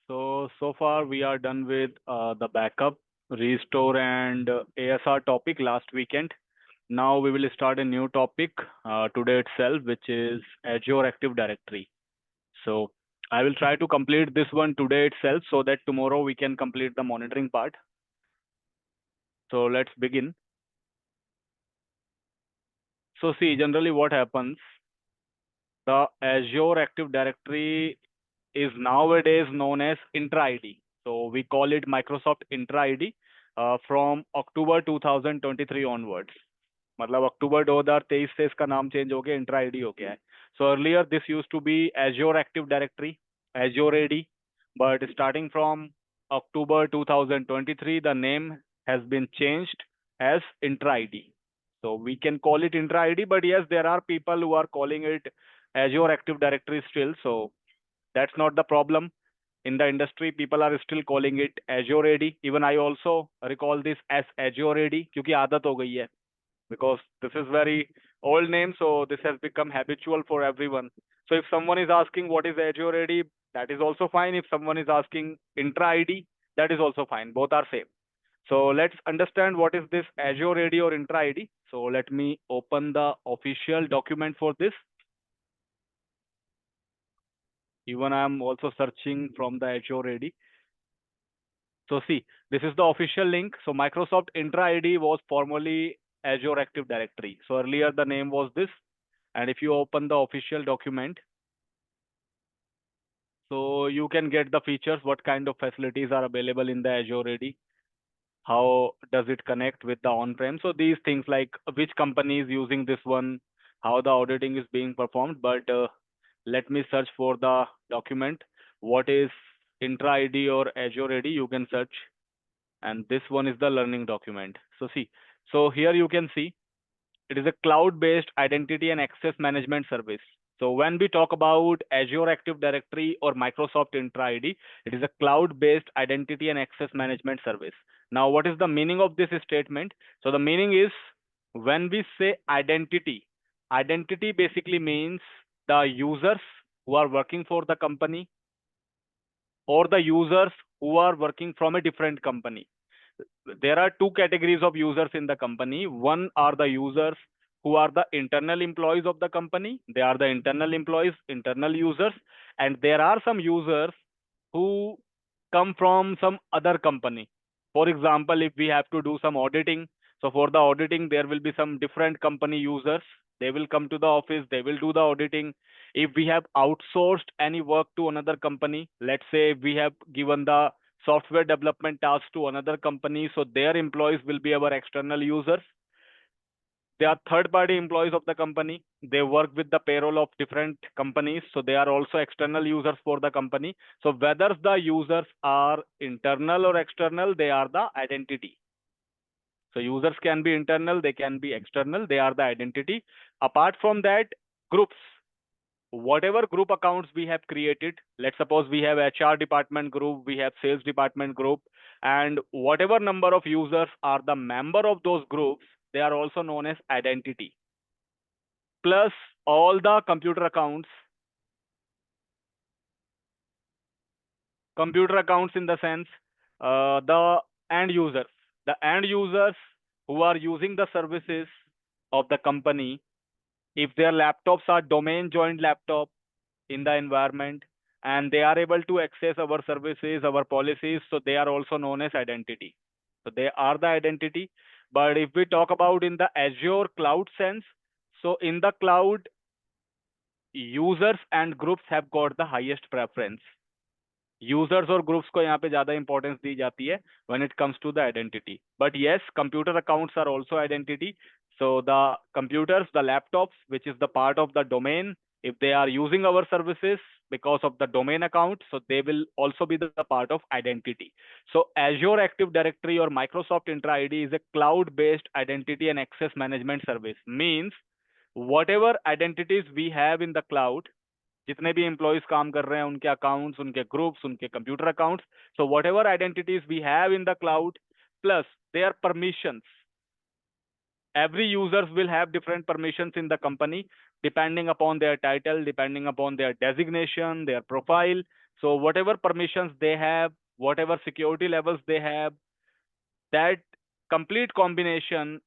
So far we are done with the backup, restore, and ASR topic last weekend. Now we will start a new topic today itself, which is Azure Active Directory. So I will try to complete this one today itself so that tomorrow we can complete the monitoring part. So let's begin. So see, generally what happens, the Azure Active Directory is nowadays known as Intra ID. So we call it Microsoft Intra ID from October 2023 onwards. मतलब अक्टूबर 2023 से इसका नाम change हो गया, intra ID हो गया है. So earlier this used to be Azure Active Directory, Azure AD, but starting from October 2023 the name has been changed as Intra ID. So we can call it Intra ID, but yes, there are people who are calling it Azure Active Directory still. So that's not the problem. In the industry, people are still calling it Azure AD. Even I also recall this as Azure AD क्योंकि आदत हो गई है. Because this is very old name, so this has become habitual for everyone. So if someone is asking what is Azure AD, that is also fine. If someone is asking Intra ID, that is also fine. Both are same. So let's understand what is this Azure AD or Intra ID. So let me open the official document for this. Even I am also searching from the Azure AD. So see, this is the official link. So Microsoft Intra ID was formerly Azure Active Directory. So earlier the name was this. And if you open the official document, so you can get the features, what kind of facilities are available in the Azure AD, how does it connect with the on-prem. So these things like which company is using this one, how the auditing is being performed. But let me search for the document. What is Intra ID or Azure AD? You can search. And this one is the learning document. So see, so here you can see it is a cloud-based identity and access management service. So when we talk about Azure Active Directory or Microsoft Intra ID, it is a cloud-based identity and access management service. Now, what is the meaning of this statement? So the meaning is when we say identity, identity basically means the users who are working for the company or the users who are working from a different company. There are two categories of users in the company. One are the users who are the internal employees of the company. They are the internal employees, internal users. And there are some users who come from some other company. For example, if we have to do some auditing, so for the auditing, there will be some different company users. They will come to the office, they will do the auditing. If we have outsourced any work to another company, let's say we have given the software development tasks to another company, so their employees will be our external users. They are third party employees of the company. They work with the payroll of different companies, so they are also external users for the company. So whether the users are internal or external, they are the identity. So users can be internal, they can be external, they are the identity. Apart from that, groups, whatever group accounts we have created, let's suppose we have HR department group, we have sales department group, and whatever number of users are the member of those groups, they are also known as identity. Plus all the computer accounts in the sense, the end users who are using the services of the company, if their laptops are domain joined laptop in the environment and they are able to access our services, our policies, so they are also known as identity. So they are the identity. But if we talk about in the Azure cloud sense, so in the cloud, users and groups have got the highest preference. Users और groups को यहाँ पे ज्यादा importance दी जाती है when it comes to the identity. But yes, computer accounts are also identity. So the computers, the laptops which is the part of the domain, if they are using our services because of the domain account, so they will also be the part of identity. So Azure Active Directory or Microsoft Intra ID is a cloud based identity and access management service. Means whatever identities we have in the cloud, जितने भी employees काम कर रहे हैं, उनके accounts, उनके groups, उनके computer accounts, so whatever identities we have in the cloud plus their permissions. Every users will have different permissions in the company depending upon their title, depending upon their designation, their profile. So whatever permissions they have, whatever security levels they have, that complete combination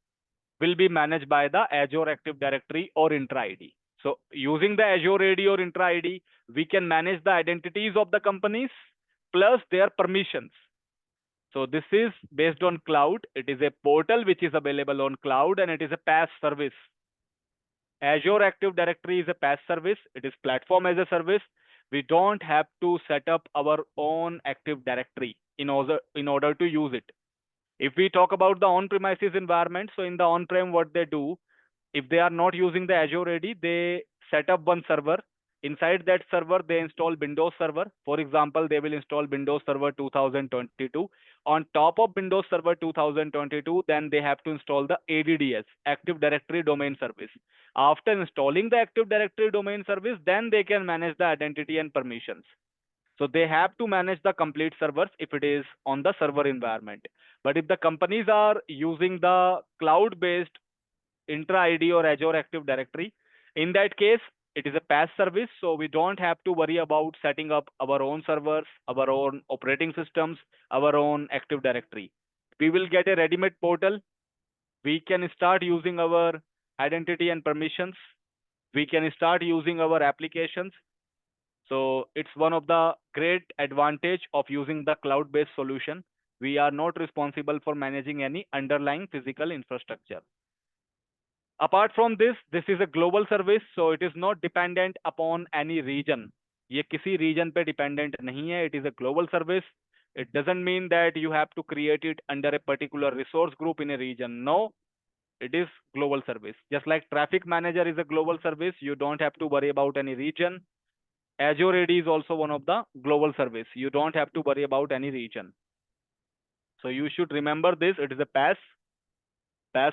will be managed by the Azure Active Directory or Intra ID. So using the Azure AD or Intra ID, we can manage the identities of the companies plus their permissions. So this is based on cloud. It is a portal which is available on cloud and it is a PaaS service. Azure Active Directory is a PaaS service. It is platform as a service. We don't have to set up our own Active Directory in order to use it. If we talk about the on-premises environment, so in the on-prem, what they do, if they are not using the Azure AD, they set up one server. Inside that server, they install Windows Server. For example, they will install Windows Server 2022. On top of Windows Server 2022, then they have to install the ADDS, Active Directory Domain Service. After installing the Active Directory Domain Service, then they can manage the identity and permissions. So they have to manage the complete servers if it is on the server environment. But if the companies are using the cloud-based Intra ID or Azure Active Directory, in that case, it is a PaaS service, so we don't have to worry about setting up our own servers, our own operating systems, our own Active Directory. We will get a ready-made portal. We can start using our identity and permissions. We can start using our applications. So it's one of the great advantage of using the cloud-based solution. We are not responsible for managing any underlying physical infrastructure. Apart from this is a global service, so it is not dependent upon any region. ये किसी region पे dependent नहीं है. It is a global service. It doesn't mean that you have to create it under a particular resource group in a region. No, it is global service. Just like Traffic Manager is a global service, you don't have to worry about any region. Azure AD is also one of the global service. You don't have to worry about any region. So you should remember this. It is a PaaS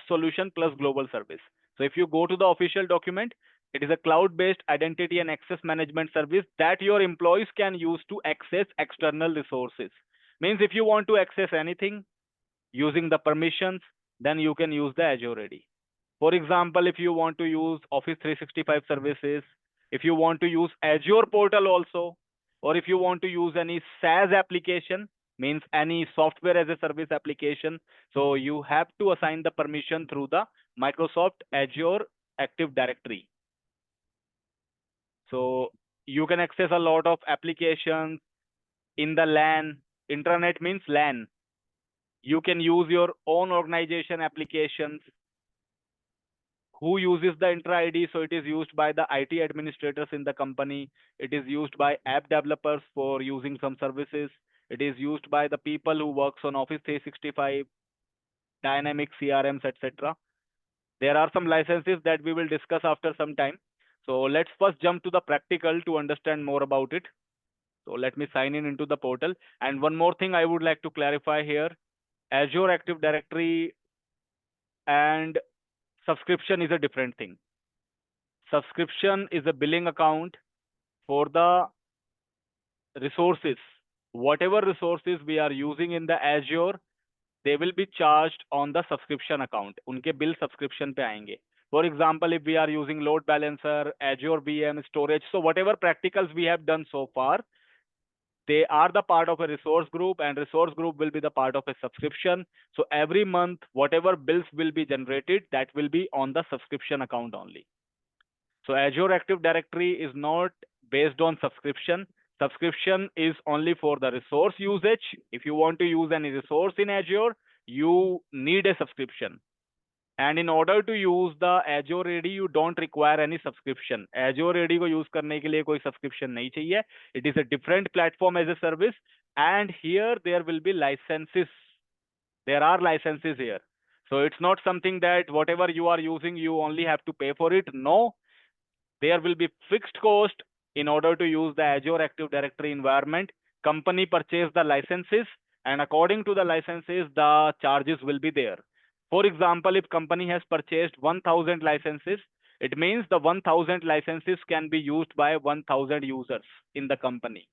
solution plus global service. So if you go to the official document, it is a cloud-based identity and access management service that your employees can use to access external resources. Means if you want to access anything using the permissions, then you can use the Azure AD. For example, if you want to use Office 365 services, if you want to use Azure portal also, or if you want to use any SaaS application, means any software as a service application, so you have to assign the permission through the Microsoft Azure Active Directory. So you can access a lot of applications in the LAN. Intranet means LAN. You can use your own organization applications. Who uses the Intra ID? So it is used by the IT administrators in the company. It is used by app developers for using some services. It is used by the people who works on Office 365, Dynamics, CRMs, etc. There are some licenses that we will discuss after some time. So let's first jump to the practical to understand more about it. So let me sign in into the portal. And one more thing I would like to clarify here. Azure Active Directory and subscription is a different thing. Subscription is a billing account for the resources. Whatever resources we are using in the Azure, they will be charged on the subscription account. उनके bill subscription पे आएंगे. For example, if we are using load balancer, Azure VM, storage, so whatever practicals we have done so far, they are the part of a resource group and resource group will be the part of a subscription. So every month, whatever bills will be generated, that will be on the subscription account only. So Azure Active Directory is not based on subscription. Subscription is only for the resource usage. If you want to use any resource in Azure, you need a subscription. And in order to use the Azure AD, you don't require any subscription. Azure AD को use करने के लिए कोई subscription नहीं चाहिए. It is a different platform as a service. And here there will be licenses. There are licenses here. So it's not something that whatever you are using, you only have to pay for it. No, there will be fixed cost in order to use the Azure Active Directory environment. Company purchase the licenses, and according to the licenses, the charges will be there. For example, if company has purchased 1000 licenses, it means the 1000 licenses can be used by 1000 users in the company.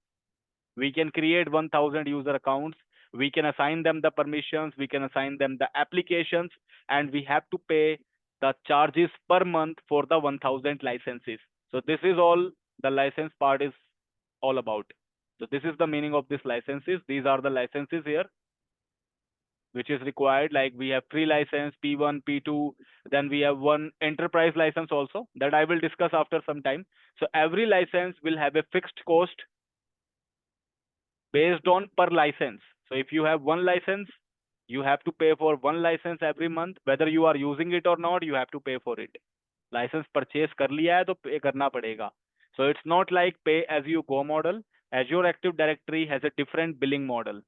We can create 1000 user accounts. We can assign them the permissions. We can assign them the applications, and we have to pay the charges per month for the 1000 licenses. So this is all the license part is all about. So this is the meaning of this licenses. These are the licenses here which is required. Like we have free license, P1, P2, then we have one enterprise license also that I will discuss after some time. So every license will have a fixed cost based on per license. So if you have one license, you have to pay for one license every month. Whether you are using it or not, you have to pay for it. License purchase कर लिया है तो pay करना पड़ेगा. So it's not like pay as you go model. Azure Active Directory has a different billing model.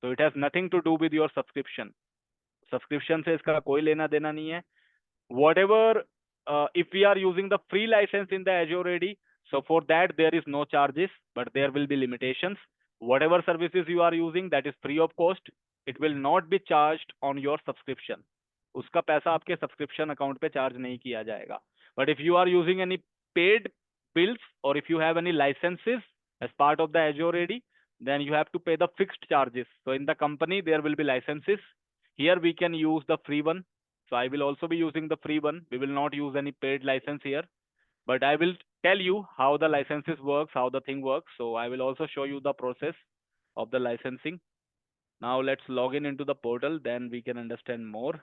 So it has nothing to do with your subscription. Subscription से इसका कोई लेना देना नहीं है. Whatever, if we are using the free license in the Azure AD, so for that there is no charges, but there will be limitations. Whatever services you are using, that is free of cost. It will not be charged on your subscription. उसका पैसा आपके subscription account पे charge नहीं किया जाएगा. But if you are using any paid bills or if you have any licenses as part of the Azure AD, then you have to pay the fixed charges. So in the company there will be licenses. Here we can use the free one. So I will also be using the free one. We will not use any paid license here, but I will tell you how the licenses works, how the thing works. So I will also show you the process of the licensing. Now let's log in into the portal, then we can understand more.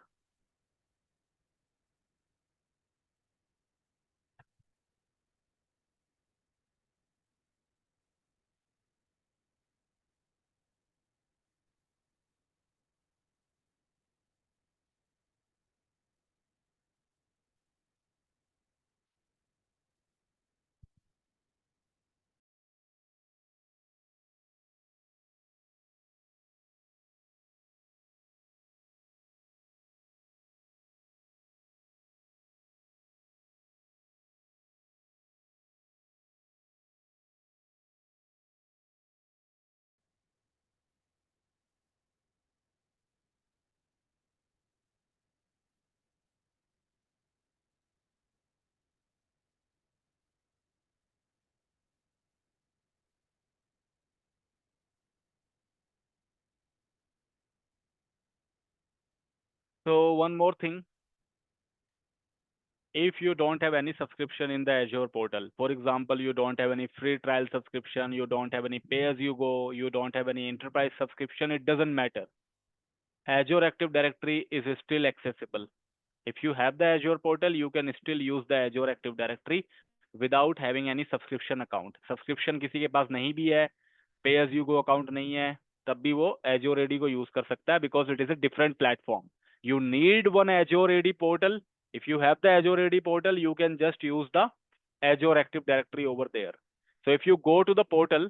So one more thing, if you don't have any subscription in the Azure portal, for example, you don't have any free trial subscription, you don't have any pay as you go, you don't have any enterprise subscription, it doesn't matter. Azure Active Directory is still accessible. If you have the Azure portal, you can still use the Azure Active Directory without having any subscription account. Subscription किसी के पास नहीं भी है, pay as you go account नहीं है, तब भी वो Azure AD को use कर सकता है because it is a different platform. You need one Azure AD portal. If you have the Azure AD portal, you can just use the Azure Active Directory over there. So if you go to the portal,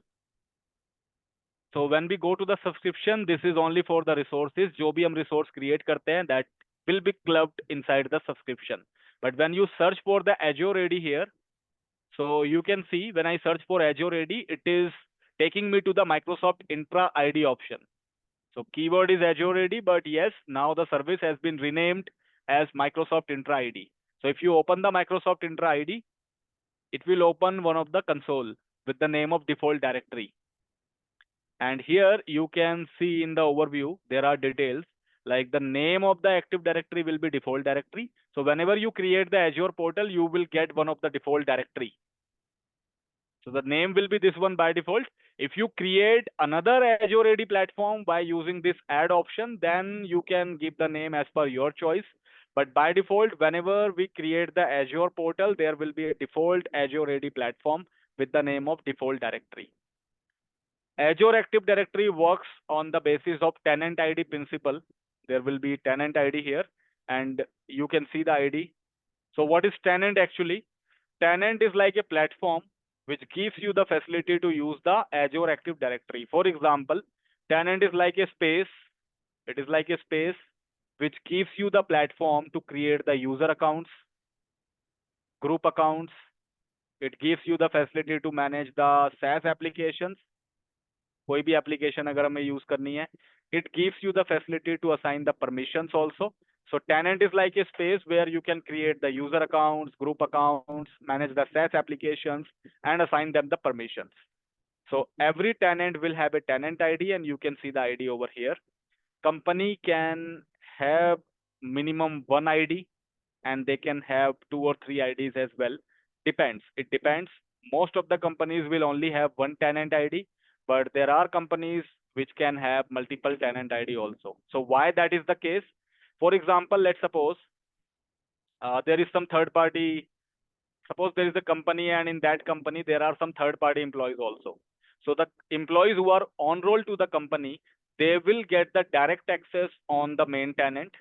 so when we go to the subscription, this is only for the resources. जो भी हम resource create करते हैं, that will be clubbed inside the subscription. But when you search for the Azure AD here, so you can see when I search for Azure AD, it is taking me to the Microsoft Intra ID option. So keyword is Azure AD, but yes, now the service has been renamed as Microsoft Intra ID. So if you open the Microsoft Intra ID, it will open one of the console with the name of default directory. And here you can see in the overview, there are details like the name of the Active Directory will be default directory. So whenever you create the Azure portal, you will get one of the default directory. So the name will be this one by default. If you create another Azure AD platform by using this add option, then you can give the name as per your choice. But by default, whenever we create the Azure portal, there will be a default Azure AD platform with the name of default directory. Azure Active Directory works on the basis of tenant ID principle. There will be tenant ID here, and you can see the ID. So what is tenant actually? Tenant is like a platform which gives you the facility to use the Azure Active Directory. For example, tenant is like a space. It is like a space which gives you the platform to create the user accounts, group accounts. It gives you the facility to manage the SaaS applications. कोई भी application अगर हमें use करनी है, it gives you the facility to assign the permissions also. So tenant is like a space where you can create the user accounts, group accounts, manage the SaaS applications, and assign them the permissions. So every tenant will have a tenant ID, and you can see the ID over here. Company can have minimum one ID, and they can have two or three IDs as well. Depends. It depends. Most of the companies will only have one tenant ID, but there are companies which can have multiple tenant ID also. So why that is the case? For example, let's suppose there is some third party. Suppose there is a company, and in that company there are some third party employees also. So the employees who are on roll to the company, they will get the direct access on the main tenant.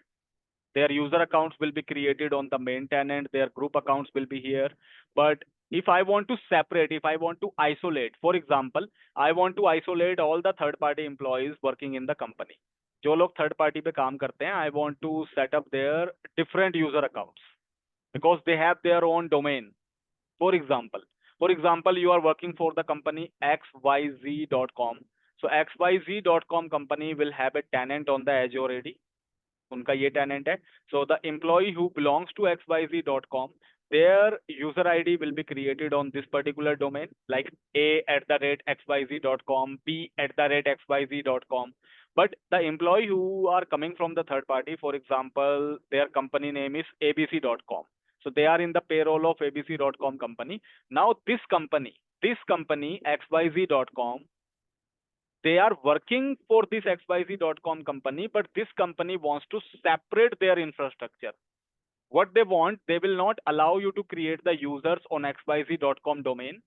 Their user accounts will be created on the main tenant, their group accounts will be here. But if I want to separate, if I want to isolate, for example, I want to isolate all the third party employees working in the company. जो लोग third party पे काम करते हैं, I want to set up their different user accounts because they have their own domain. For example, you are working for the company xyz.com. So xyz.com company will have a tenant on the Azure AD. उनका ये tenant है. So the employee who belongs to xyz.com, their user ID will be created on this particular domain, like a@xyz.com, b@xyz.com. But the employee who are coming from the third party, for example, their company name is abc.com. So they are in the payroll of abc.com company. Now this company xyz.com, they are working for this xyz.com company, but this company wants to separate their infrastructure. What they want, they will not allow you to create the users on xyz.com domain.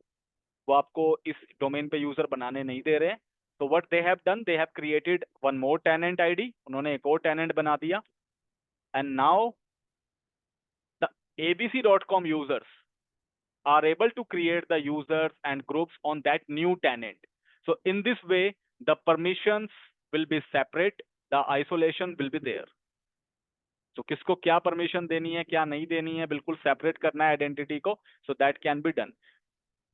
वो आपको इस domain पे user बनाने नहीं दे रहे हैं. So what they have done, they have created one more tenant ID. उन्होंने एक और tenant बना दिया. And now the abc.com users are able to create the users and groups on that new tenant. So in this way, the permissions will be separate, the isolation will be there. So किसको क्या permission देनी है, क्या नहीं देनी है, बिल्कुल separate करना है आइडेंटिटी को. So that can be done.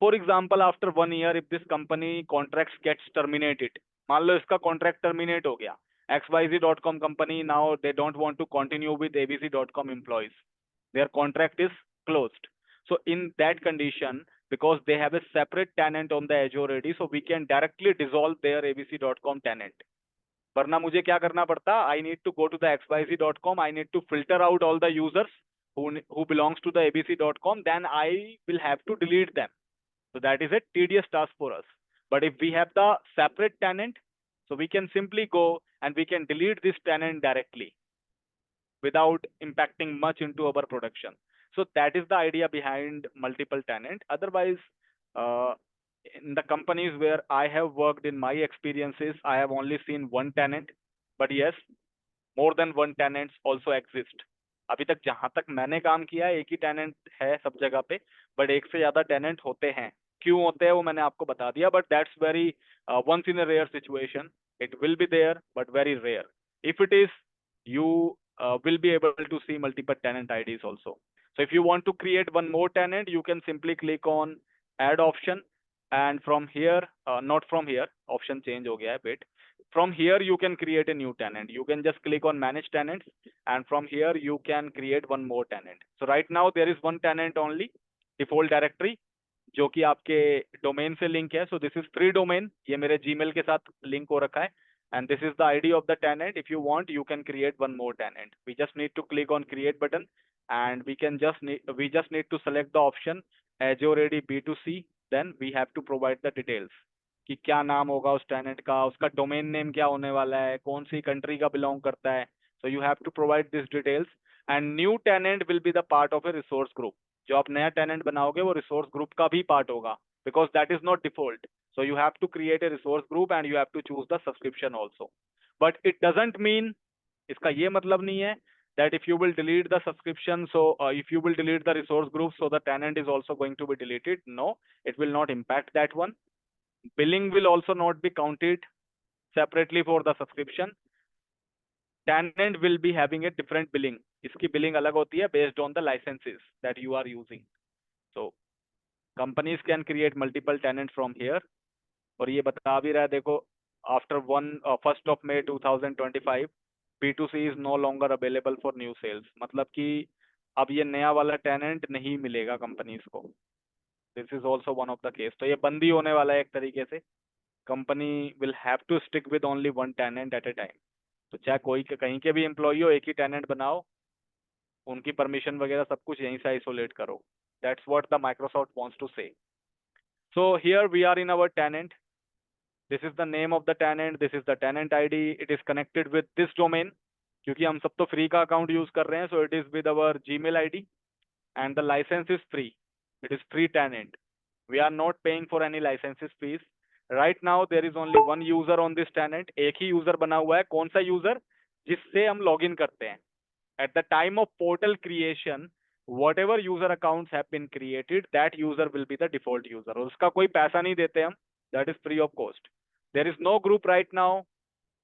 For example, after 1 year, if this company contracts gets terminated, मान लो इसका contract terminate हो गया, xyz.com company now they don't want to continue with abc.com employees. Their contract is closed. So in that condition, because they have a separate tenant on the Azure AD, so we can directly dissolve their abc.com tenant. वरना मुझे क्या करना पड़ता, I need to go to the xyz.com, I need to filter out all the users who belongs to the abc.com, then I will have to delete them. So that is a tedious task for us. But if we have the separate tenant, so we can simply go and we can delete this tenant directly without impacting much into our production. So that is the idea behind multiple tenant. Otherwise, in the companies where I have worked, in my experiences, I have only seen one tenant. But yes, more than one tenants also exist. अभी तक जहां तक मैंने काम किया है, एक ही tenant है सब जगह पे, बट एक से ज्यादा टेनेंट होते हैं. क्यों होते हैं वो मैंने आपको बता दिया, but that's very once in a rare situation. It will be there, but very rare. If it is, you will be able to see multiple tenant IDs also. So if you want to create one more tenant, you can simply click on add option, and from here, not from here, option change हो गया है bit. From here you can create a new tenant. You can just click on manage tenants, and from here you can create one more tenant. So right now there is one tenant only, default directory, जो कि आपके domain से link है. So this is free domain, ये मेरे Gmail के साथ link हो रखा है, and this is the ID of the tenant. If you want, you can create one more tenant. We just need to click on create button, and we just need to select the option Azure AD B2C. Then we have to provide the details कि क्या नाम होगा उस tenant का, उसका domain name क्या होने वाला है, कौन सी कंट्री का बिलोंग करता है. So you have to provide this details, and new tenant will be the part of a resource group. जो आप नया टेनेंट बनाओगे वो रिसोर्स ग्रुप का भी पार्ट होगा, because that is not default. So you have to create a resource group and you have to choose the subscription also. But it doesn't mean, इसका ये मतलब नहीं है that if you will delete the subscription, so if you will delete the resource group, so the tenant is also going to be deleted. No, it will not impact that one. Billing will also not be counted separately for the subscription. Tenant will be having a different billing. इसकी billing अलग होती है based on the licenses that you are using. So companies can create multiple tenants from here. और ये बता भी रहा है, देखो, after 1st of May 2025, B2C is no longer available for new sales. मतलब कि अब ये नया वाला टेनेंट नहीं मिलेगा कंपनीज को. This is also one of the case. तो ये बंदी होने वाला है एक तरीके से. Company will have to stick with only one tenant at a time. तो चाहे कोई कहीं के भी एम्प्लॉय हो, एक ही टेनेंट बनाओ, उनकी परमिशन वगैरह सब कुछ यहीं से आइसोलेट करो. That's what the Microsoft wants to say. So here we are in our tenant. This is the name of the tenant, this is the tenant ID, it is connected with this domain, क्योंकि हम सब तो free का account use कर रहे हैं, so it is with our Gmail ID, and the license is free, it is free tenant, we are not paying for any licenses fees. Right now there is only one user on this tenant, एक ही user बना हुआ है, कौन सा user, जिससे हम log in करते हैं। At the time of portal creation, whatever user accounts have been created, that user will be the default user. और उसका कोई पैसा नहीं देते हम, that is free of cost. There is no group right now.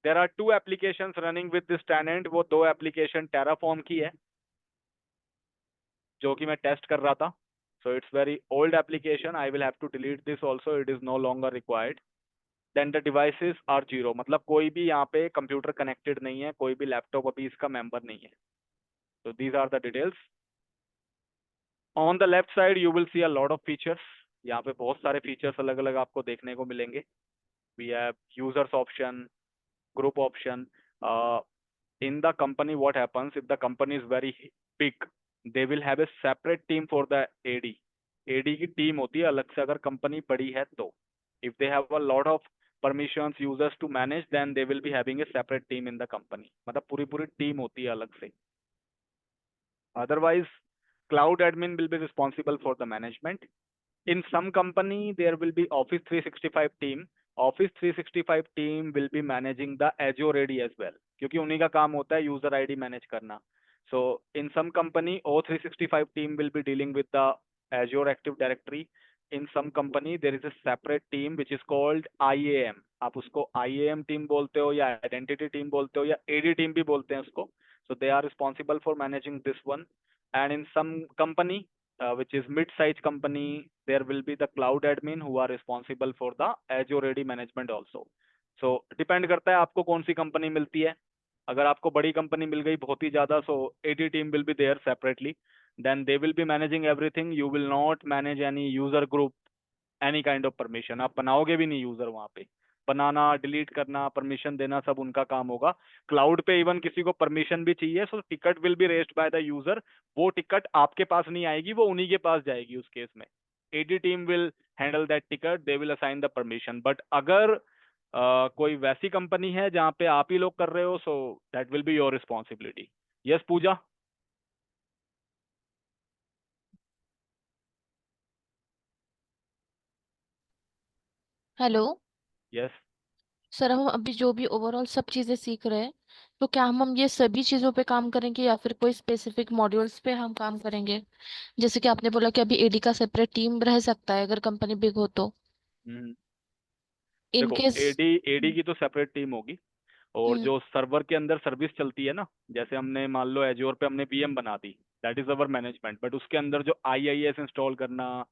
There are two applications running with this tenant. वो दो application Terraform की है, जो कि मैं टेस्ट कर रहा था. So it's very old application. I will have to delete this also. It is no longer required. Then the devices are zero. मतलब कोई भी यहाँ पे कंप्यूटर कनेक्टेड नहीं है, कोई भी लैपटॉप अभी इसका मेंबर नहीं है. So these are the details. On the left side you will see a lot of features. यहाँ पे बहुत सारे फीचर्स अलग अलग आपको देखने को मिलेंगे. We have users option, group option. In the company what happens if the company is very big, they will have a separate team for the AD. AD की टीम होती है अलग से अगर कंपनी बड़ी है तो. If they have a lot of permissions users to manage, then they will be having a separate team in the company. मतलब पूरी पूरी टीम होती है अलग से. Otherwise, cloud admin will be responsible for the management. In some company, there will be Office 365 team. Office 365 team will be managing the Azure AD as well, क्योंकि उन्हीं का काम होता है user ID manage करना. So in some company, O365 team will be dealing with the Azure Active Directory. In some company, there is a separate team which is called IAM. आप उसको IAM team बोलते हो या Identity team बोलते हो या AD team भी बोलते हैं उसको. So they are responsible for managing this one. And in some company, which is mid-size company, there will be the cloud admin who are responsible for the Azure AD management also. So depend करता है आपको कौन सी company मिलती है. अगर आपको बड़ी company मिल गई बहुत ही ज्यादा, so AD team will be there separately. Then they will be managing everything. You will not manage any user group, any kind of permission. आप बनाओगे भी नहीं यूजर वहां पे. बनाना, डिलीट करना, परमिशन देना, सब उनका काम होगा. क्लाउड पे इवन किसी को परमिशन भी चाहिए, so ticket will be raised by the user. वो टिकट आपके पास नहीं आएगी, वो उन्हीं के पास जाएगी उस केस में. AD team will handle that ticket, they will assign the permission. But अगर कोई वैसी कंपनी है जहाँ पे आप ही लोग कर रहे हो, so that will be your responsibility. Yes Pooja. Hello yes. Sir, हम अभी जो भी ओवरऑल सब चीज़ें सीख रहे हैं, तो क्या हम ये सभी चीज़ों पे काम करेंगे या फिर कोई स्पेसिफिक मॉड्यूल्स पे हम काम करेंगे? जैसे कि आपने बोला कि अभी एडी का सेपरेट टीम रह सकता है अगर कंपनी बिग हो तो, इन देखो, केस। एडी एडी की तो सेपरेट टीम होगी. और हम्म। जो सर्वर के अंदर सर्विस चलती है ना, जैसे हमने मान लो एज्योर पे हमने वीएम बना दी, that is our management. But उसके अंदर जो आईआईएस इंस्टॉल करना,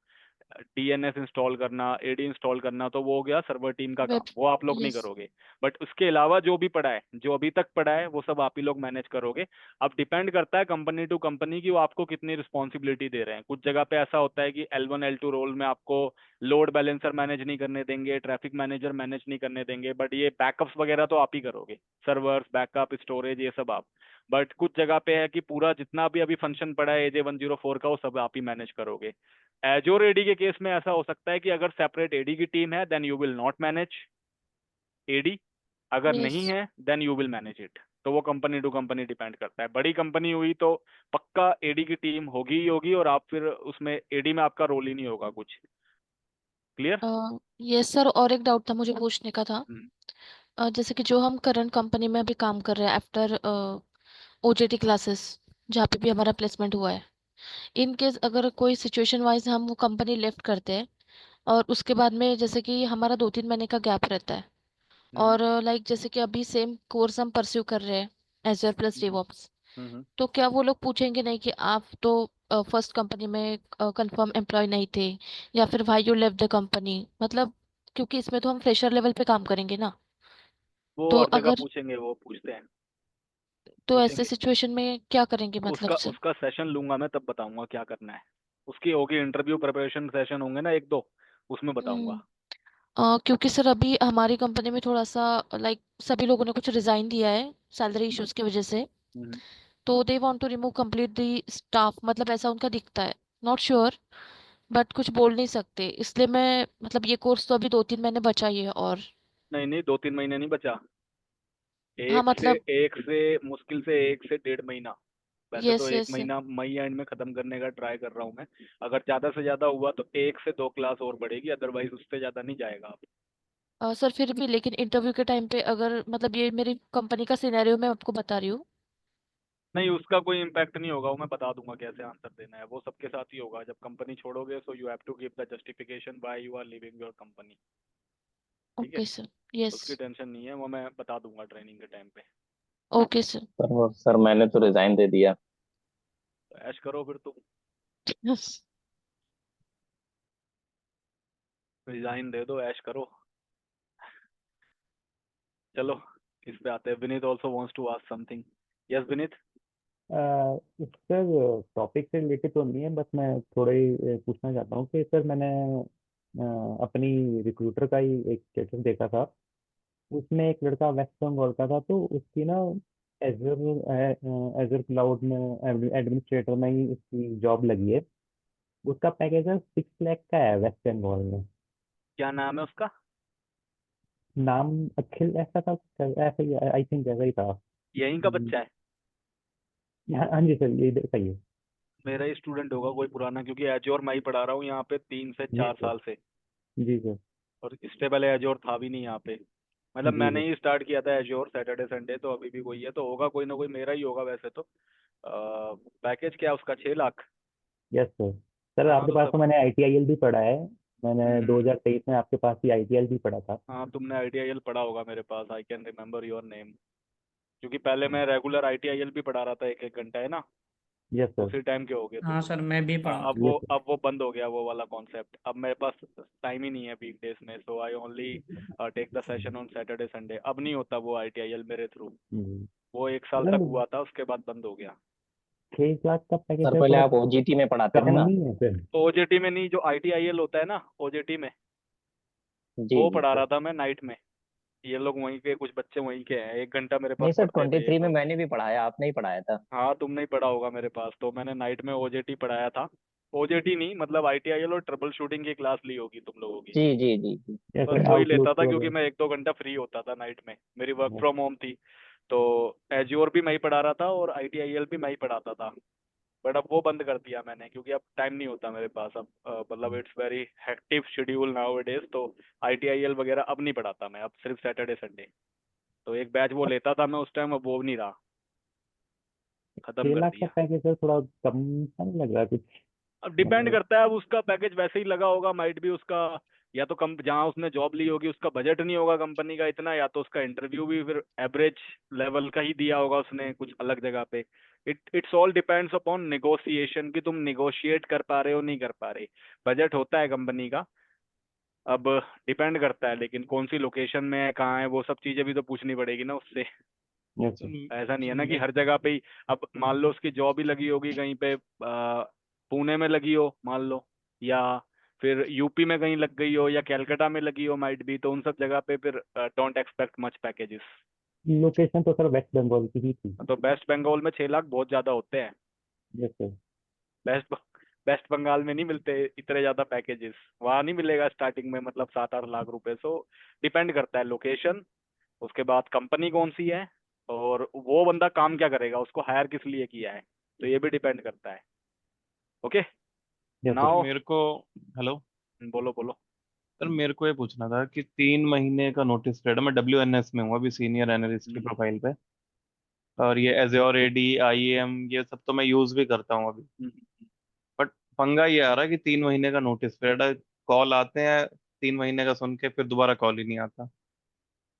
डीएनएस इंस्टॉल करना, एडी इंस्टॉल करना, तो वो हो गया सर्वर टीम का वेब। काम, वो आप लोग नहीं यस। करोगे. बट उसके अलावा जो भी पड़ा है, जो अभी तक पड़ा है, वो सब आप ही लोग मैनेज करोगे. अब डिपेंड करता है कंपनी टू कंपनी की वो आपको कितनी रिस्पॉन्सिबिलिटी दे रहे हैं. कुछ जगह पे ऐसा होता है कि L1 L2 रोल में आपको लोड बैलेंसर मैनेज नहीं करने देंगे, ट्रैफिक मैनेजर मैनेज नहीं करने देंगे, बट ये बैकअप्स वगैरह तो आप ही करोगे. सर्वर्स, बैकअप, स्टोरेज, ये सब आप. बट कुछ जगह पे है कि पूरा जितना भी अभी फंक्शन पड़ा है AJ104 का, वो सब आप ही मैनेज करोगे. एजोर एडी के केस में ऐसा हो सकता है कि अगर सेपरेट एडी की टीम है, then you will not manage AD. अगर यस। नहीं है, then you will manage it. तो वो कंपनी टू कंपनी डिपेंड करता है. बड़ी कंपनी हुई तो पक्का एडी की टीम होगी ही होगी, और आप फिर उसमें एडी में आपका रोल ही नहीं होगा कुछ. क्लियर. यस सर, और एक डाउट था मुझे पूछने का था। हम्म. जैसे कि जो हम करंट कंपनी में अभी काम कर रहे हैं आफ्टर ओजेटी क्लासेस, जहाँ पे भी हमारा प्लेसमेंट हुआ है, इन केस अगर कोई सिचुएशन वाइज हम वो कंपनी लेफ्ट करते हैं और उसके बाद में जैसे कि हमारा 2-3 महीने का गैप रहता है, हम्म. और लाइक जैसे कि अभी सेम कोर्स हम परस्यू कर रहे हैं, एजर प्लस हम्म. डेवऑप्स, हम्म. तो क्या वो लोग पूछेंगे नहीं कि आप तो फर्स्ट कंपनी में कंफर्म एम्प्लॉय नहीं थे, या फिर why you left the company, मतलब क्योंकि इसमें तो हम फ्रेशर लेवल पे काम करेंगे ना। वो तो हर जगह अगर, पूछेंगे, वो पूछते हैं. तो ऐसे पूछेंगे. सिचुएशन में क्या करेंगे मतलब उसका से? उसका सेशन लूंगा मैं, तब बताऊंगा क्या करना है. उसकी होगी इंटरव्यू प्रिपरेशन सेशन, होंगे ना एक दो, उसमें हम्म। बताऊंगा. क्योंकि सर अभी हमारी कंपनी में थोड़ा सा लाइक सभी लोगों ने कुछ रिजाइन दिया है सैलरी हम्म. इश्यूज की वजह से। हम्म. तो they want to remove complete the staff, मतलब ऐसा उनका दिखता है। नॉट श्योर, बट कुछ बोल नहीं सकते, इसलिए मैं मतलब ये कोर्स तो अभी 2-3 महीने बचा ही है और। नहीं नहीं, 2-3 महीने नहीं बचा। हाँ मतलब एक से मुश्किल से 1 से 1.5 महीना। वैसे तो यस एक यस सर। महीना मई एंड में खत्म करने का ट्राई कर रहा हूँ मैं। अगर ज्यादा से ज्यादा हुआ तो 1 से 2 क्लास और बढ़ेगी, अदरवाइज उससे ज्यादा नहीं जाएगा आप। सर फिर भी लेकिन इंटरव्यू के टाइम पे अगर मतलब ये मेरी कंपनी का सिनेरियो मैं आपको बता रही हूँ। नहीं, उसका कोई इम्पैक्ट नहीं होगा, वो मैं बता दूंगा कैसे आंसर देना है, वो सबके साथ ही होगा। जब कंपनी छोड़ोगे so you have to give the justification why you are leaving your company. ठीक है। Okay sir. यस। उसकी टेंशन नहीं है, वो मैं बता दूंगा ट्रेनिंग के टाइम पे। Okay sir. सर मैंने तो रिजाइन दे दिया। तो ऐश करो फिर तुम, यस। रिजाइन दे दो, ऐश करो। चलो, इस पे आते हैं। Vineet also wants to ask something. Yes Vineet. Sir topic से रिलेटेड तो नहीं है, बस मैं थोड़ा ही पूछना चाहता हूँ कि सर मैंने अपनी रिक्रूटर का ही एक स्टेटस देखा था। उसमें एक लड़का वेस्ट बंगाल का था, तो उसकी ना एजर एजर क्लाउड में एडमिनिस्ट्रेटर में ही उसकी जॉब लगी है। उसका पैकेज है 6 लाख का है वेस्ट बंगाल में। क्या नाम है उसका? नाम अखिल ऐसा था, ऐसा ही आई थिंक ऐसा ही था। यहीं का बच्चा है? हाँ हाँ जी सर, ये सही है। मेरा ही स्टूडेंट होगा कोई पुराना, क्योंकि एजोर मैं ही पढ़ा रहा हूँ यहाँ पे 3 से 4 साल से। जी सर। और इससे पहले एजोर था भी नहीं यहाँ पे। मतलब जी मैंने सर। ही स्टार्ट किया था एजोर सैटरडे संडे, तो अभी भी वही है, तो होगा कोई ना कोई मेरा ही होगा वैसे तो। पैकेज क्या है उसका? 6 लाख? Yes sir. सर हाँ आपके तो पास तो सब। मैंने आईटीआईएल भी पढ़ा है। मैंने हम्म। 2023 में आपके पास ही आईटीआईएल भी पढ़ा था। हाँ, तुमने आईटीआईएल पढ़ा होगा मेरे पास, I can remember your name. क्योंकि पहले मैं रेगुलर आईटीआईएल भी पढ़ा रहा था, 1-1 घंटा, है ना? Yes sir. उसी टाइम के हो गए तुम। हाँ सर, मैं भी हाँ, पढ़ा हूँ। Yes sir. अब वो बंद हो गया वो वाला कॉन्सेप्ट। अब मेरे पास टाइम ही नहीं है वीकडेज में, so I only take the session on Saturday Sunday. अब नहीं होता वो आईटीआईएल मेरे थ्रू। हम्म। वो 1 साल तक सर हुआ था, उसके बाद बंद हो गया। 6 लाख का पैकेज सर है, पहले थोड़ा आप ओजीटी में पढ़ाते कम थे ना? नहीं है सर? ओजेटी में नहीं, जो आईटीआईएल होता है ना ओजेटी में, जी वो जी पढ़ा सर। रहा था मैं नाइट में। ये लोग वहीं के, कुछ बच्चे वहीं के हैं, 1 घंटा मेरे पास नहीं सर, पढ़ते थे ये 23 में लोग। मैंने भी पढ़ाया, आपने ही पढ़ाया था। हाँ, तुमने ही पढ़ा होगा मेरे पास, तो मैंने नाइट में ओजेटी पढ़ाया था। ओजेटी नहीं, मतलब आईटीआईएल और ट्रबल शूटिंग की क्लास ली होगी तुम लोगों की। जी जी जी जी। यस बस सर, वही लेता आउटलुक था, क्योंकि वगैरह। मैं 1-2 घंटा फ्री होता था नाइट में, मेरी वर्क Yes, फ्रॉम होम थी। तो एज्योर भी मैं ही पढ़ा रहा था और आईटीआईएल भी मैं ही पढ़ाता था। बट अब वो बंद कर दिया मैंने, क्योंकि अब टाइम नहीं होता मेरे पास अब। मतलब it's very hectic schedule now days, तो आईटीआईएल वगैरह अब नहीं पढ़ाता मैं, अब सिर्फ सैटरडे संडे। तो एक बैच वो लेता था मैं उस टाइम, अब वो नहीं रहा, खत्म छह कर लाख का दिया। पैकेज है, थोड़ा कम सा नहीं लग रहा कुछ? अब डिपेंड मतलब करता है, अब उसका पैकेज वैसे ही लगा होगा, माइट भी उसका, या तो कम जहाँ उसने जॉब ली होगी उसका बजट नहीं होगा कंपनी का इतना, या तो उसका इंटरव्यू भी फिर एवरेज लेवल का ही दिया होगा उसने कुछ अलग जगह पे। It's all depends upon negotiation, कि तुम निगोशिएट कर पा रहे हो नहीं कर पा रहे। बजट होता है कंपनी का। अब डिपेंड करता है, लेकिन कौन सी लोकेशन में है, कहाँ है, वो सब चीजें भी तो पूछनी पड़ेगी ना उससे। Yes sir. ऐसा नहीं है सर ना कि मैं हर जगह पे ही। अब मान लो उसकी जॉब ही लगी होगी कहीं पे, पुणे में लगी हो मान लो, या फिर यूपी में कहीं लग गई हो, या कलकत्ता में लगी हो माइट भी, तो उन सब जगह पे फिर don't expect much packages. Location तो सर वेस्ट बंगाल की ही थी। तो वेस्ट बंगाल में 6 लाख बहुत ज्यादा होते हैं। Yes sir. West West Bengal में नहीं मिलते इतने ज्यादा पैकेजेस, वहाँ नहीं मिलेगा स्टार्टिंग में, मतलब 7-8 लाख रुपए। सो डिपेंड करता है लोकेशन, उसके बाद कंपनी कौन सी है, और वो बंदा काम क्या करेगा, उसको हायर किस लिए किया है, तो ये भी डिपेंड करता है। Okay. Yes sir sir. Now मेरे को, हेलो, बोलो बोलो। सर मेरे को ये पूछना था कि 3 महीने का नोटिस पीरियड है। मैं WNS में हूँ अभी, सीनियर एनालिस्ट की हम्म, प्रोफाइल पे। और ये एज्योर एडी, IAM, ये सब तो मैं यूज भी करता हूँ अभी। हम्म। बट पंगा ये आ रहा है कि 3 महीने का नोटिस पीरियड है, कॉल आते हैं 3 महीने का सुन के फिर दोबारा कॉल ही नहीं आता।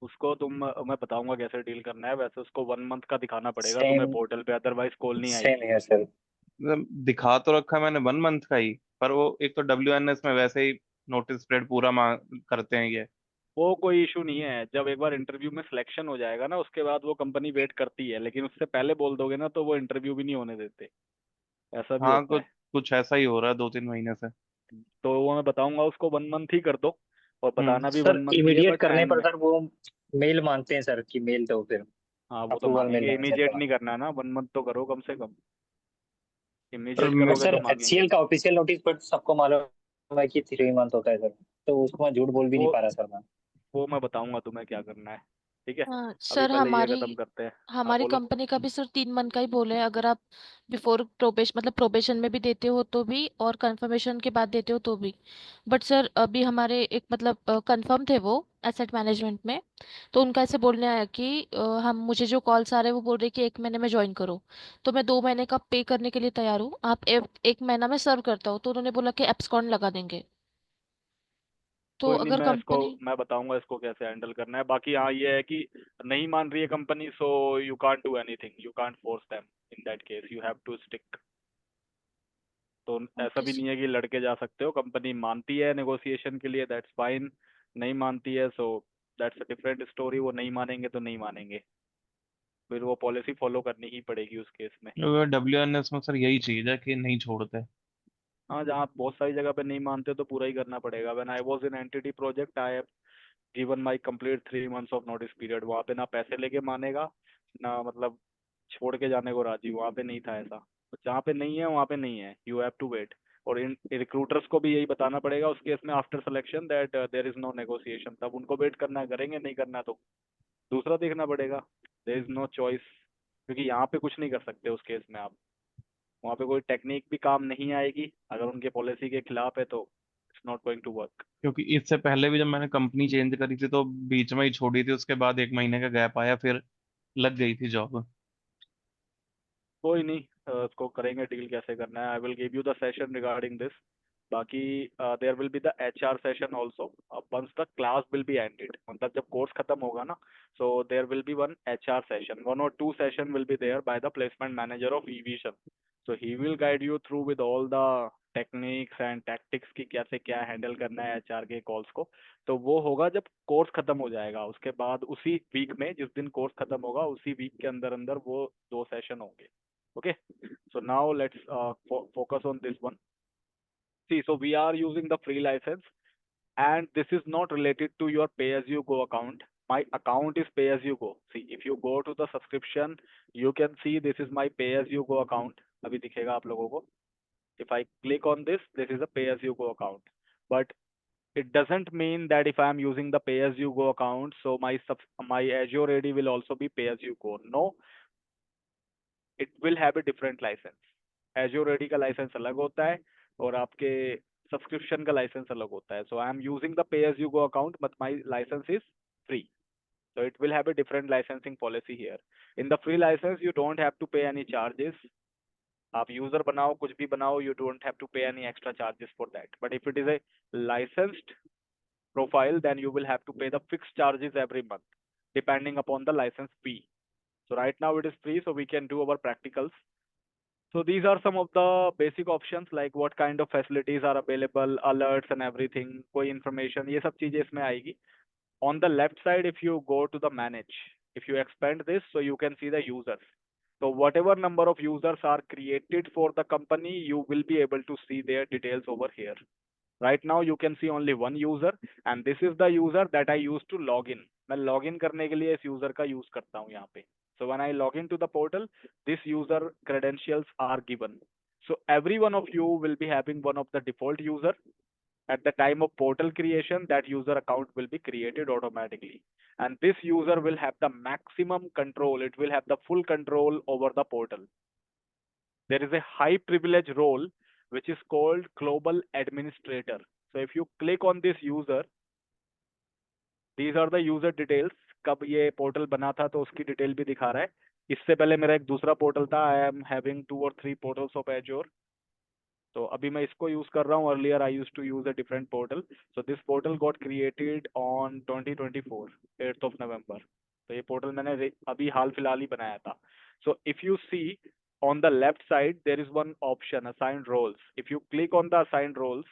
उसको मैं बताऊंगा कैसे डील करना है। वैसे उसको 1 मंथ का दिखाना पड़ेगा तुम्हें सेम पोर्टल पे, अदरवाइज कॉल नहीं सेम आएगी। है सर। मतलब दिखा तो रखा है मैंने 1 मंथ का ही, पर वो एक तो WNS में वैसे ही नोटिस पीरियड पूरा मांग करते हैं ये। वो कोई इशू नहीं है, जब एक बार इंटरव्यू में सिलेक्शन हो जाएगा ना, उसके बाद वो कंपनी वेट करती है, लेकिन उससे पहले बोल दोगे ना तो वो इंटरव्यू भी नहीं होने देते। ऐसा भी हाँ, होता कुछ है। कुछ ऐसा ही हो रहा है 2-3 महीने से। तो वो मैं बताऊंगा उसको 1 मंथ ही कर दो, और हम्म। बताना भी सर 1 मंथ ही है, इमीडिएट बट करने टाइम पर में। सर वो मेल मांगते हैं सर, कि मेल दो फिर। हाँ, वो तो अप्रूवल मेल मांगेंगे, मैनेजर इमीडिएट का। नहीं करना है ना, 1 मंथ तो करो कम से कम। और इमीडिएट बट करोगे सर तो मांगेंगे। HCL का ऑफिशियल नोटिस पर सबको मालूम है कि 3 मंथ होता है सर। तो उसको मैं झूठ बोल भी नहीं वो पा रहा सर मैं। वो मैं बताऊंगा तुम्हें क्या करना है, ठीक है? हाँ अभी सर, पहले ये हमारी खत्म करते हैं। हाँ हमारी बोलो। कंपनी का भी सर 3 मंथ का ही बोले है। अगर आप बिफोर प्रोबेशन मतलब प्रोबेशन में भी देते हो तो भी, और कंफर्मेशन के बाद देते हो तो भी। बट सर अभी हमारे एक मतलब कंफर्म थे वो एसेट मैनेजमेंट में, तो उनका ऐसे बोलने आया कि हम मुझे जो कॉल्स आ रहे हैं वो बोल रहे कि 1 महीने में ज्वाइन करो। तो मैं 2 महीने का पे करने के लिए तैयार हूँ, आप एक महीना में सर्व करता हूँ। तो उन्होंने बोला कि एप्सकॉन लगा देंगे। तो कोई नहीं, अगर कंपनी मैं बताऊंगा इसको कैसे हैंडल करना है। बाकी हाँ ये है कि नहीं मान रही है company, so you can't do anything, you can't force them. In that case you have to stick. तो ऐसा ओके भी नहीं है कि लड़के जा सकते हो, कंपनी मानती है नेगोशिएशन के लिए, दैट्स फाइन। नहीं मानती है so that's a different story. वो नहीं मानेंगे तो नहीं मानेंगे, फिर वो पॉलिसी फॉलो करनी ही पड़ेगी उस केस में। WNS में सर यही चीज है कि नहीं छोड़ते। हाँ, जहाँ बहुत सारी जगह पे नहीं मानते तो पूरा ही करना पड़ेगा। When I was in entity project I have given my complete 3 months of notice period. वहाँ पे ना पैसे लेके मानेगा, ना मतलब छोड़ के जाने को राजी। वहाँ पे नहीं था ऐसा। तो जहाँ पे नहीं है वहाँ पे नहीं है, यू हैव टू वेट। और इन रिक्रूटर्स को भी यही बताना पड़ेगा उस केस में after selection that there is no negotiation. तब उनको वेट करना है, करेंगे नहीं करना तो दूसरा देखना पड़ेगा। देयर इज नो चॉइस, क्योंकि यहाँ पे कुछ नहीं कर सकते उस केस में आप। वहाँ पे कोई टेक्निक भी काम नहीं आएगी, अगर उनके पॉलिसी के खिलाफ है तो it's not going to work. क्योंकि इससे पहले भी जब मैंने कंपनी चेंज करी थी तो बीच में ही छोड़ी थी, उसके बाद 1 महीने का गैप आया, फिर लग गई थी जॉब। कोई नहीं, उसको करेंगे डील कैसे करना है। I will give you the session regarding this. बाकी there will be the HR session also once the class will be ended. मतलब जब कोर्स खत्म होगा ना, so there will be one HR session, 1 or 2 session will be there by the placement manager of eVision। So he will guide you through with all the techniques and tactics की कैसे क्या handle करना है HR के calls को। तो वो होगा जब कोर्स खत्म हो जाएगा, उसके बाद उसी वीक में, जिस दिन कोर्स खत्म होगा उसी वीक के अंदर अंदर वो 2 सेशन होंगे। Okay, so now let's focus on this one. See, so we are using the free license, and this is not related to your pay-as-you-go account. My account is pay-as-you-go. See, if you go to the subscription, you can see this is my pay-as-you-go account. अभी दिखेगा आप लोगों को. If I click on this, this is a pay-as-you-go account. But it doesn't mean that if I am using the pay-as-you-go account, so my Azure AD will also be pay-as-you-go. No, it will have a different license. Azure AD का licence अलग होता है और आपके subscription का licence अलग होता है. So I am using the pay as you go account, but my license is free. So it will have a different licensing policy here. In the free license, you don't have to pay any charges. आप user बनाओ, कुछ भी बनाओ, you don't have to pay any extra charges for that. But if it is a licensed profile, then you will have to pay the fixed charges every month, depending upon the license fee. So right now it is free, so we can do our practicals. So these are some of the basic options, like what kind of facilities are available, alerts and everything. कोई information, ये सब चीजें इसमें आएगी. On the left side, if you go to the manage, if you expand this, so you can see the users. So whatever number of users are created for the company, you will be able to see their details over here. Right now you can see only one user, and this is the user that I use to log in. मैं log in करने के लिए इस user का use करता हूँ यहाँ पे. So when I log into the portal, this user credentials are given. So every one of you will be having one of the default user. At the time of portal creation, that user account will be created automatically. And this user will have the maximum control. It will have the full control over the portal. There is a high privilege role which is called global administrator. So if you click on this user, these are the user details. कब ये portal बना था तो उसकी detail भी दिखा रहा है. इससे पहले मेरा एक दूसरा पोर्टल था. I am having 2 or 3 portals of Azure. तो अभी मैं इसको यूज कर रहा हूँ. Earlier I use to use a different portal. So this portal got created on 2024 8th of November. तो ये पोर्टल मैंने अभी हाल फिलहाल ही बनाया था. So if you see on the left side there is one option, assigned roles. If you click on the assigned roles,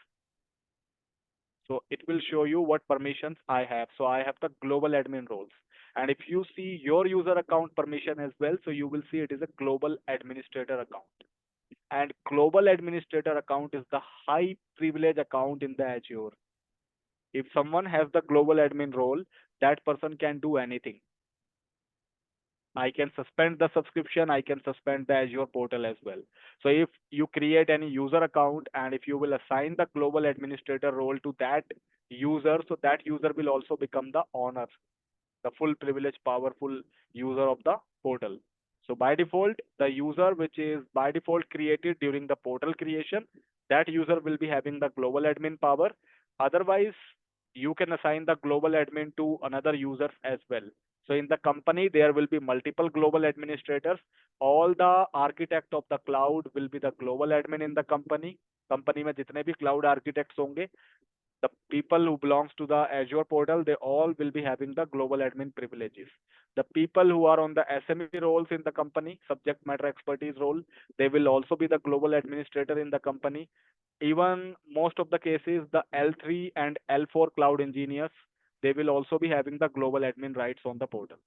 so it will show you what permissions I have. So I have the global admin roles. And if you see your user account permission as well, so you will see it is a global administrator account. And global administrator account is the high privilege account in the Azure. If someone has the global admin role, that person can do anything. I can suspend the subscription, I can suspend the Azure portal as well. So if you create any user account and if you will assign the global administrator role to that user, so that user will also become the owner, the full privileged, powerful user of the portal. So by default, the user which is by default created during the portal creation, that user will be having the global admin power. Otherwise, you can assign the global admin to another users as well. So in the company, there will be multiple global administrators. All the architect of the cloud will be the global admin in the company. Company में जितने भी cloud architects होंगे, the people who belongs to the Azure portal, they all will be having the global admin privileges. The people who are on the SME roles in the company, subject matter expertise role, they will also be the global administrator in the company. Even most of the cases, the L3 and L4 cloud engineers, they will also be having the global admin rights on the portal.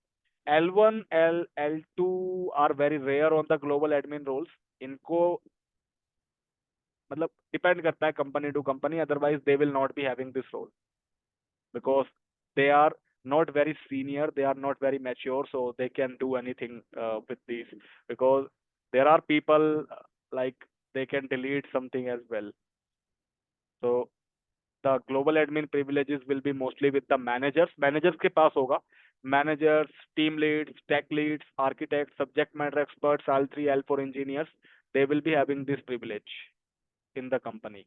L1, L2 are very rare on the global admin roles. इनको मतलब depend करता है company to company, otherwise they will not be having this role because they are not very senior, they are not very mature, so they can do anything with these, because there are people like they can delete something as well. So the global admin privileges will be mostly with the managers के पास होगा, managers, team leads, tech leads, architects, subject matter experts, L3, L4 engineers, they will be having this privilege in the company.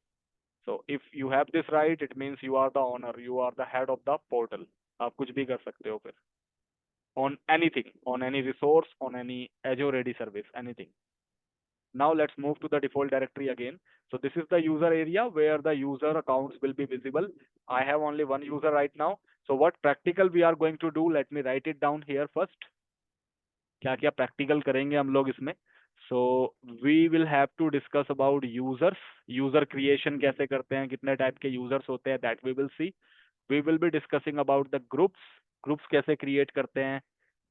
So if you have this right, it means you are the owner, you are the head of the portal. आप कुछ भी कर सकते हो फिर on anything, on any resource, on any Azure ready service, anything. Now let's move to the default directory again. So this is the user area where the user accounts will be visible. I have only one user right now. So what practical we are going to do, let me write it down here first. क्या क्या practical करेंगे हम लोग इसमें. So we will have to discuss about users, user creation कैसे करते हैं, कितने टाइप के users होते हैं, that we will see. We will be discussing about the groups कैसे create करते हैं.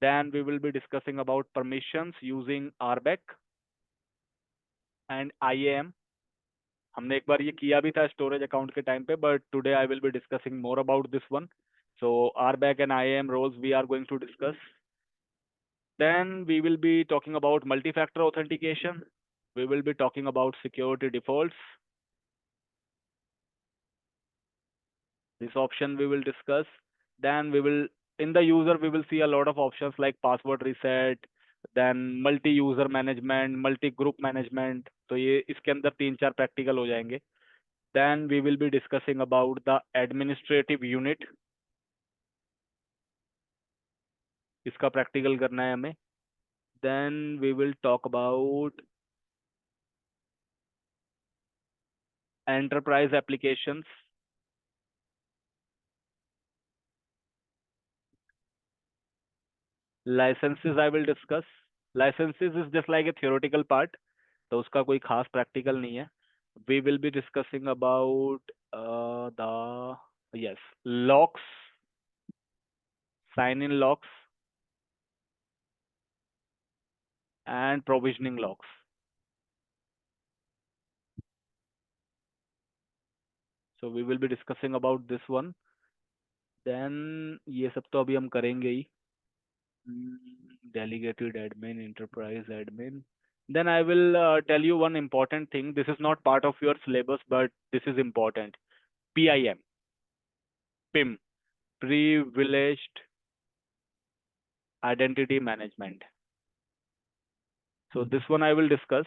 Then we will be discussing about permissions using RBAC and IAM. हमने एक बार ये किया भी था स्टोरेज अकाउंट के टाइम पे, but today I will be discussing more about this one. So RBAC and IAM roles we are going to discuss. Then we will be talking about multi-factor authentication. We will be talking about security defaults. This option we will discuss. Then we will, in the user, we will see a lot of options like password reset, then multi-user management, multi-group management. तो ये इसके अंदर 3-4 practical हो जाएंगे. Then we will be discussing about the administrative unit. इसका practical करना है हमें. Then we will talk about enterprise applications. Licenses I will discuss. Licenses is just like a theoretical part, तो उसका कोई खास practical नहीं है. We will be discussing about locks, sign-in locks, and provisioning locks. So we will be discussing about this one. Then ये सब तो अभी हम करेंगे ही. Delegated admin, enterprise admin. Then I will tell you one important thing. This is not part of your syllabus, but this is important. PIM, privileged identity management. So this one I will discuss.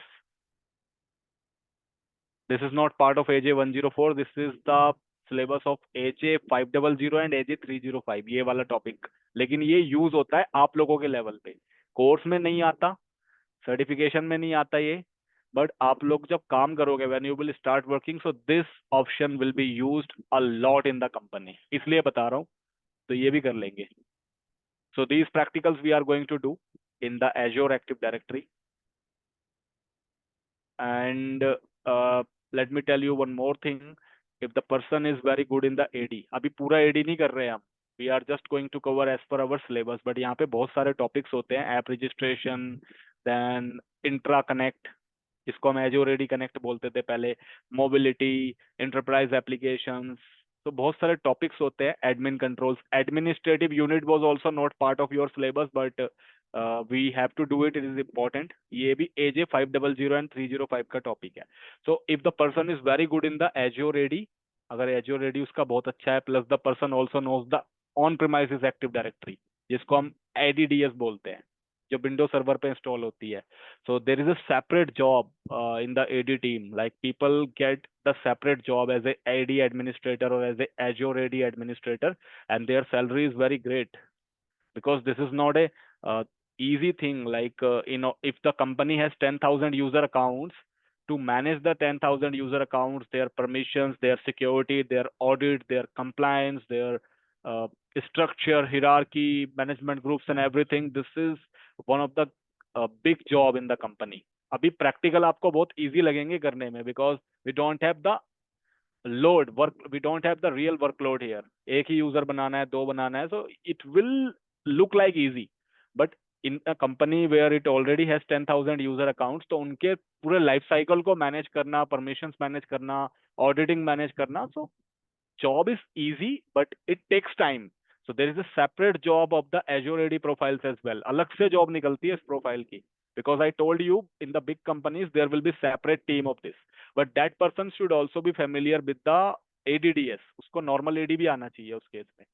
This is not part of AJ 104. This is the syllabus of AJ 500 and AJ 305. ये वाला topic, लेकिन ये use होता है आप लोगों के level पे. कोर्स में नहीं आता, सर्टिफिकेशन में नहीं आता ये, बट आप लोग जब काम करोगे, when you will start working, so this option will be used a lot in the company. इसलिए बता रहा हूँ, तो ये भी कर लेंगे. So these practicals we are going to do in the Azure Active Directory. And let me tell you one more thing. If the person is very good in the AD, अभी पूरा AD नहीं कर रहे हैं हम. We are just going to cover as per our syllabus. But यहाँ पे बहुत सारे topics होते हैं. App registration, then intra connect, इसको हम Azure AD Connect बोलते थे पहले. Mobility, enterprise applications. तो बहुत सारे टॉपिक्स होते हैं. Admin controls, administrative unit was also not part of your syllabus, but we have to do it, it is important. ये भी AJ 500 एंड 305 का टॉपिक है. So if the person is very good in the Azure AD, अगर Azure AD उसका बहुत अच्छा है, plus the person also knows the on premises active directory, जिसको हम ADDS बोलते हैं, जो विंडो सर्वर पे इंस्टॉल होती है. So there is a separate job in the AD team. Like people get the separate job as a AD administrator or as a Azure AD administrator, and their salary is very great, because this is not a easy thing. Like if the company has 10,000 user accounts, to manage the 10,000 user accounts, their permissions, their security, their audit, their compliance, their uh, structure, hierarchy, management groups, and everything, this is one of the big job in the company. अभी practical आपको बहुत easy लगेंगे करने में, because we don't have the load work, we don't have the real workload here. एक ही user बनाना है, दो बनाना है, so it will look like easy, but in a company where it already has 10,000 user accounts, तो उनके पूरे life cycle को manage करना, परमिशंस मैनेज करना, ऑडिटिंग मैनेज करना, so job is easy but it takes time. So there is a separate job of the Azure AD profiles as well. अलग से job निकलती है इस प्रोफाइल की, because I told you in the big companies there will be separate team of this, but that person should also be familiar with the ADDS. उसको normal AD भी आना चाहिए उस केस में,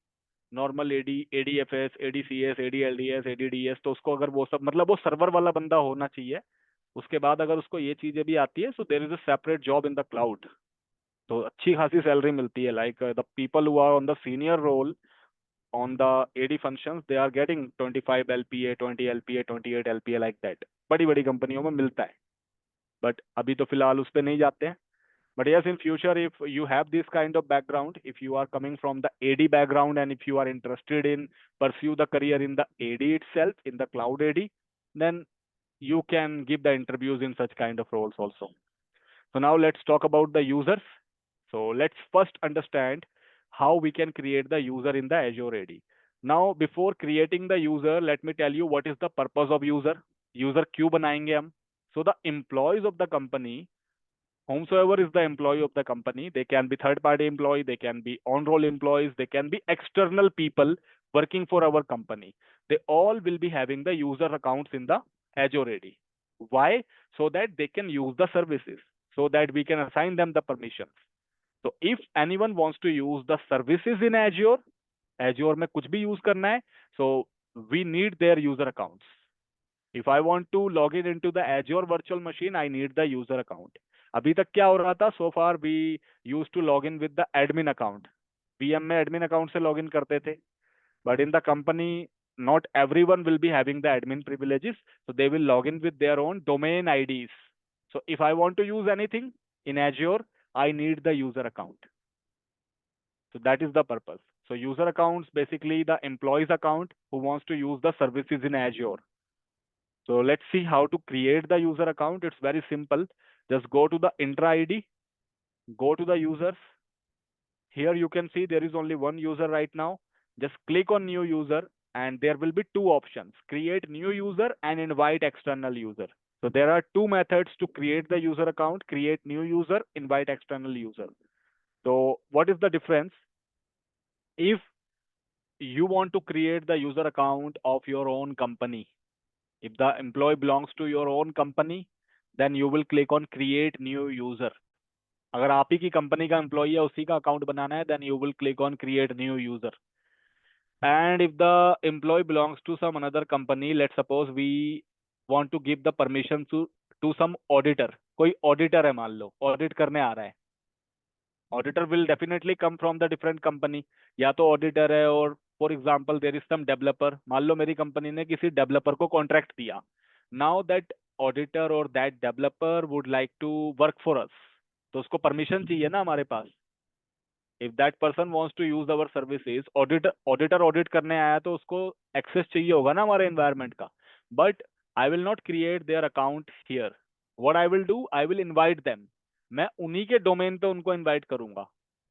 normal AD, ADFS, ADCS, ADLDS, ADDS, तो उसको अगर वो सब, मतलब वो सर्वर वाला बंदा होना चाहिए. उसके बाद अगर उसको ये चीजें भी आती है, so there is a separate job in the cloud. तो अच्छी खासी सैलरी मिलती है. Like the people who are on the senior role on the AD functions, they are getting 25 LPA, 20 LPA, 28 LPA like that. बड़ी बड़ी कंपनियों में मिलता है, बट अभी तो फिलहाल उस पर नहीं जाते हैं. But yes, in future, if you have this kind of background, if you are coming from the AD background, and if you are interested in pursue the career in the AD itself, in the cloud AD, then you can give the interviews in such kind of roles also. So now let's talk about the users. So let's first understand how we can create the user in the Azure AD. Now, before creating the user, let me tell you what is the purpose of user. User क्यों बनाएंगे हम? So the employees of the company, whomsoever is the employee of the company, they can be third party employee, they can be on roll employees, they can be external people working for our company, they all will be having the user accounts in the Azure AD. Why? So that they can use the services, so that we can assign them the permissions. So if anyone wants to use the services in Azure, Azure में कुछ भी use करना है, so we need their user accounts. If I want to log in into the Azure virtual machine, I need the user account. अभी तक क्या हो रहा था? So far we used to log in with the admin account. VM में admin account से log in करते थे. But in the company, not everyone will be having the admin privileges, so they will log in with their own domain IDs. So if I want to use anything in Azure, I need the user account. So that is the purpose. So user accounts, basically the employee's account who wants to use the services in Azure. So let's see how to create the user account. It's very simple. Just go to the Intra ID, go to the users. Here you can see there is only one user right now. Just click on new user, and there will be two options: create new user and invite external user. So there are two methods to create the user account: create new user, invite external user. So what is the difference? If you want to create the user account of your own company, if the employee belongs to your own company, then you will click on create new user. अगर आप ही की company का employee है, उसी का account बनाना है, then you will click on create new user. And if the employee belongs to some another company, let's suppose we want to give the permission to some auditor. कोई auditor है, मान लो audit करने आ रहा है. Auditor will definitely come from the different company. या तो auditor है, और for example there is some developer. मान लो मेरी कंपनी ने किसी developer को contract दिया. Now that auditor or that developer would like to work for us. तो उसको permission चाहिए ना हमारे पास. If that person wants to use our services, auditor audit करने आया तो उसको access चाहिए होगा ना हमारे environment का. But I will not create their account here. What I will do, I will invite them. मैं उन्हीं के डोमेन पे उनको इनवाइट करूंगा.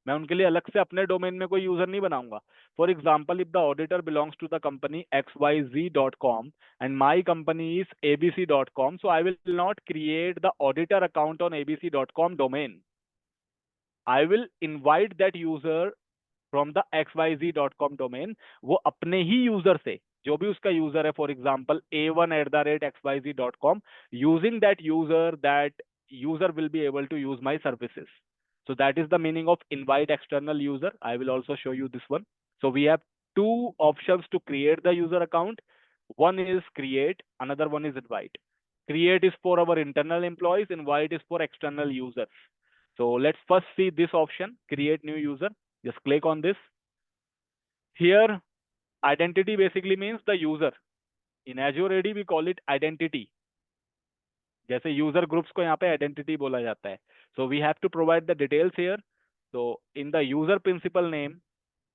मैं उनके लिए अलग से अपने डोमेन में कोई यूजर नहीं बनाऊंगा. For example, if the auditor belongs to the company xyz.com and my company is abc.com, so I will not create the auditor account on abc.com domain. I will invite that user from the xyz.com domain. वो अपने ही user से, जो भी उसका user है, for example a1@xyz.com, using that user will be able to use my services. So that is the meaning of invite external user. I will also show you this one. So we have two options to create the user account. One is create, another one is invite. Create is for our internal employees, invite is for external users. So let's first see this option, create new user. Just click on this. Here, identity basically means the user. In Azure AD, we call it identity. जैसे user groups को यहाँ पे identity बोला जाता है. So we have to provide the details here. So in the user principal name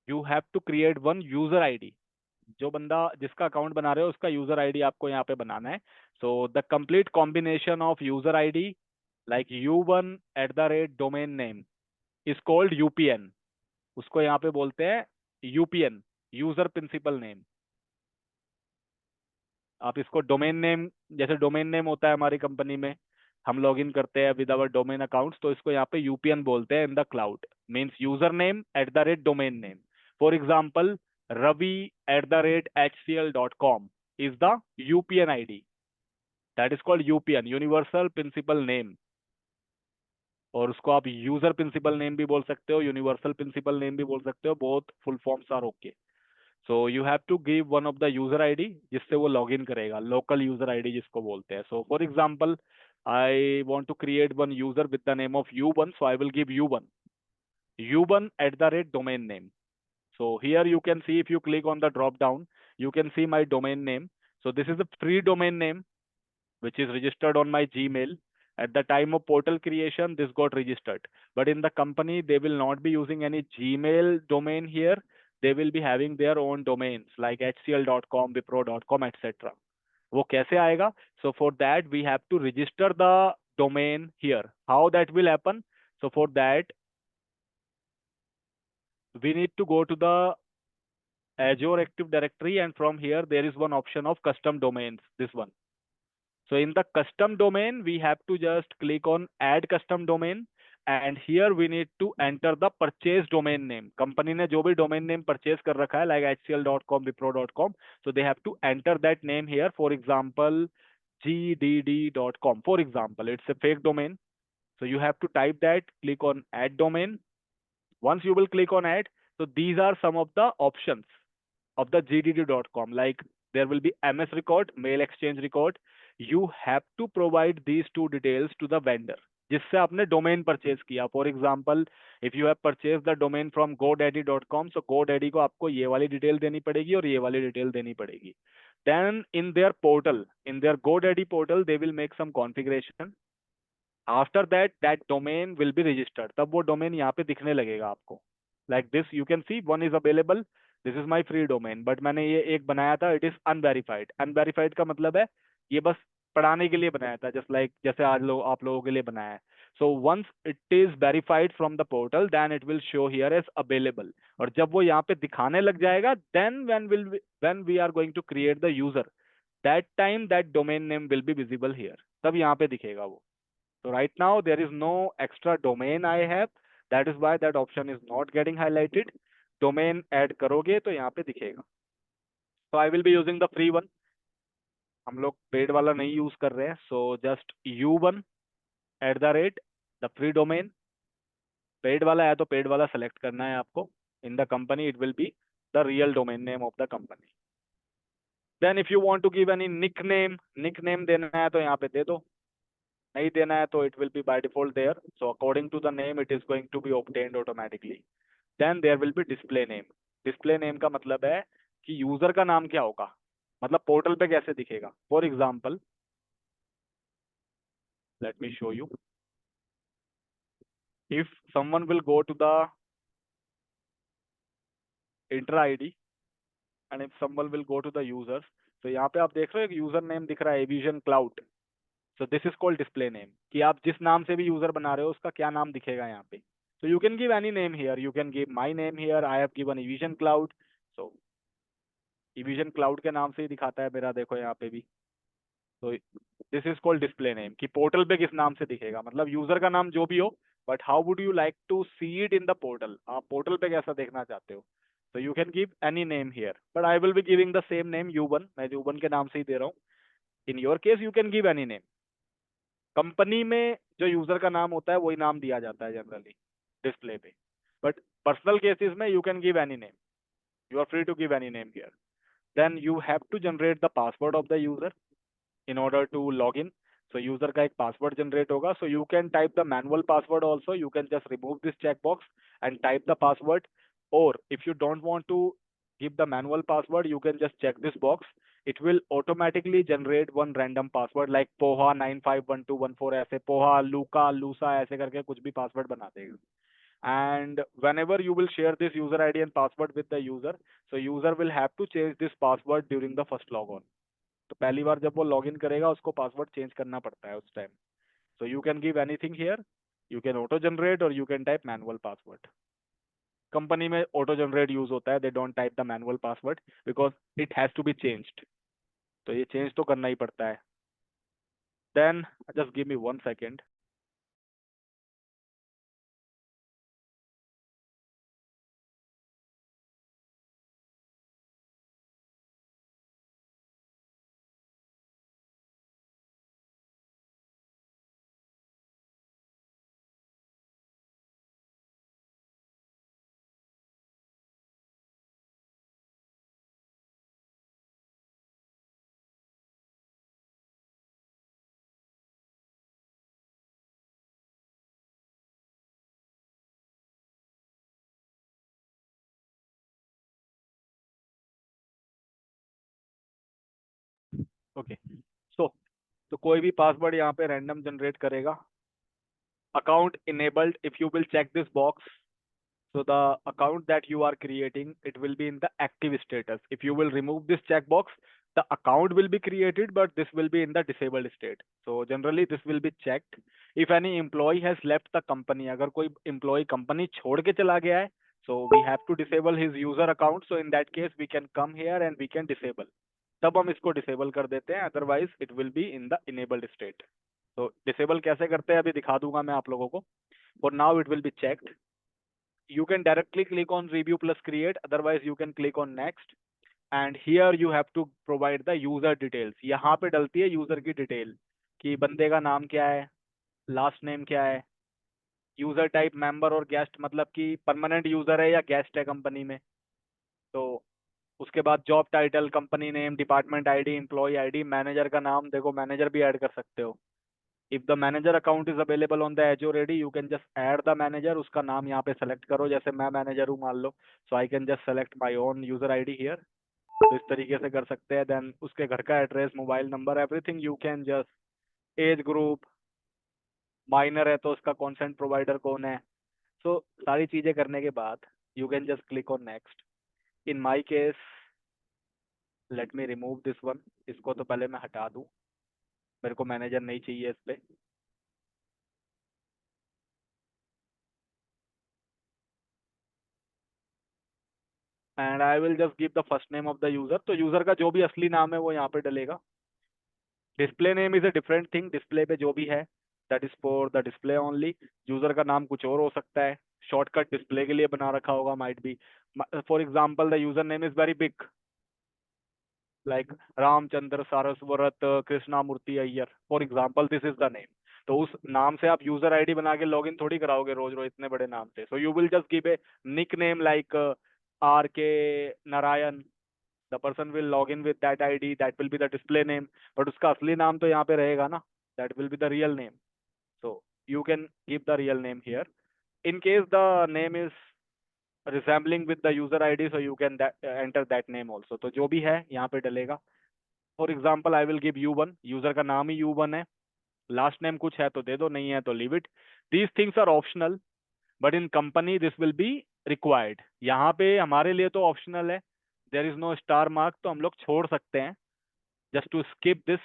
you have to create one user ID. जो बंदा जिसका अकाउंट बना रहे हो उसका यूजर आईडी आपको यहाँ पे बनाना है. So the complete combination of user ID like u1@domain name is called UPN. उसको यहाँ पे बोलते हैं यूपीएन, यूजर प्रिंसिपल नेम. आप इसको डोमेन नेम, जैसे डोमेन नेम होता है हमारी कंपनी में, हम लॉग इन करते हैं विद आवर डोमेन अकाउंट्स, तो इसको यहाँ पे यूपीएन बोलते हैं in the cloud. Means user name @domain name. फॉर एग्जाम्पल ravi@hcl.com is the UPN ID. That is called UPN, universal principal name. और उसको आप यूजर प्रिंसिपल नेम भी बोल सकते हो, यूनिवर्सल प्रिंसिपल नेम भी बोल सकते हो. Both full forms are okay. So you have to give one of the user ID जिससे वो लॉग इन करेगा, लोकल यूजर आईडी जिसको बोलते हैं. So for example I want to create one user with the name of u1, so I will give u1@domain name. So here you can see, if you click on the drop down, you can see my domain name. So this is a free domain name which is registered on my Gmail. At the time of portal creation, this got registered. But in the company, they will not be using any Gmail domain here. They will be having their own domains like hcl.com, wipro.com, etc. वो कैसे आएगा? So for that, we have to register the domain here. How that will happen? So for that, we need to go to the Azure Active Directory, and from here, there is one option of custom domains, this one. So in the custom domain, we have to just click on add custom domain, and here we need to enter the purchase domain name. Company ने जो भी domain name purchase कर रखा है like hcl.com, wipro.com, so they have to enter that name here. For example, gdd.com. For example, it's a fake domain. So you have to type that, click on add domain. Once you will click on add, so these are some of the options of the gdd.com. Like there will be MS record, mail exchange record. You have to provide these two details to the vendor जिससे आपने domain purchase किया. For example if you have purchase the domain from godaddy.com, so godaddy को आपको ये वाली detail देनी पड़ेगी और ये वाली डिटेल देनी पड़ेगी. Then in their portal, in their godaddy portal, they will make some configuration. After that, that domain will be registered. तब वो डोमेन यहाँ पे दिखने लगेगा आपको. Like this, you can see one is available. This is my free domain. But मैंने ये एक बनाया था, it is unverified. Unverified का मतलब है ये बस पढ़ाने के लिए बनाया था, just like जैसे आज आप लोगों के लिए बनाया है. So once it is verified from the portal, then it will show here as available. और जब वो यहाँ पे दिखाने लग जाएगा, then when we are going to create the user, that time that domain name will be visible here. तब यहाँ पे दिखेगा वो. So right now there is no extra domain I have. That is why that option is not getting highlighted. Domain add करोगे तो यहाँ पे दिखेगा. So I will be using the free one. हम लोग पेड वाला नहीं यूज कर रहे हैं. So just u1 @ the free domain. Paid वाला है तो पेड वाला सेलेक्ट करना है आपको. In the company it will be the real domain name of the company. Then if you want to give any nickname देना है तो यहाँ पे दे दो. नहीं देना है तो it will be by default there. So according to the name it is going to be obtained automatically. Then there will be display name. Display name का मतलब है कि यूजर का नाम क्या होगा, मतलब पोर्टल पे कैसे दिखेगा. For example let me show you. If someone will go to the inter ID and if someone will go to the users, तो यहाँ पे आप देख रहे हो एक यूजर नेम दिख रहा है Avision Cloud. So this is called display name. कि आप जिस नाम से भी यूजर बना रहे हो उसका क्या नाम दिखेगा यहाँ पे. So you can give any name here. You can give my name here. I have given Avision Cloud. So Avision Cloud के नाम से ही दिखाता है मेरा, देखो यहाँ पे भी. So this is called display name. कि पोर्टल पे किस नाम से दिखेगा, मतलब यूजर का नाम जो भी हो, but how would you like to see it in the portal? आप पोर्टल पे कैसा देखना चाहते हो. So you can give any name here, but I will be giving the same name u1. मैं u1 के नाम से ही दे रहा हूँ. In your case you can give any name. Company में जो यूजर का नाम होता है वही नाम दिया जाता है जनरली. डिस्प्ले पे. बट पर्सनल केसेस में you can give any name. You are free to give any name here. Then you have to generate the password of the user in order to log in. So user का एक password generate होगा. So you can type the manual password also. You can just remove this checkbox and type the password. Or if you don't want to give the manual password, you can just check this box. It will automatically generate one random password like poha 951214 ऐसे poha luca lusa ऐसे करके कुछ भी password बना देगा. And whenever you will share this user ID and password with the user, so user will have to change this password during the first logon. तो पहली बार जब वो लॉगिन करेगा उसको पासवर्ड चेंज करना पड़ता है उस time. So you can give anything here. You can auto generate or you can type manual password. Company में auto generate यूज होता है. They don't type the manual password because it has to be changed. तो ये change तो करना ही पड़ता है. Then just give me 1 second. Okay. तो कोई भी पासवर्ड यहाँ पे रैंडम जनरेट करेगा. Account enabled. If you will check this box, so the account that you are creating, it will be in the active status. If you will remove this checkbox, the account will be created, but this will be in the disabled state. So generally this will be checked. If any employee has left the company, अगर कोई employee company छोड़ के चला गया है, so we have to disable his user account. So in that case we can come here and we can disable. तब हम इसको disable कर देते हैं. Otherwise it will be in the enabled state. So disable कैसे करते हैं अभी दिखा दूंगा मैं आप लोगों को. For now it will be checked. You can directly click on review plus create, otherwise you can click on next, and here you have to provide the user details. यहाँ पे डलती है यूजर की डिटेल कि बंदे का नाम क्या है, लास्ट नेम क्या है, यूजर टाइप मेंबर और गेस्ट, मतलब कि परमानेंट यूजर है या गेस्ट है कंपनी में. तो उसके बाद job title, company name, department ID, employee ID, manager का नाम. देखो मैनेजर भी ऐड कर सकते हो. If the manager account is available on the Azure AD, you can just add the manager. उसका नाम यहाँ पे select करो. जैसे मैं मैनेजर हूँ मान लो, so I can just select my own user ID here. तो इस तरीके से कर सकते हैं. Then उसके घर का address, mobile number, everything you can just, age group, minor है तो उसका कंसेंट प्रोवाइडर कौन है. so सारी चीजें करने के बाद you can just click on next. In my case, let me remove this one. इसको तो पहले मैं हटा दूँ, मेरे को मैनेजर नहीं चाहिए इस पे. And I will just give the first name of the user. तो यूजर का जो भी असली नाम है वो यहाँ पे डलेगा. Display name is a different thing. Display पे जो भी है that is for the display only. User का नाम कुछ और हो सकता है, शॉर्टकट डिस्प्ले के लिए बना रखा होगा, might be. For example the user name is very big, like Ramachandra Saraswat Krishna Murthy Iyer, for example this is the name. तो उस नाम से आप यूजर आईडी बना के लॉगिन थोड़ी कराओगे रोज रोज इतने बड़े नाम से. So you will just give a nick name like R K Narayan. The person will log in with that ID, that will be the display name, but उसका असली नाम तो यहाँ पे रहेगा ना, that will be the real name. So you can give the real name here. In case the name is resembling with the user ID, so you can enter that name also. तो जो भी है यहाँ पे डलेगा. For example, I will give U1. User का नाम ही U1 है. Last name कुछ है तो दे दो, नहीं है तो leave it. These things are optional, but in company this will be required. यहाँ पे हमारे लिए तो ऑप्शनल है. There is no star mark, तो हम लोग छोड़ सकते हैं just to skip this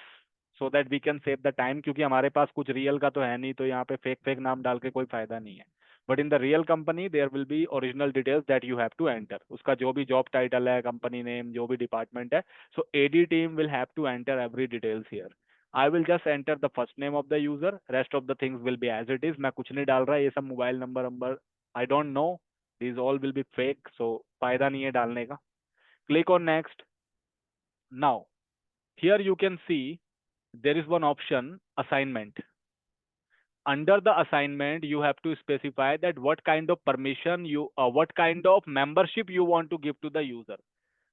so that we can save the time. क्योंकि हमारे पास कुछ रियल का तो है नहीं, तो यहाँ पे फेक फेक नाम डाल के कोई फायदा नहीं है. But in the real company there will be original details that you have to enter. उसका जो भी जॉब टाइटल है, कंपनी नेम, जो भी डिपार्टमेंट है, so AD team will have to enter every details here. I will just enter the first name of the user. Rest of the things will be as it is. मैं कुछ नहीं डाल रहा. ये सब mobile number I don't know. These all will be fake. So फायदा नहीं है डालने का. Click on next. Now here you can see there is one option, assignment. under the assignment you have to specify that what kind of permission you what kind of membership you want to give to the user.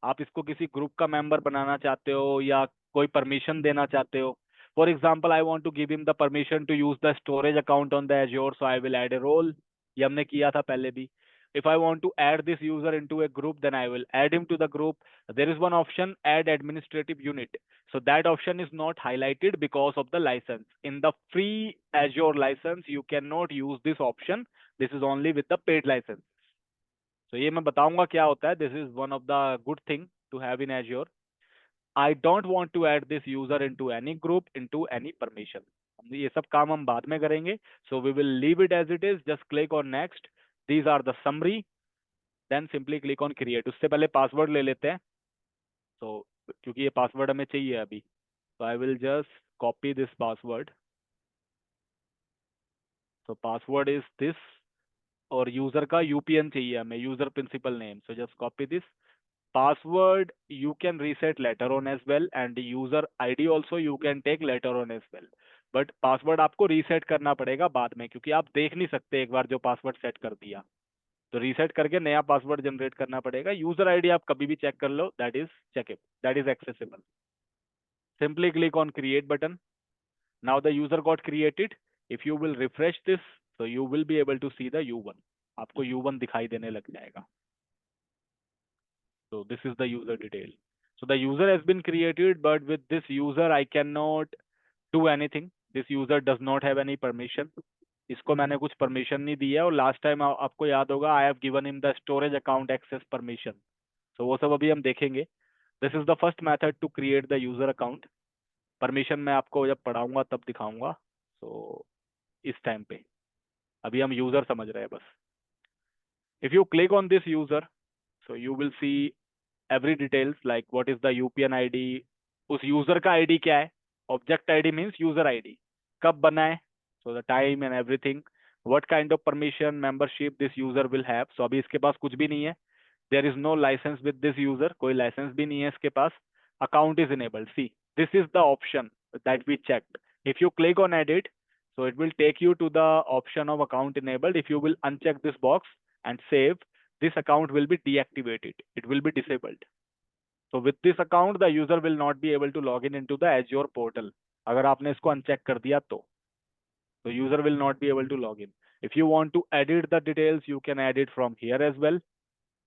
आप इसको किसी group का member बनाना चाहते हो या कोई permission देना चाहते हो. For example I want to give him the permission to use the storage account on the Azure, so I will add a role. ये हमने किया था पहले भी. if I want to add this user into a group, then I will add him to the group. There is one option, add administrative unit. So that option is not highlighted because of the license. In the free Azure license, you cannot use this option. This is only with the paid license. So ये मैं बताऊंगा क्या होता है. This is one of the good thing to have in Azure. I don't want to add this user into any group, into any permission. ये सब काम हम बाद में करेंगे. So we will leave it as it is. Just click on next. These are the summary. Then simply click on create. उससे पहले password ले लेते हैं. So क्योंकि ये पासवर्ड हमें चाहिए अभी. So I will just copy this password. So password is this. और यूजर का यूपीएन चाहिए हमें, user principal name. So just copy this. Password you can reset later on as well, and user ID also you can take later on as well. But password आपको reset करना पड़ेगा बाद में, क्योंकि आप देख नहीं सकते एक बार जो पासवर्ड सेट कर दिया. तो रीसेट करके नया पासवर्ड जनरेट करना पड़ेगा. यूजर आईडी आप कभी भी चेक कर लो, that is checkable, that is accessible. Simply click on create button. Now the user got created. If you will refresh this, so you will be able to see the U1. आपको U1 दिखाई देने लग जाएगा. So this is the user detail. So the user has been created, but with this user I cannot do anything. This user does not have any permission. इसको मैंने कुछ permission नहीं दी है. और लास्ट टाइम आपको याद होगा, I have given him the storage account access permission. So वो सब अभी हम देखेंगे. This is the first method to create the user account. Permission मैं आपको जब पढ़ाऊंगा तब दिखाऊंगा. सो इस टाइम पे अभी हम यूजर समझ रहे हैं बस. If you click on this user, so you will see every details like what is the UPN ID. उस यूजर का आईडी क्या है. Object ID means user ID. कब बना है, so the time and everything. What kind of permission membership this user will have. So अभी इसके पास कुछ भी नहीं है. There is no license with this user. कोई license भी नहीं है इसके पास. Account is enabled. See, this is the option that we checked. If you click on edit, so it will take you to the option of account enabled. If you will uncheck this box and save, this account will be deactivated. It will be disabled. So with this account, the user will not be able to log in into the Azure portal. अगर आपने इसको uncheck कर दिया तो. So user will not be able to log in. If you want to edit the details, you can add it from here as well.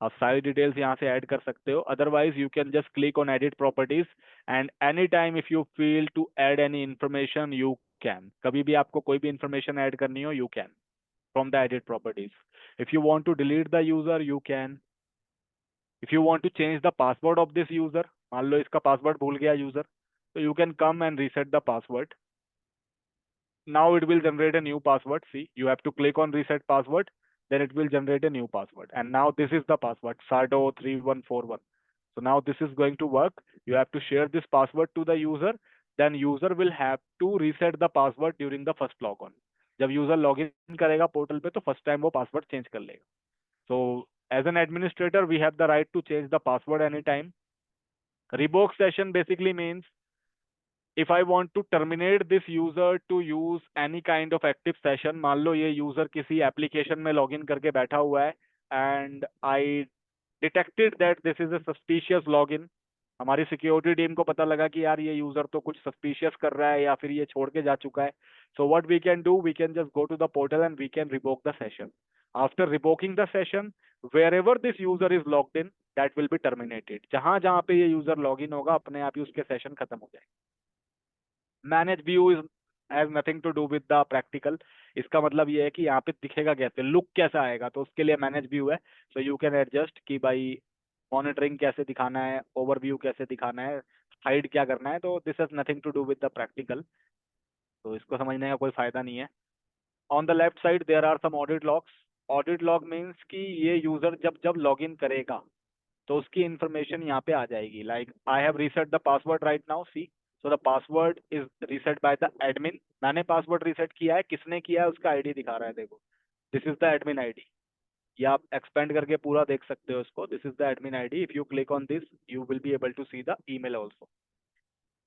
आप सारी details यहाँ से add कर सकते हो. Otherwise, you can just click on edit properties, and anytime if you feel to add any information, you can. कभी भी आपको कोई भी information add करनी हो, you can from the edit properties. If you want to delete the user, you can. If you want to change the password of this user, मान लो इसका password भूल गया user, so you can come and reset the password. Now it will generate a new password. See, you have to click on reset password, then it will generate a new password. And now this is the password, sardo3141. So now this is going to work. You have to share this password to the user. Then user will have to reset the password during the first logon. जब user login करेगा portal पे तो first time वो password change कर लेगा. So as an administrator, we have the right to change the password anytime. Revoke session basically means if I want to terminate this user to use any kind of active session, मान लो ये user किसी application में login करके बैठा हुआ है and I detected that this is a suspicious login. हमारी security team को पता लगा कि यार ये user तो कुछ suspicious कर रहा है या फिर ये छोड़ के जा चुका है. So what we can do, we can just go to the portal and we can revoke the session. After revoking the session, wherever this user is logged in, that will be terminated. जहाँ जहाँ पे ये user login होगा अपने आप ही उसके session खत्म हो जाएगा. Manage view is has nothing to do with the practical. इसका मतलब ये है कि यहाँ पे दिखेगा कैसे, लुक कैसा आएगा, तो उसके लिए मैनेज व्यू है. सो यू कैन एडजस्ट कि भाई मॉनिटरिंग कैसे दिखाना है, ओवरव्यू कैसे दिखाना है, हाइड क्या करना है. तो this has nothing to do with the practical, तो इसको समझने का कोई फायदा नहीं है. On the left side there are some audit logs. Audit log means कि ये यूजर जब जब लॉग इन करेगा तो उसकी इंफॉर्मेशन यहाँ पे आ जाएगी. Like I have reset the password right now. See, so the password is reset by the admin. मैंने पासवर्ड रीसेट किया है, किसने किया है उसका आईडी दिखा रहा है. देखो, this is the admin ID. या आप एक्सपेंड करके पूरा देख सकते हो इसको. This is the admin ID. If you click on this, you will be able to see the email also.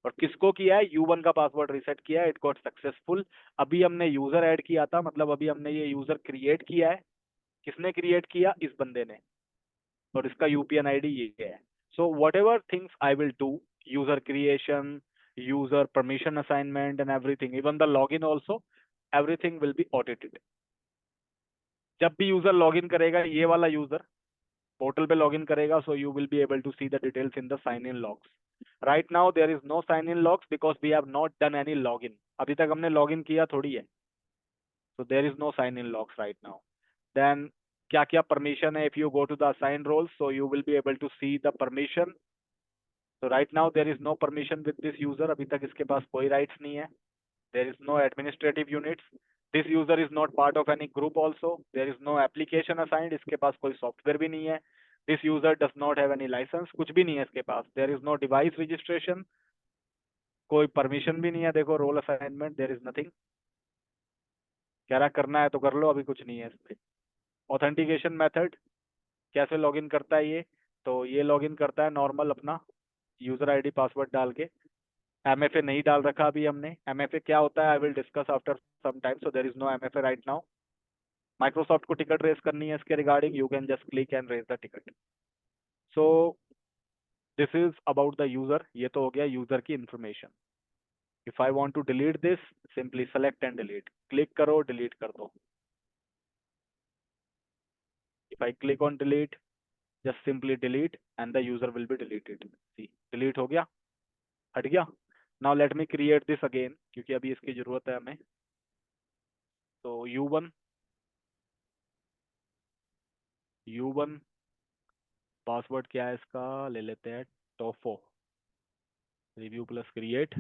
और किसको किया है? U1 का पासवर्ड रीसेट किया है, इट गॉट सक्सेसफुल। अभी हमने यूजर ऐड किया था, मतलब अभी हमने ये यूजर क्रिएट किया है। किसने क्रिएट किया? इस बंदे ने, और इसका यूपीएन आईडी ये है। So what ever things I will do, user creation, user permission assignment and everything, even the login also, everything will be audited. जब भी यूजर लॉगिन करेगा, ये वाला यूजर पोर्टल पे लॉगिन करेगा, so you will be able to see the details in the sign in logs. Right now there is no sign in logs because we have not done any login. अभी तक हमने login किया थोड़ी है, so there is no sign in logs right now. Then क्या क्या permission है? If you go to the assign roles, so you will be able to see the permission. So right now there is no permission with this user. अभी तक इसके पास कोई rights नहीं है. There is no administrative units. This user is not part of any group also. There is no application assigned. इसके पास कोई software भी नहीं है. This user does not have any license. कुछ भी नहीं है इसके पास. There is no device registration. कोई permission भी नहीं है. देखो role assignment, there is nothing. कह रहा करना है तो कर लो, अभी कुछ नहीं है इसमें। ऑथेंटिकेशन मेथड, कैसे लॉगिन करता है ये? तो ये लॉगिन करता है नॉर्मल अपना यूजर आईडी पासवर्ड डाल के। एमएफए नहीं डाल रखा अभी हमने। एमएफए क्या होता है? I will discuss after some time, so there is no MFA right now. Microsoft को टिकट रेज करनी है इसके regarding, you can just click and raise the ticket. So this is about the user. ये तो हो गया user की information. If I want to delete this, simply select and delete, click करो, डिलीट कर दो। If I click on delete, just simply delete and the user will be deleted. See, delete हो गया, हट गया। Now let me create this again, क्योंकि अभी इसकी जरूरत है हमें। तो U1 पासवर्ड क्या है इसका? ले लेते हैं टोफो, review plus create।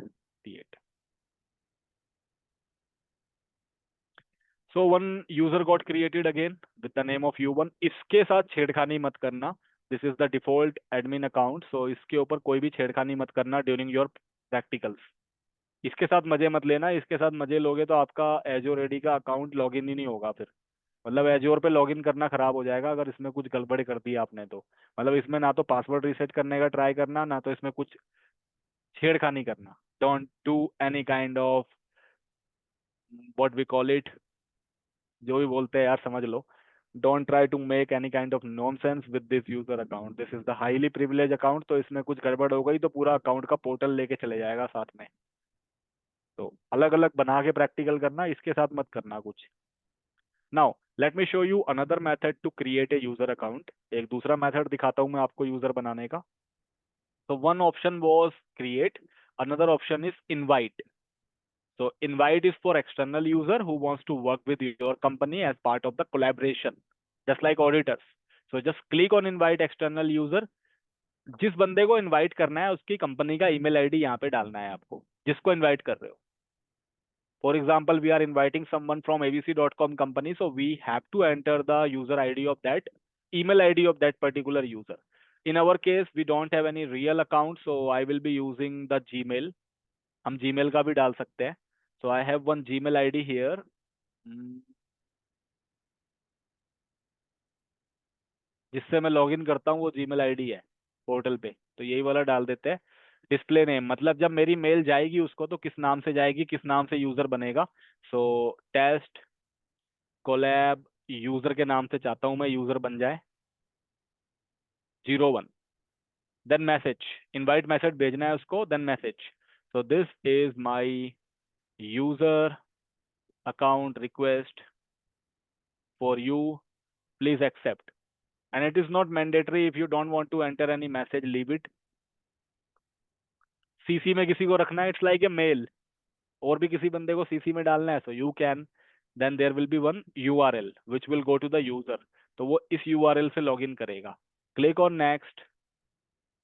So one user got created again with the name of U1। इसके साथ छेड़खानी मत करना। This is the default admin account, so इसके ऊपर कोई भी छेड़खानी मत करना during your practicals। इसके साथ मजे मत लेना। इसके साथ मजे लोगे तो आपका एजोर एडी का अकाउंट लॉगिन ही नहीं होगा फिर। मतलब एजोर पे लॉगिन करना खराब हो जाएगा अगर इसमें कुछ गड़बड़ी कर दी आपने तो। मतलब इसमें ना तो पासवर्ड रीसेट करने का ट्राई करना, ना तो इसमें कुछ छेड़खानी करना। Don't do any kind of what we call it, जो भी बोलते हैं यार समझ लो। Don't try to make any kind of nonsense with this user account. This is the highly privilege account, तो इसमें कुछ गड़बड़ हो गई तो पूरा अकाउंट का पोर्टल लेके चले जाएगा साथ में। तो अलग अलग बना के प्रैक्टिकल करना, इसके साथ मत करना कुछ। Now let me show you another method to create a user account. एक दूसरा मेथड दिखाता हूं मैं आपको यूजर बनाने का। तो one option was create, another option is invite. So invite is for external user who wants to work with your company as part of the collaboration, just like auditors. So just click on invite external user। जिस बंदे को invite करना है उसकी company का email ID यहाँ पे डालना है आपको, जिसको इनवाइट कर रहे हो। For example, we are inviting someone from abc.com company, so we have to enter the user ID of that, email ID of that particular user. In our case, we don't have any real account, so I will be using the Gmail। हम Gmail का भी डाल सकते हैं। So I have one Gmail ID here। जिससे मैं login करता हूँ वो Gmail ID है पोर्टल पे, तो यही वाला डाल देते हैं। डिस्प्ले नेम, मतलब जब मेरी मेल जाएगी उसको तो किस नाम से जाएगी, किस नाम से यूजर बनेगा। सो टेस्ट कोलैब यूजर के नाम से चाहता हूं मैं यूजर बन जाए 01। देन मैसेज, इनवाइट मैसेज भेजना है उसको, then message. So this is my user account request for you, please accept. And it is not mandatory, if you don't want to enter any message leave it. CC में किसी को रखना है, it's like a mail, और भी किसी बंदे को सीसी में डालना है, so you can. Then there will be one URL which will go to the user, तो वो इस URL से लॉगिन करेगा। Click on next.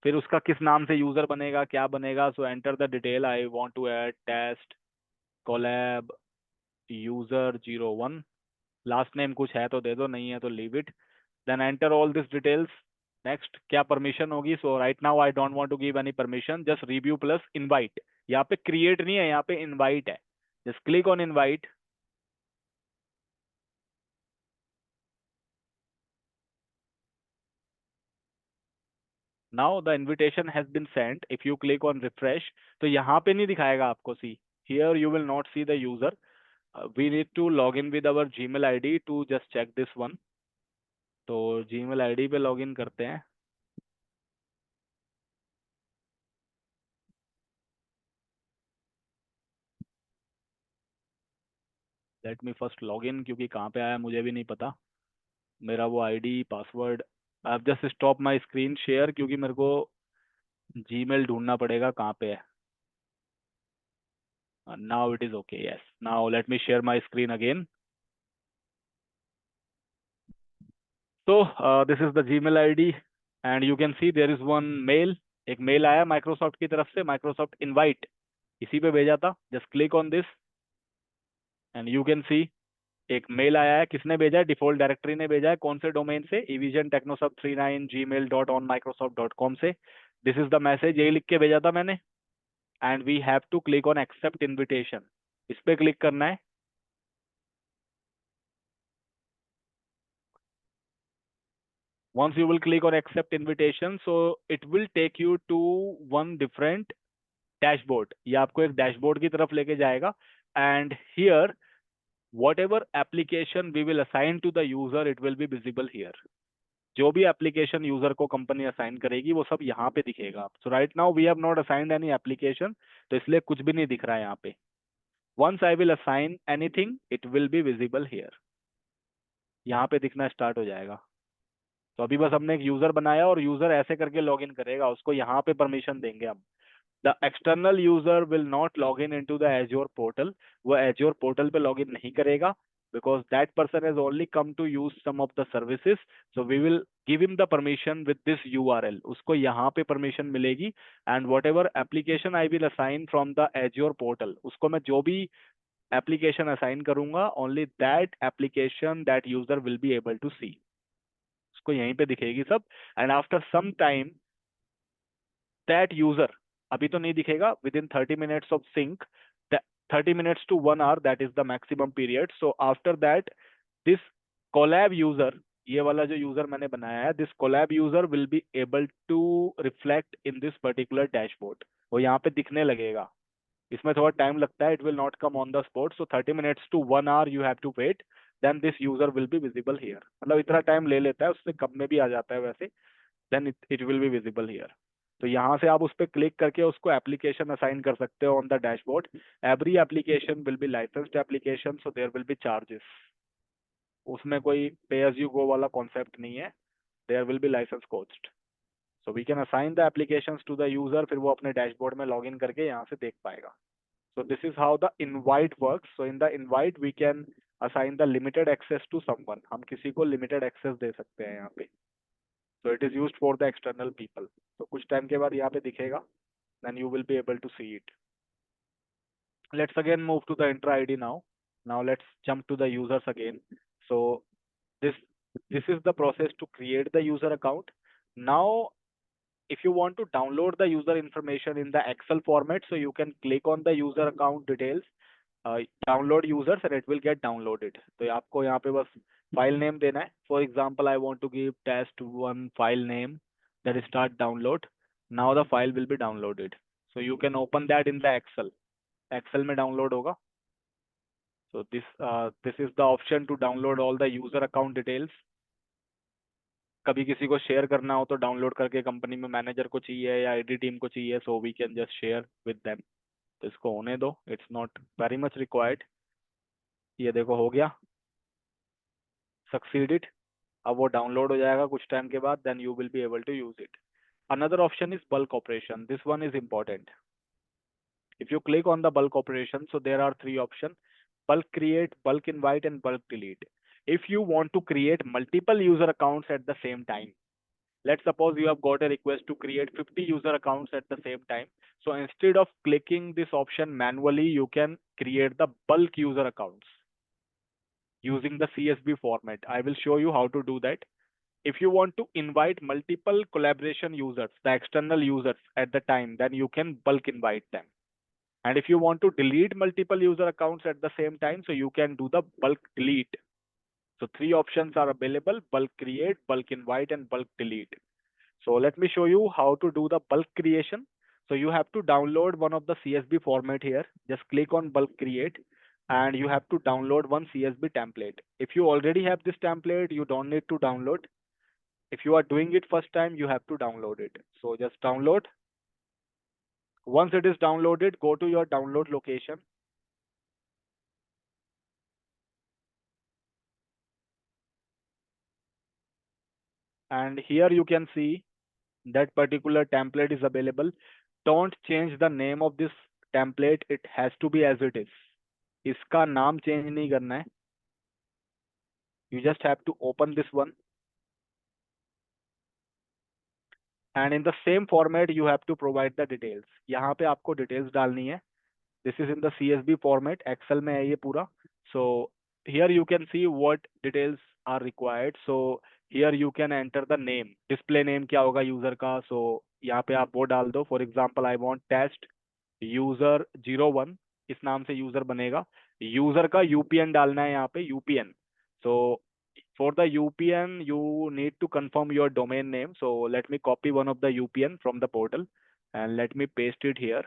फिर उसका किस नाम से यूजर बनेगा, क्या बनेगा, so enter the detail. I want to add test collab user 01। Last name कुछ है तो दे दो, नहीं है तो leave it. Then enter all this details. Next क्या परमिशन होगी, so right now I don't want to give any permission, just review plus invite. यहाँ पे क्रिएट नहीं है, यहाँ पे इनवाइट है। Just click on invite. Now the invitation has been sent. If you click on refresh, तो यहाँ पे नहीं दिखाएगा आपको. See, here you will not see the user. We need to log in with our Gmail ID to just check this one. तो Gmail ID पे log in करते हैं. Let me first log in, क्योंकि कहाँ पे आया मुझे भी नहीं पता. मेरा वो ID password. I just stop my screen share, क्योंकि मेरे को जीमेल ढूंढना पड़ेगा कहाँ पे है. Now it is okay. Yes. Now let me share my screen again. So this is the Gmail ID, and you can see there is one mail. एक mail आया माइक्रोसॉफ्ट की तरफ से, माइक्रोसॉफ्ट इनवाइट इसी पे भेजा था. Just click on this and you can see एक मेल आया है. किसने भेजा है? डिफॉल्ट डायरेक्टरी ने भेजा है. कौन से डोमेन से? evision.technosoft39gmail.onmicrosoft.com से. This is the message. यही लिख के भेजा था मैंने. And we have to click on accept invitation. इस पे क्लिक करना है. Once you will click on accept invitation, so it will take you to one different dashboard. ये आपको एक dashboard की तरफ लेके जाएगा. And here, whatever application we will assign to the user, it will be visible here. जो भी application user को company assign करेगी, वो सब यहाँ पे दिखेगा. So right now we have not assigned any application, तो इसलिए कुछ भी नहीं दिख रहा है यहाँ पे. Once I will assign anything, it will be visible here. यहाँ पे दिखना स्टार्ट हो जाएगा. तो अभी बस हमने एक यूजर बनाया और यूजर ऐसे करके लॉगिन करेगा. उसको यहाँ पे परमिशन देंगे हम. The external user will not log in into the Azure portal. वो एज्योर पोर्टल पे लॉगिन नहीं करेगा, because that person has only come to use some of the services. So we will give him the permission with this URL. उसको यहाँ पे permission मिलेगी. And whatever application I will assign from the Azure portal, उसको मैं जो भी application assign करूंगा, only that application that user will be able to see. को यहीं पे दिखेगी सब. And after some time that user, अभी तो नहीं दिखेगा, within 30 minutes of sync, 30 minutes to 1 hour, that is the maximum period. So after that this collab user, ये वाला जो यूजर मैंने बनाया है, this collab user will be able to reflect in this particular dashboard. वो यहाँ पे दिखने लगेगा. इसमें थोड़ा टाइम लगता है. It will not come on the spot. So 30 minutes to 1 hour you have to wait. then this user will be visible here. मतलब इतना टाइम ले लेता है, उससे कम में भी आ जाता है वैसे. then it will be visible here. तो यहाँ से आप उस पर क्लिक करके उसको एप्लीकेशन असाइन कर सकते हो on the dashboard. Every application will be licensed application, so there will be charges. उसमें कोई पे एज यू गो वाला कॉन्सेप्ट नहीं है. There will be license cost. So we can assign the applications to the user. फिर वो अपने dashboard में लॉग इन करके यहाँ से देख पाएगा. So this is how the invite works. So in the invite we can assign the limited access to someone. हम किसी को limited access दे सकते हैं यहाँ पे. So it is used for the external people. So कुछ टाइम के बाद यहाँ पे दिखेगा. Then you will be able to see it. Let's again move to the intra ID now. Now let's jump to the users again. So this is the process to create the user account. Now if you want to download the user information in the Excel format, so you can click on the user account details, download users, and it will get downloaded. तो आपको यहाँ पे बस file name देना है. For example, I want to give test1 file name. That is start download. Now the file will be downloaded. So you can open that in the Excel. Excel में download होगा. So this is the option to download all the user account details. कभी किसी को share करना हो तो download करके company में मैनेजर को चाहिए या आईडी टीम को चाहिए, so we can just share with them. तो इसको होने दो. It's not very much required. ये देखो हो गया, सक्सीडेड. अब वो डाउनलोड हो जाएगा कुछ टाइम के बाद. Then you will be able to use it. Another option is bulk operation. This one is important. If you click on the bulk operation, so there are 3 option: bulk create, bulk invite, and bulk delete. If you want to create multiple user accounts at the same time, let's suppose you have got a request to create 50 user accounts at the same time. So instead of clicking this option manually, you can create the bulk user accounts using the CSV format. I will show you how to do that. If you want to invite multiple collaboration users, the external users at the time, then you can bulk invite them. And if you want to delete multiple user accounts at the same time, so you can do the bulk delete. So 3 options are available: bulk create, bulk invite, and bulk delete. So let me show you how to do the bulk creation. So you have to download one of the CSV format here. Just click on bulk create and you have to download one CSV template. If you already have this template, you don't need to download. If you are doing it first time, you have to download it. So just download. Once it is downloaded, go to your download location. And here you can see that particular template is available. Don't change the name of this template. It has to be as it is. इसका नाम change नहीं करना है. You just have to open this one. And in the same format, you have to provide the details. यहाँ पे आपको details डालनी है. This is in the CSV format. Excel में है ये पूरा. So here you can see what details are required. So here you can enter the name. Display name क्या होगा user का. So यहाँ पे आप वो डाल दो. For example, I want test user 01. इस नाम से user बनेगा. User का UPN डालना है यहाँ पे UPN. So for the UPN, you need to confirm your domain name. So let me copy one of the UPN from the portal and let me paste it here.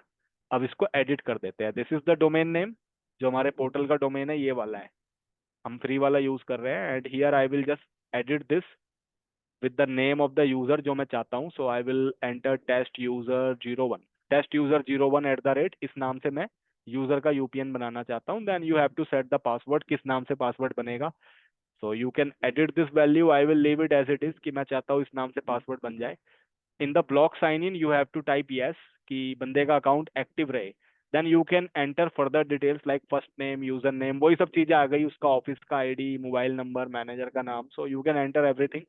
अब इसको edit कर देते हैं. This is the domain name. जो हमारे portal का domain है ये वाला है. हम free वाला use कर रहे हैं. And here I will just edit this with the name of the user जो मैं चाहता हूँ. So I will enter test user 01. Test user 01 @ इस नाम से मैं user का UPN बनाना चाहता हूँ. Then you have to set the password. किस नाम से password बनेगा. So you can edit this value. I will leave it as it is कि मैं चाहता हूँ इस नाम से password बन जाए. In the block sign in, you have to type yes कि बंदे का account active रहे. Then you can enter further details like first name, user name. वही सब चीजें आ गई. उसका ऑफिस का ID, मोबाइल नंबर, मैनेजर का नाम. So you can enter everything.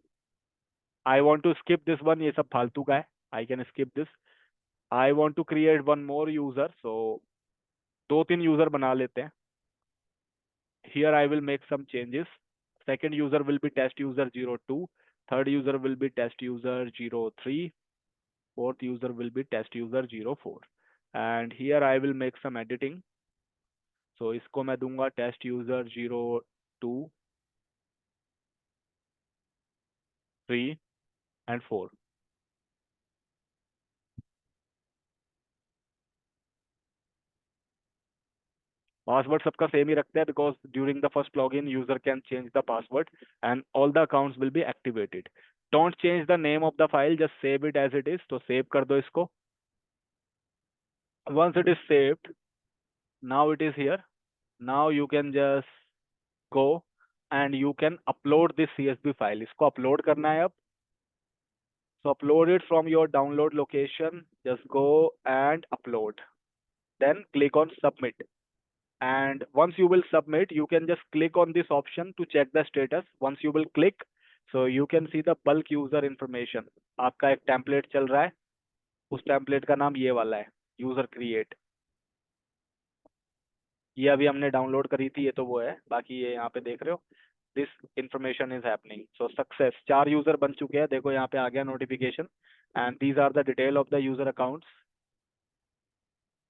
I want to skip this one. ये सब फालतू का है. I can skip this. I want to create one more user. So 2-3 user बना लेते हैं. Here I will make some changes. Second user will be test user 02. Third user will be test user 03. Fourth user will be test user 04. And here I will make some editing. So इसको मैं दूंगा test user 02, 3 and 4. Password सबका same ही रखते हैं because during the first login user can change the password and all the accounts will be activated. Don't change the name of the file, just save it as it is. तो save कर दो इसको. Once it is saved, now it is here. Now you can just go and you can upload this CSV file. इसको upload करना है अब. So upload it from your download location. Just go and upload. Then click on submit. And once you will submit, you can just click on this option to check the status. Once you will click, so you can see the bulk user information. आपका एक template चल रहा है. उस template का नाम ये वाला है, user create. ये अभी हमने डाउनलोड करी थी. ये तो वो है. बाकी ये यहाँ पे देख रहे हो. This information is happening. So success. 4 user बन चुके हैं. देखो यहाँ पे आ गया notification. And these are the detail of the user accounts.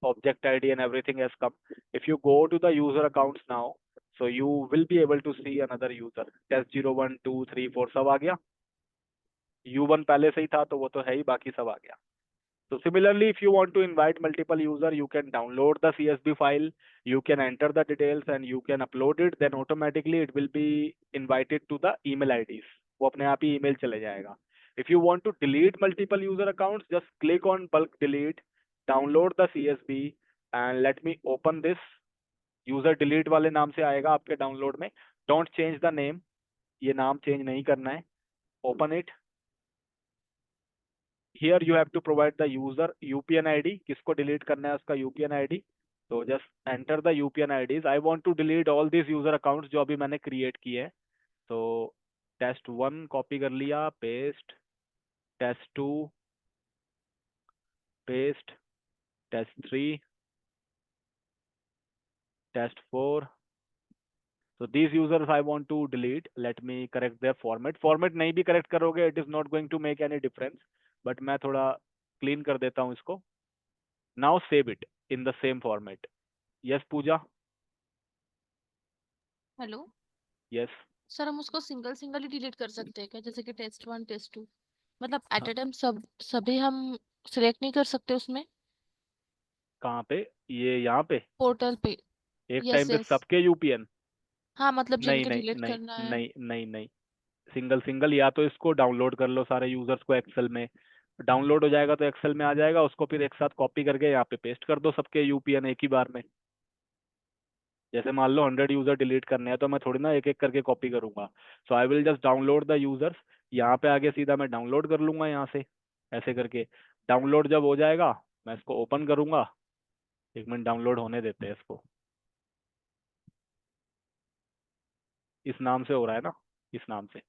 Object ID and everything has come. If you go to the user accounts now, so you will be able to see another user. Test 01, 2, 3, 4 सब आ गया. U1 पहले से ही था तो वो तो है ही. बाकी सब आ गया. So similarly, if you want to invite multiple user, you can download the CSV file, you can enter the details and you can upload it. Then automatically it will be invited to the email IDs. वो अपने आप ही email चले जाएगा. If you want to delete multiple user accounts, just click on bulk delete, download the CSV and let me open this. User delete वाले नाम से आएगा आपके download में. Don't change the name. ये नाम change नहीं करना है. Open it. Here you have to provide the user UPN ID. किसको delete करना है उसका UPN ID. So just enter the UPN IDs. I want to delete all these user accounts जो अभी मैंने create किए हैं. So test 1 copy कर लिया, paste. Test 2, paste. Test 3, test 4. So these users I want to delete. Let me correct their format. Format नहीं भी correct करोगे, it is not going to make any difference. But मैं थोड़ा clean कर देता हूँ इसको. Now save it in the same format. Yes, Pooja. Hello Yes. Sir, हम उसको सिंगल सिंगल ही डिलीट कर सकते हैं क्या, जैसे कि test 1 test 2? मतलब एट हाँ। अ टाइम सभी हम सिलेक्ट नहीं कर सकते उसमें कहाँ पे? ये यहाँ पे पोर्टल पे? एक यस टाइम पे यस। सबके यूपीएन? हाँ मतलब नहीं जिनके नहीं डिलीट नहीं करना है। नहीं नहीं नहीं, सिंगल सिंगल, या तो इसको डाउनलोड कर लो सारे यूजर्स को एक्सेल में, डाउनलोड हो जाएगा तो एक्सेल में आ जाएगा, उसको फिर एक साथ कॉपी करके यहाँ पे पेस्ट कर दो सबके यूपीएन एक ही बार में। जैसे मान लो 100 यूजर डिलीट करने हैं तो मैं थोड़ी ना एक एक करके कॉपी करूंगा। So I will just download the users, यहाँ पे आगे सीधा मैं डाउनलोड कर लूंगा यहाँ से, ऐसे करके। डाउनलोड जब हो जाएगा मैं इसको ओपन करूंगा। एक मिनट डाउनलोड होने देते हैं इसको। इस नाम से हो रहा है ना, इस नाम से।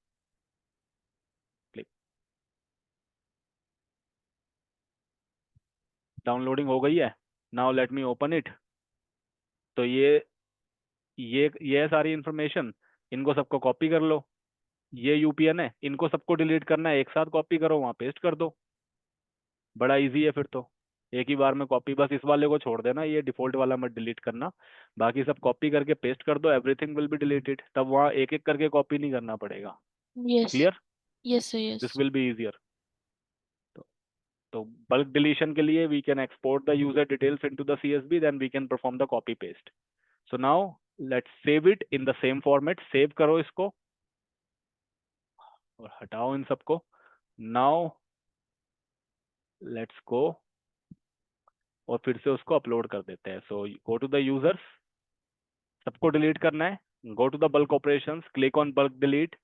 क्लिक। डाउनलोडिंग हो गई है। Now let me open it. तो ये है सारी इन्फॉर्मेशन। इनको सबको कॉपी कर लो। ये यूपीएन है, इनको सबको डिलीट करना है, एक साथ कॉपी करो वहाँ पेस्ट कर दो। बड़ा इजी है फिर तो। एक ही बार में कॉपी, बस इस वाले को छोड़ देना, ये डिफॉल्ट वाला मत डिलीट करना। बाकी सब कॉपी करके पेस्ट कर दो, एवरीथिंग विल बी डिलीटेड, तब वहाँ एक एक करके कॉपी नहीं करना पड़ेगा। Yes clear? Yes yes. This will be easier. तो बल्क डिलीशन के लिए we can export the user details into the CSV, then we can perform the copy paste. So now let's save it in the same format. Save करो इसको और हटाओ इन सबको। Now let's go और फिर से उसको अपलोड कर देते हैं। So go to the users, सबको डिलीट करना है, go to the bulk operations, click on bulk delete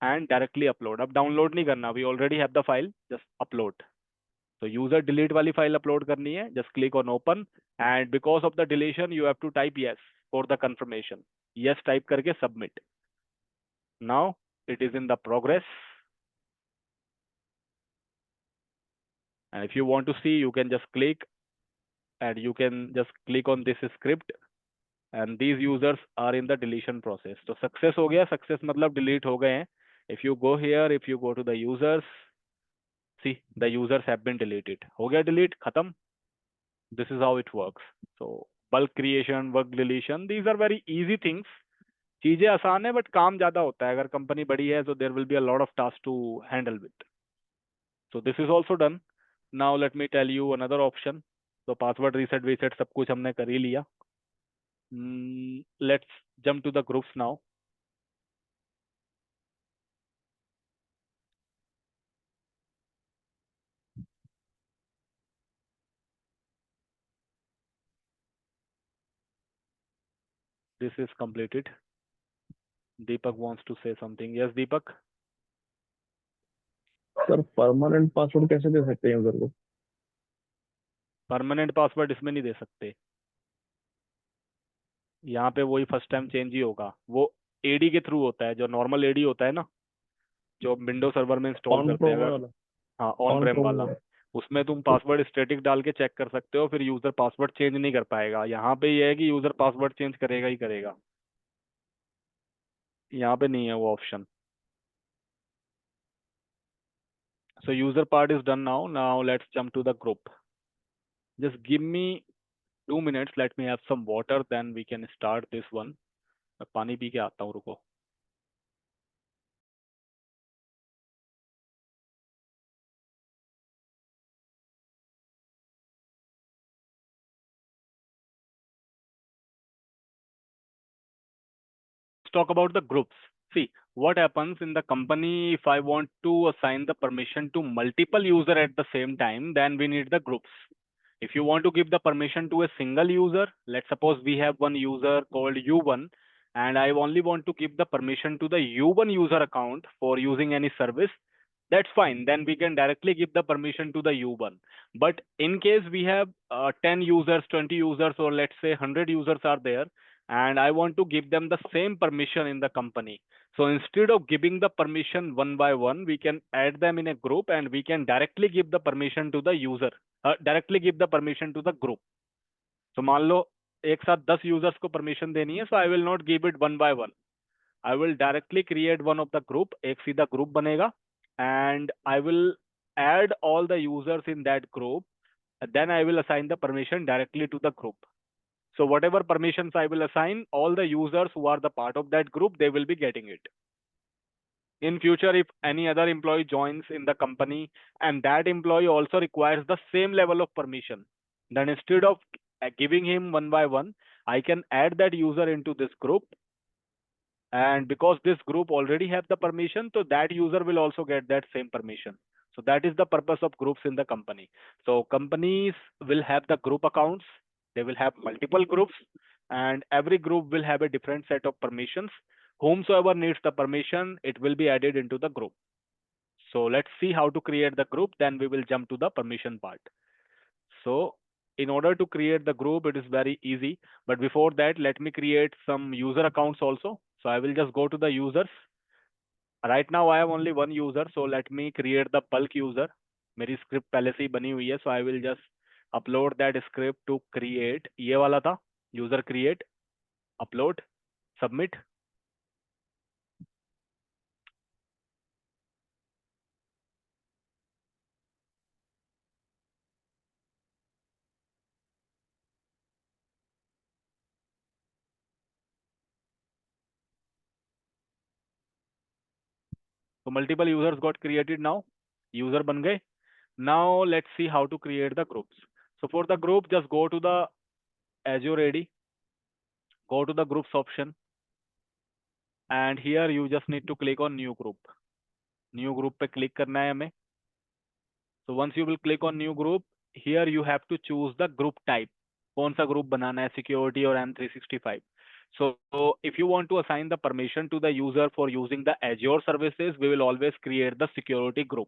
and directly upload. अब डाउनलोड नहीं करना, we already have the file, just upload. तो यूजर डिलीट वाली फाइल अपलोड करनी है, just click on open and because of the deletion you have to type yes for the confirmation. Yes टाइप करके submit. Now it is in the progress and if you want to see you can just click and you can just click on this script and these users are in the deletion process. तो success हो गया, success मतलब delete हो गए हैं। if you go here, if you go to the users, see the users have been deleted, हो गया delete, खत्म। this is how it works. So bulk creation, bulk deletion, these are very easy things। चीजें आसान है but काम ज्यादा होता है, अगर कंपनी बड़ी है तो there will be a lot of tasks to handle with। so this is also done। now let me tell you another option। तो पासवर्ड रीसेट वीसेट सब कुछ हमने कर ही लिया। Let's jump to the groups now. This is completed. Deepak wants to say something. Yes, Deepak? Sir permanent password कैसे दे सकते हैं यूजर को? परमानेंट पासवर्ड इसमें नहीं दे सकते, यहाँ पे वही फर्स्ट टाइम चेंज ही होगा। वो एडी के थ्रू होता है, जो नॉर्मल एडी होता है ना, जो विंडो सर्वर में इंस्टॉल ऑन करते हैं प्रोमो अगर। वाला? हाँ, ऑन ऑन प्रेम प्रोमो वाला। वाला? उसमें तुम तो पासवर्ड स्टैटिक डाल के चेक कर सकते हो, फिर यूजर पासवर्ड चेंज नहीं कर पाएगा। यहाँ पे ये है कि यूजर पासवर्ड चेंज करेगा ही करेगा, यहाँ पे नहीं है वो option. So user part is done now. Now let's jump to the group. Just give me 2 minutes. Let me have some water. Then we can start this one. मैं पानी P के आता हूँ, रुको। Let's talk about the groups. See, what happens in the company if I want to assign the permission to multiple user at the same time, then we need the groups. If you want to give the permission to a single user, let's suppose we have one user called U1 and I only want to give the permission to the U1 user account for using any service, that's fine. Then we can directly give the permission to the U1. But in case we have 10 users, 20 users, or let's say 100 users are there, and I want to give them the same permission in the company. So instead of giving the permission one by one, we can add them in a group and we can directly give the permission to the user, directly give the permission to the group. So मान लो एक साथ 10 users को permission देनी है, so I will not give it one by one. I will directly create one of the group, एक सीधा group बनेगा, and I will add all the users in that group. Then I will assign the permission directly to the group. So whatever permissions I will assign, all the users who are the part of that group, they will be getting it. In future, if any other employee joins in the company and that employee also requires the same level of permission, then instead of giving him one by one, I can add that user into this group. And because this group already have the permission, so that user will also get that same permission. So that is the purpose of groups in the company. So companies will have the group accounts, they will have multiple groups, and every group will have a different set of permissions. Whomsoever needs the permission, it will be added into the group. So let's see how to create the group, then we will jump to the permission part. So in order to create the group, it is very easy. But before that, let me create some user accounts also. So I will just go to the users. Right now I have only one user, so let me create the bulk user. मेरी script पहले से ही बनी हुई है, so I will just upload that script to create. ये वाला था user create, upload, submit. So multiple users got created now. User बन गए. Now let's see how to create the groups. So for the group, just go to the Azure AD, go to the groups option, and here you just need to click on new group. New group पे click करना है हमें. So once you will click on new group, here you have to choose the group type. कौन सा group बनाना है, security और M365. So if you want to assign the permission to the user for using the Azure services, we will always create the security group.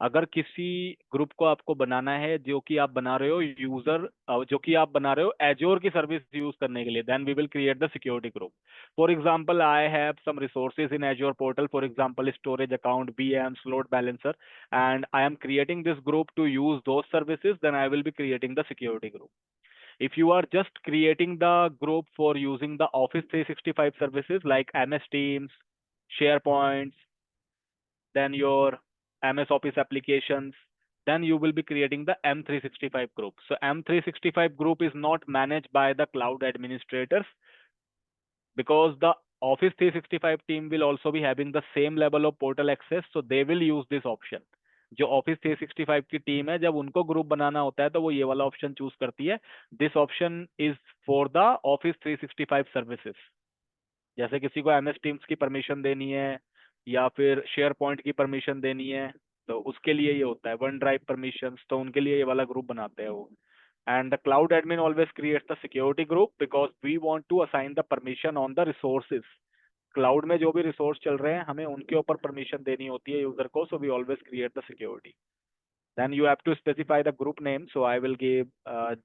अगर किसी group को आपको बनाना है जो कि आप बना रहे हो यूजर, जो कि आप बना रहे हो एज्योर की सर्विस यूज करने के लिए, then we will create the security group. For example, I have some resources in Azure portal, for example storage account, VMs, load balancer, and I am creating this group to use those services, then I will be creating the security group. If you are just creating the group for using the Office 365 services like MS Teams, SharePoint, then your MS Office applications, then you will be creating the M365 group. So M365 group is not managed by the cloud administrators, because the Office 365 team will also be having the same level of portal access, so they will use this option. जो Office 365 की team है, जब उनको group बनाना होता है तो वो ये वाला ऑप्शन चूज करती है. This option is for the Office 365 services. जैसे किसी को MS Teams की परमिशन देनी है या फिर SharePoint की परमिशन देनी है, तो उसके लिए ये होता है OneDrive permissions, तो उनके लिए ये वाला ग्रुप बनाते हैं वो. And the cloud admin always creates the security group because we want to assign the permission on the resources. Cloud में जो भी रिसोर्स चल रहे हैं हमें उनके ऊपर परमिशन देनी होती है यूजर को, so we always create the security. Then you have to specify the group name, so I will give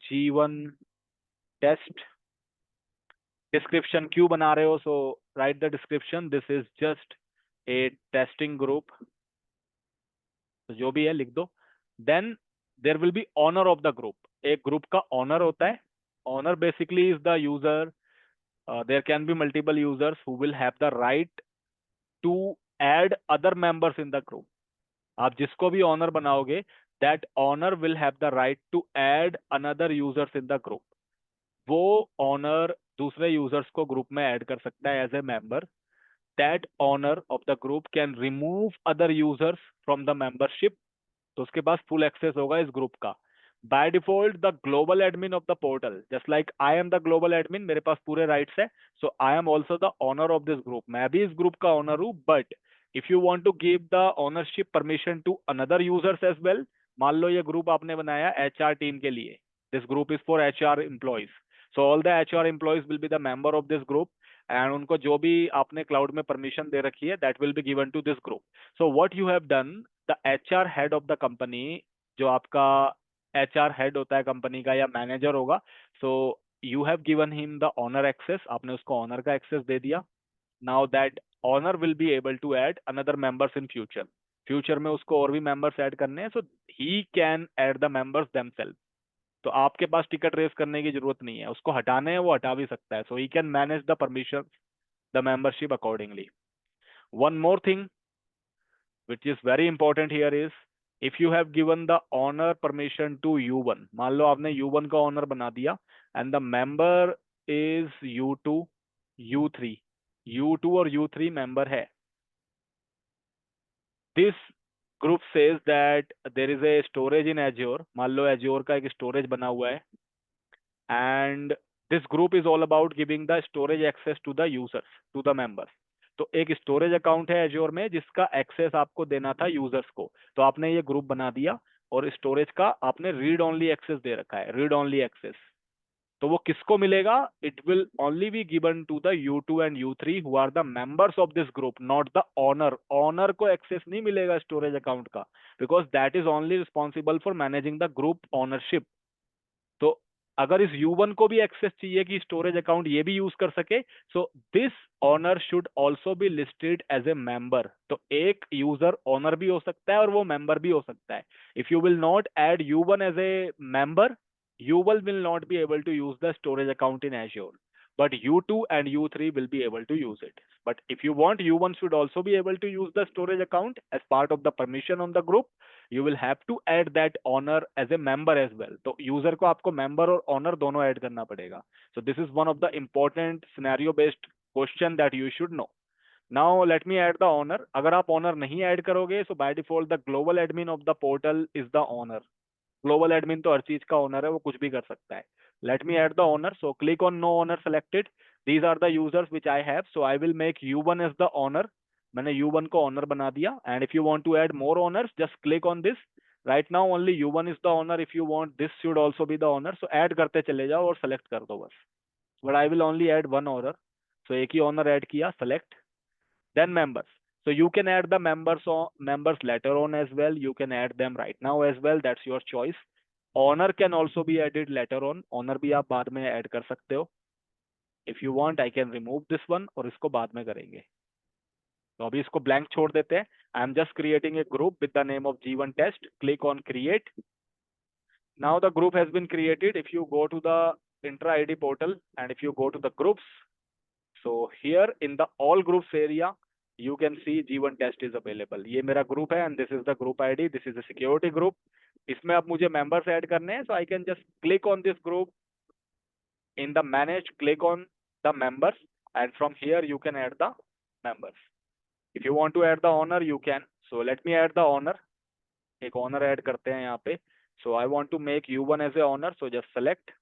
G1 test. Description क्यों बना रहे हो, so write the description, this is just a testing group, तो जो भी है लिख दो. Then there will be owner of the group. एक ग्रुप का ऑनर होता है. Owner basically is the user. There can be multiple users who will have the right to add other members in the group. आप जिसको भी owner बनाओगे, that owner will have the right to add another users in the group. वो owner दूसरे users को group में add कर सकता है as a member. That owner of the group can remove other users from the membership, तो उसके पास फुल एक्सेस होगा इस ग्रुप का. By default the global admin of the portal, just like I am the global admin, मेरे पास पूरे rights है, so I am also the owner of this group. मैं भी इस ग्रुप का ऑनर हूँ. But if you want to give the ownership permission to another users as well, मान लो ये ग्रुप आपने बनाया HR टीम के लिए, this group is for HR employees, so all the HR employees will be the member of this group, and उनको जो भी आपने क्लाउड में परमिशन दे रखी है that will be given to this group. So what you have done, the HR head of the company, जो आपका HR हेड होता है कंपनी का या मैनेजर होगा, so you have given him the owner access, आपने उसको ऑनर का एक्सेस दे दिया. Now that owner will be able to add another members in future. Future में उसको और भी मेंबर्स ऐड करने हैं, so he can add the members themselves. तो आपके पास टिकट रेस करने की जरूरत नहीं है, उसको हटाने हैं वो हटा भी सकता है. So he can manage the permission, the membership accordingly. One more thing which is very important here is, if you have given the honor permission to U1, मान लो आपने U1 का ऑनर बना दिया and the member is U2, U3, U2 और U3 member है, this group says that there is a storage in Azure. मान लो Azure का एक storage बना हुआ है, and this group is all about giving the storage access to the users, to the members. तो एक storage account है Azure में जिसका access आपको देना था users को, तो आपने ये group बना दिया और storage का आपने read only access दे रखा है, read only access. तो वो किसको मिलेगा? It will only be given to the U2 and U3 who are the members of this group, not the owner. Owner को access नहीं मिलेगा storage account का, because that is only responsible for managing the group ownership. तो अगर इस U1 को भी access चाहिए कि स्टोरेज अकाउंट ये भी यूज कर सके, so this owner should also be listed as a member. तो एक यूजर ओनर भी हो सकता है और वो मेंबर भी हो सकता है. If you will not add U1 as a member, U1 will not be able to use the storage account in Azure, but U2 and U3 will be able to use it. But if you want, U1 should also be able to use the storage account as part of the permission on the group. You will have to add that owner as a member as well. तो user को आपको member और owner दोनों add करना पड़ेगा. So this is one of the important scenario based question that you should know. Now let me add the owner. अगर आप owner नहीं add करोगे, so by default the global admin of the portal is the owner. Global admin तो हर चीज का owner है, वो कुछ भी कर सकता है. Let me add the owner. So click on no owner selected. These are the users which I have. So I will make U1 as the owner. मैंने U1 को ओनर बना दिया. And if you want to add more owners, just click on this. Right now only U1 is the owner. If you want, this should also be the owner. So add करते चले जाओ और select कर दो बस. But I will only add one owner. So एक ही owner add किया, select. Then members. So you can add the members later on as well. You can add them right now as well. That's your choice. Owner can also be added later on. Owner भी आप बाद में add कर सकते हो. If you want, I can remove this one और इसको बाद में करेंगे. तो अभी इसको blank छोड़ देते हैं. I am just creating a group with the name of G1 test. Click on create. Now the group has been created. If you go to the Intra ID portal and if you go to the groups, so here in the all groups area, you can see G1 test is available. ये मेरा group है and this is the group ID. This is a security group. इसमें अब मुझे members add करने हैं, so I can just click on this group. In the manage, click on the members and from here you can add the members. If you want to add the owner, you can. So let me add the owner. एक owner add करते हैं यहाँ पे. So I want to make U1 as a owner, so just select.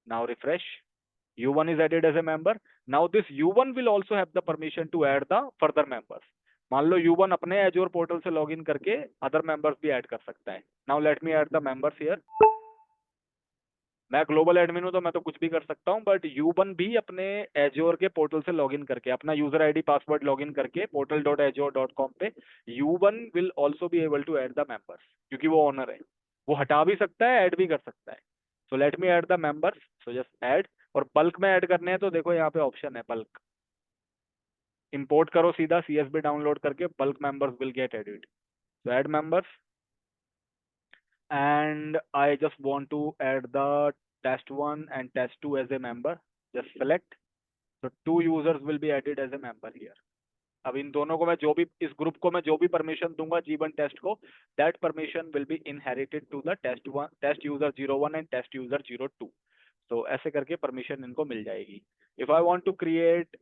Now refresh. U1 is added as a member. Now this U1 will also have the permission to add the further members. मान लो U1 अपने Azure portal से login करके other members भी add कर सकता है. Now let me add the members here. मैं global admin हूं तो मैं तो कुछ भी कर सकता हूं, बट U1 भी अपने Azure के पोर्टल से लॉगिन करके अपना यूजर आईडी पासवर्ड लॉगिन करके portal.azure.com पे U1 will also be able to add the members, क्योंकि वो ओनर है. वो हटा भी सकता है, ऐड भी कर सकता है. सो let me add the members. So just add. और बल्क में ऐड करने हैं तो देखो यहाँ पे ऑप्शन है बल्क. इंपोर्ट करो सीधा CSV डाउनलोड करके, bulk members will get added. So add members. And I just want to add the test1 and test2 as a member. Just select. So 2 users will be added as a member here. अब इन दोनों को मैं जो भी, इस group को मैं जो भी परमिशन दूंगा G1 टेस्ट को, that permission will be inherited to the test user 01 and test user 02. So ऐसे करके परमिशन इनको मिल जाएगी. If I want to create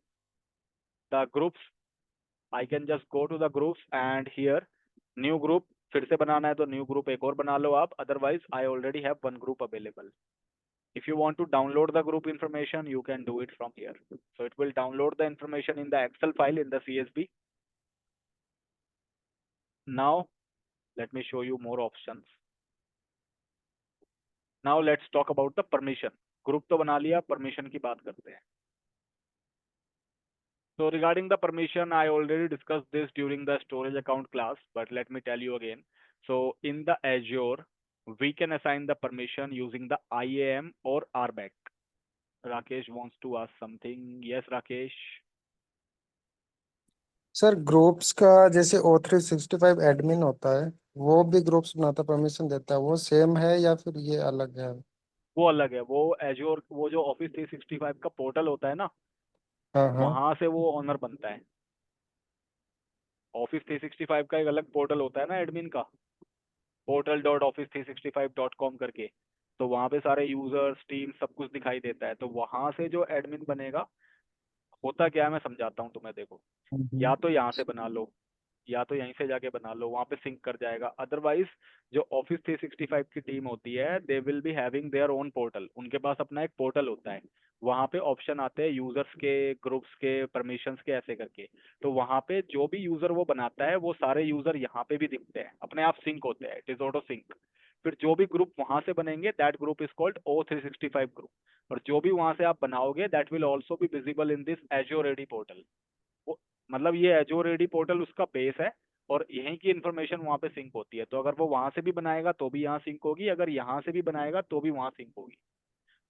the groups, I can just go to the groups and here new group. फिर से बनाना है तो new group एक और बना लो आप. Otherwise I already have one group available. If you want to download the group information, you can do it from here. So it will download the information in the excel file in the CSV. Now let me show you more options. Now let's talk about the permission. Group तो बना लिया, permission की बात करते हैं. So regarding the permission, I already discussed this during the storage account class, but let me tell you again. So in the Azure, we can assign the permission using the IAM or RBAC. Rakesh wants to ask something. Yes, Rakesh. Sir groups का जैसे O365 admin होता है, वो भी groups बनाता permission देता है, वो सेम है या फिर ये अलग है? वो अलग है. वो Azure, वो जो Office 365 का पोर्टल होता है ना, हाँ हाँ. वहां से वो ऑनर बनता है. Office 365 का एक अलग पोर्टल होता है ना एडमिन का, portal.office365.com करके. तो वहां पे सारे यूजर्स, टीम, सब कुछ दिखाई देता है. तो वहां से जो एडमिन बनेगा, होता क्या है मैं समझाता हूँ तुम्हें. देखो, या तो यहाँ से बना लो, या तो यहीं से जाके बना लो, वहां पे सिंक कर जाएगा। अदरवाइज जो ऑफिस 365 की टीम होती है, they will be having their own portal, उनके पास अपना एक पोर्टल होता है। वहां पे ऑप्शन आते हैं यूजर्स के, ग्रुप्स के, परमिशंस के, ऐसे करके। तो वहां पे जो भी यूजर वो बनाता है, वो सारे यूजर यहाँ पे भी दिखते हैं, अपने आप सिंक होते हैं, इट इज ऑटो सिंक। फिर जो भी ग्रुप वहां से बनेंगे, that group is called O365 group. और जो भी वहां से आप बनाओगे, that will also be visible in this Azure AD portal. वो मतलब ये एज्योर एडी पोर्टल उसका बेस है, और यहीं की इन्फॉर्मेशन वहां पे सिंक होती है। तो अगर वो वहां से भी बनाएगा तो भी यहाँ सिंक होगी, अगर यहाँ से भी बनाएगा तो भी वहां सिंक होगी।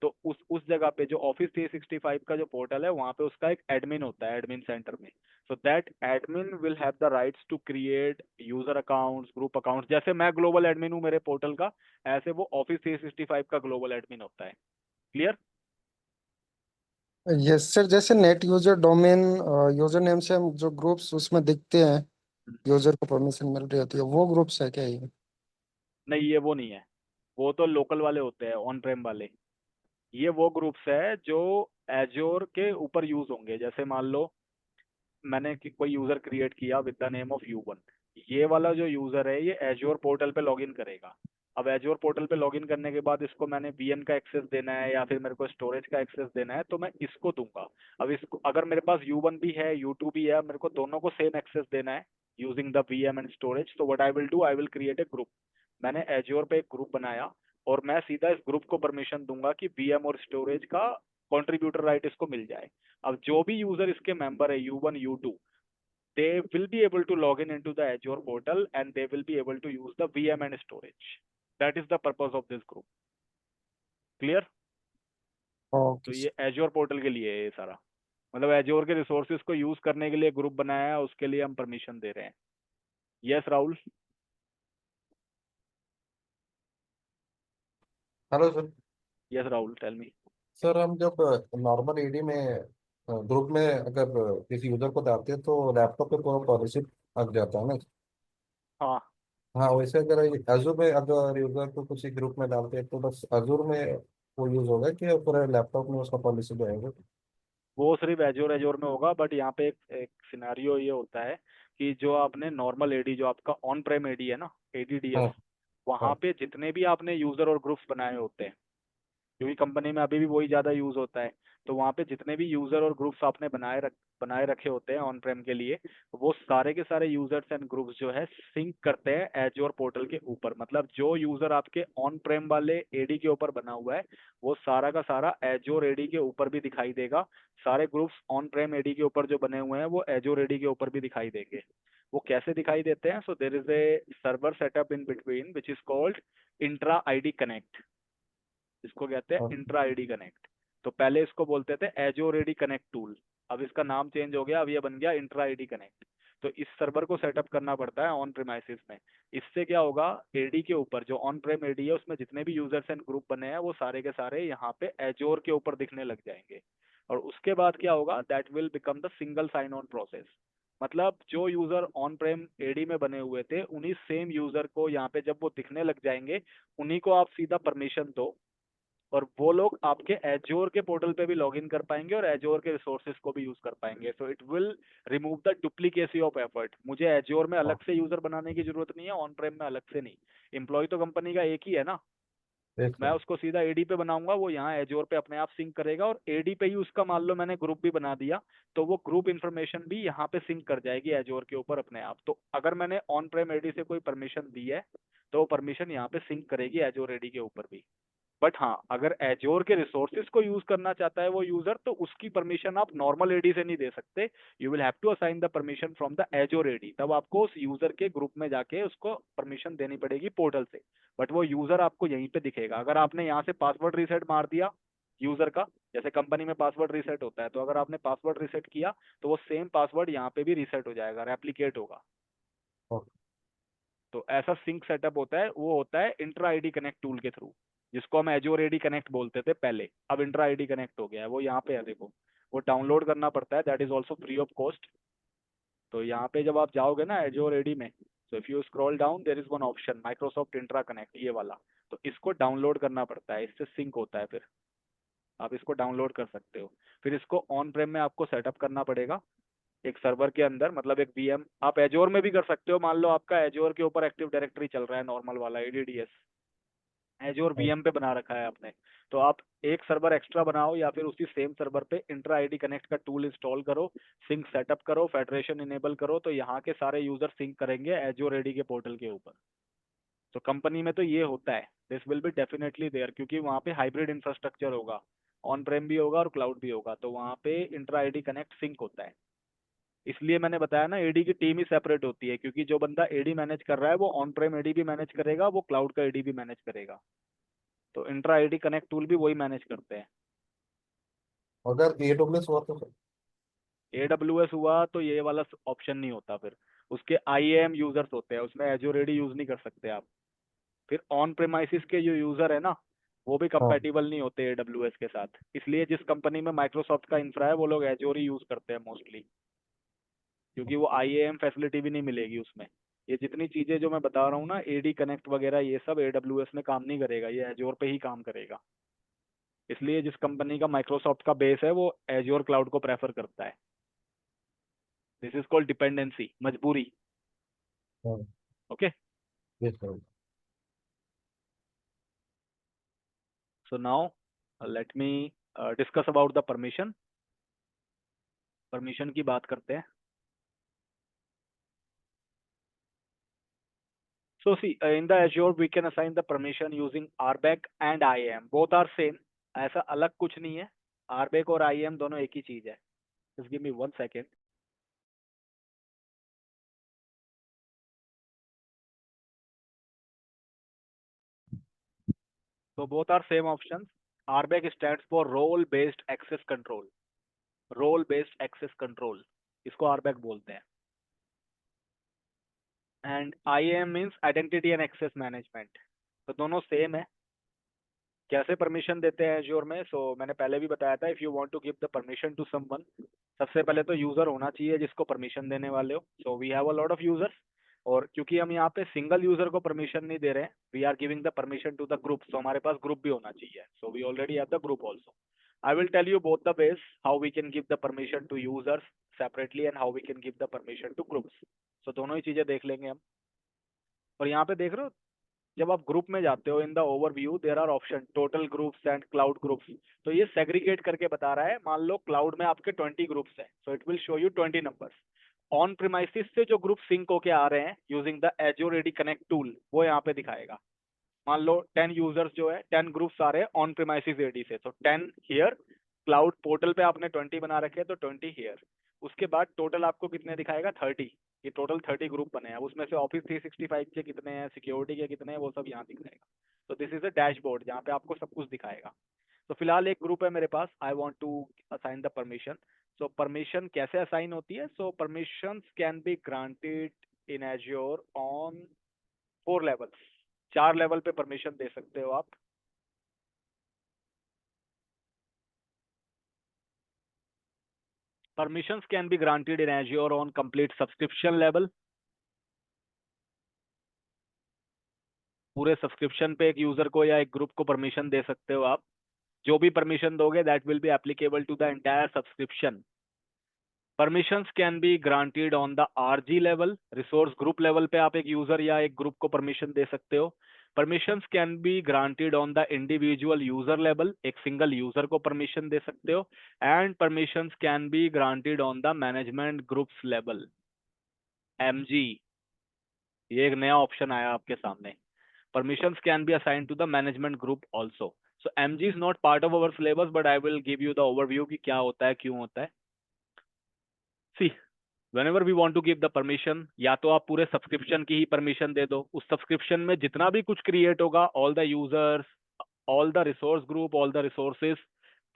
तो उस जगह पे जो ऑफिस 365 का जो पोर्टल है, वहां पे उसका एक एडमिन होता है, एडमिन सेंटर में। So that admin will have the rights to create user accounts, group accounts. जैसे मैं ग्लोबल एडमिन हूँ मेरे पोर्टल का, ऐसे वो ऑफिस 365 का ग्लोबल एडमिन होता है। क्लियर? यस सर, जैसे net user domain user name से हम जो ग्रुप्स उसमें दिखते हैं, यूजर को परमिशन मिल रही होती है, वो ग्रुप्स है क्या ये? नहीं, ये वो नहीं है। वो तो लोकल वाले होते हैं, ऑन प्रेम वाले। ये वो ग्रुप्स है जो एज्योर के ऊपर यूज होंगे। जैसे मान लो मैंने कोई यूजर क्रिएट किया with the name of U1। ये वाला जो यूजर है, ये एज्योर पोर्टल पे लॉगिन करेगा। अब एज्योर पोर्टल पे लॉगिन करने के बाद इसको मैंने VM का एक्सेस देना है, या फिर मेरे को स्टोरेज का एक्सेस देना है, तो मैं इसको दूंगा। अब इसको अगर मेरे पास U1 भी है, U2 भी है, मेरे को दोनों को सेम एक्सेस देना है using the VM and storage. तो what I will do, I will create a group. मैंने एज्योर पे एक ग्रुप बनाया, और मैं सीधा इस ग्रुप को परमिशन दूंगा कि VM और स्टोरेज का कंट्रीब्यूटर राइट इसको मिल जाए। अब जो भी यूजर इसके मेंबर है, U1 U2, they will be able to log in into the Azure portal, and they will be able to use the VM and storage. That is the purpose of this group. Clear? तो okay. ये Azure portal के लिए है ये सारा। मतलब Azure के resources को यूज करने के लिए ग्रुप बनाया है, उसके लिए हम परमिशन दे रहे हैं। Yes Rahul? Hello sir. Yes Rahul, tell me. Sir हम जब नॉर्मल ईडी में ग्रुप में अगर किसी यूजर को डालते हैं तो लैपटॉप पे पूरा पॉलिसी लग जाता है ना। हाँ, हाँ, वैसे अगर अजूर में अगर यूजर को किसी ग्रुप में डालते हैं तो बस अजूर में वो यूज होगा कि पूरे लैपटॉप में उसका पॉलिसी जाएगा? वो सिर्फ एजोर में होगा। बट यहाँ पे एक सिनेरियो ये होता है कि जो आपने नॉर्मल एडी, जो आपका ऑन प्रेम एडी है ना, ADDS, हाँ। वहाँ हाँ। पे जितने भी आपने यूजर और ग्रुप्स बनाए होते हैं, क्योंकि कंपनी में अभी भी वही ज़्यादा यूज़ होता है, तो वहाँ पे जितने भी यूज़र और ग्रुप्स आपने बनाए रखे होते हैं ऑन प्रेम के लिए, वो सारे के सारे यूजर्स एंड ग्रुप्स जो है सिंक करते हैं एज्योर पोर्टल के ऊपर। मतलब जो यूज़र आपके ऑन प्रेम वाले एडी के ऊपर बना हुआ है, वो सारा का सारा एज्योर एडी के ऊपर भी दिखाई देगा। सारे ग्रुप्स ऑन प्रेम एडी के ऊपर जो बने हुए हैं, वो एज्योर एडी के ऊपर भी दिखाई देंगे। वो कैसे दिखाई देते हैं? So there is a server setup in between which is called Entra ID connect. इसको कहते हैं हाँ। Entra ID connect. तो पहले इसको बोलते थे एज्योर AD कनेक्ट टूल, अब इसका नाम चेंज हो गया, अब ये बन गया इंट्रा ID कनेक्ट। तो इस सर्वर को सेटअप करना पड़ता है ऑन प्रेमाइसिस में। इससे क्या होगा, एडी के ऊपर जो ऑन प्रेम एडी है, उसमें जितने भी यूजर्स एंड ग्रुप बने हैं, वो सारे के सारे यहाँ पे एज्योर के ऊपर दिखने लग जाएंगे। और उसके बाद क्या होगा, that will become the single sign on process. मतलब जो यूजर ऑन प्रेम एडी में बने हुए थे, उन्हीं सेम यूजर को यहाँ पे जब वो दिखने लग जाएंगे, उन्हीं को आप सीधा परमिशन दो, और वो लोग आपके एज्योर के पोर्टल पे भी लॉगिन कर पाएंगे और एज्योर के रिसोर्सेज को भी यूज कर पाएंगे। सो it will remove the duplicacy of effort. मुझे एज्योर में हाँ। अलग से यूजर बनाने की जरूरत नहीं है, ऑन प्रेम में अलग से नहीं। एम्प्लॉय तो कंपनी का एक ही है ना, एक मैं सर। उसको सीधा एडी पे बनाऊंगा, वो यहाँ एज्योर पे अपने आप सिंक करेगा, और एडी पे ही उसका मान लो मैंने ग्रुप भी बना दिया, तो वो ग्रुप इन्फॉर्मेशन भी यहाँ पे सिंक कर जाएगी एज्योर के ऊपर अपने आप। तो अगर मैंने ऑन प्रेम एडी से कोई परमिशन दी है, तो वो परमिशन यहाँ पे सिंक करेगी एज्योर एडी के ऊपर भी। बट हाँ, अगर एज्योर के रिसोर्सेज को यूज करना चाहता है वो यूजर, तो उसकी परमिशन आप नॉर्मल एडी से नहीं दे सकते। You will have to assign the permission from the Azure AD. तब आपको उस यूजर के ग्रुप में जाके उसको परमिशन देनी पड़ेगी पोर्टल से। बट वो यूजर आपको यहीं पे दिखेगा। अगर आपने यहाँ से पासवर्ड रीसेट मार दिया यूजर का, जैसे कंपनी में पासवर्ड रीसेट होता है, तो अगर आपने पासवर्ड रीसेट किया, तो वो सेम पासवर्ड यहाँ पे भी रीसेट हो जाएगा, रेप्लीकेट होगा। ओके। तो ऐसा सिंक सेटअप होता है, वो होता है इंट्रा ID कनेक्ट टूल के थ्रू, जिसको हम एज्योर AD कनेक्ट बोलते थे पहले, अब इंट्रा ID कनेक्ट हो गया है। वो यहाँ पे है, देखो, वो डाउनलोड करना पड़ता है, that is also free of cost. तो यहाँ पे जब आप जाओगे ना एज्योर AD में, तो if you scroll down there is one option Microsoft Entra connect, ये वाला। तो इसको डाउनलोड करना पड़ता है, इससे सिंक होता है। फिर आप इसको डाउनलोड कर सकते हो। फिर इसको ऑन प्रेम में आपको सेटअप करना पड़ेगा, एक सर्वर के अंदर, मतलब एक वीएम आप एजोर में भी कर सकते हो। मान लो आपका एजोर के ऊपर एक्टिव डायरेक्टरी चल रहा है, नॉर्मल वाला एडीडीएस, एजोर वीएम पे बना रखा है आपने, तो आप एक सर्वर एक्स्ट्रा बनाओ या फिर उसी सेम सर्वर पे इंट्रा आईडी कनेक्ट का टूल इंस्टॉल करो, सिंक सेटअप करो, फेडरेशन इनेबल करो, तो यहाँ के सारे यूजर सिंक करेंगे एजोर एडी के पोर्टल के ऊपर। तो कंपनी में तो ये होता है, this will be definitely there, क्योंकि वहाँ पे हाइब्रिड इंफ्रास्ट्रक्चर होगा, ऑन प्रेम भी होगा और क्लाउड भी होगा, तो वहाँ पे इंट्रा आईडी कनेक्ट सिंक होता है। इसलिए मैंने बताया ना, एडी की टीम ही सेपरेट होती है, क्योंकि जो बंदा एडी मैनेज कर रहा है वो ऑन प्रेम एडी भी मैनेज करेगा, वो क्लाउड का एडी भी मैनेज करेगा। तो इंट्रा आईडी कनेक्ट टूल भी वही मैनेज करते हैं। अगर AWS हुआ तो AWS हुआ तो ये वाला ऑप्शन नहीं होता, फिर उसके IAM यूजर्स होते हैं, उसमें एजोर एडी यूज नहीं कर सकते आप। फिर ऑन प्रेमाइसिस के जो यूजर है ना, वो भी कंपैटिबल नहीं होते AWS के साथ। इसलिए जिस कंपनी में माइक्रोसॉफ्ट का इंफ्रा है वो लोग एजोर ही यूज करते हैं मोस्टली, क्योंकि वो IAM फैसिलिटी भी नहीं मिलेगी उसमें। ये जितनी चीजें जो मैं बता रहा हूँ ना, एडी कनेक्ट वगैरह, ये सब AWS में काम नहीं करेगा, ये एजोर पे ही काम करेगा। इसलिए जिस कंपनी का माइक्रोसॉफ्ट का बेस है वो एजोर क्लाउड को प्रेफर करता है। दिस इज कॉल्ड डिपेंडेंसी, मजबूरी। Okay, yes, sir. So now let me discuss about the permission. Permission की बात करते हैं। So see, in the Azure we can assign the permission using RBAC and IAM. Both are same. ऐसा अलग कुछ नहीं है, RBAC और IAM दोनों एक ही चीज है। Just give me 1 second. So both are same options. RBAC stands for Role Based Access Control. Role Based Access Control, इसको RBAC बोलते हैं। And IAM means Identity and Access Management. तो दोनों सेम है। कैसे परमिशन देते हैं एज्योर में? सो मैंने पहले भी बताया था, if you want to give the permission to someone, सबसे पहले तो यूजर होना चाहिए जिसको परमिशन देने वाले हो। So we have a lot of users, और क्योंकि हम यहाँ पे सिंगल यूजर को परमिशन नहीं दे रहे हैं, we are giving the permission to the group, तो हमारे पास ग्रुप भी होना चाहिए। So we already have the group also. I will tell you both the ways how we can give the permission to users separately and how we can give the permission to groups. So दोनों ही चीजें देख लेंगे हम। और यहाँ पे देख रहे हो, जब आप ग्रुप में जाते हो, in the overview there are option total groups and cloud groups. तो ये सेग्रीगेट करके बता रहा है। मान लो क्लाउड में आपके 20 ग्रुप्स हैं, so it will show you 20 numbers. On premises से जो ग्रुप सिंक होके आ रहे हैं using the Azure AD connect tool, वो यहाँ पे दिखाएगा। मान लो 10 यूजर्स जो है, 10 ग्रुप्स आ रहे हैं ऑन प्रीमाइसिस एडी से, तो 10 हियर। क्लाउड पोर्टल पे आपने 20 बना रखे हैं, तो 20 हियर। उसके बाद टोटल आपको कितने दिखाएगा? 30। ये टोटल 30 ग्रुप बने हैं। उसमें से ऑफिस 365 के कितने हैं, सिक्योरिटी के कितने हैं, वो सब यहाँ दिखाएगा। तो दिस इज अ डैशबोर्ड जहाँ पे आपको सब कुछ दिखाएगा। तो फिलहाल एक ग्रुप है मेरे पास, I want to assign the permission. So permission कैसे असाइन होती है? So permissions can be granted in Azure on 4 levels. 4 level पे परमिशन दे सकते हो आप। Permissions can be granted in Azure on complete subscription level. पूरे सब्सक्रिप्शन पे एक यूजर को या एक ग्रुप को परमिशन दे सकते हो आप। जो भी परमिशन दोगे that will be applicable to the entire subscription. Permissions can be granted on the RG level, resource group level पे आप एक यूजर या एक ग्रुप को परमिशन दे सकते हो। Permissions can be granted on the individual user level, एक सिंगल यूजर को परमिशन दे सकते हो। And permissions can be granted on the management groups level, MG। ये एक नया ऑप्शन आया आपके सामने। Permissions can be assigned to the management group also. So MG is not part of our syllabus, but I will give you the overview कि क्या होता है, क्यों होता है। See, whenever we want to give the permission, या तो आप पूरे सब्सक्रिप्शन की ही परमिशन दे दो। उस सब्सक्रिप्शन में जितना भी कुछ क्रिएट होगा, all the users, all the resource group, all the resources,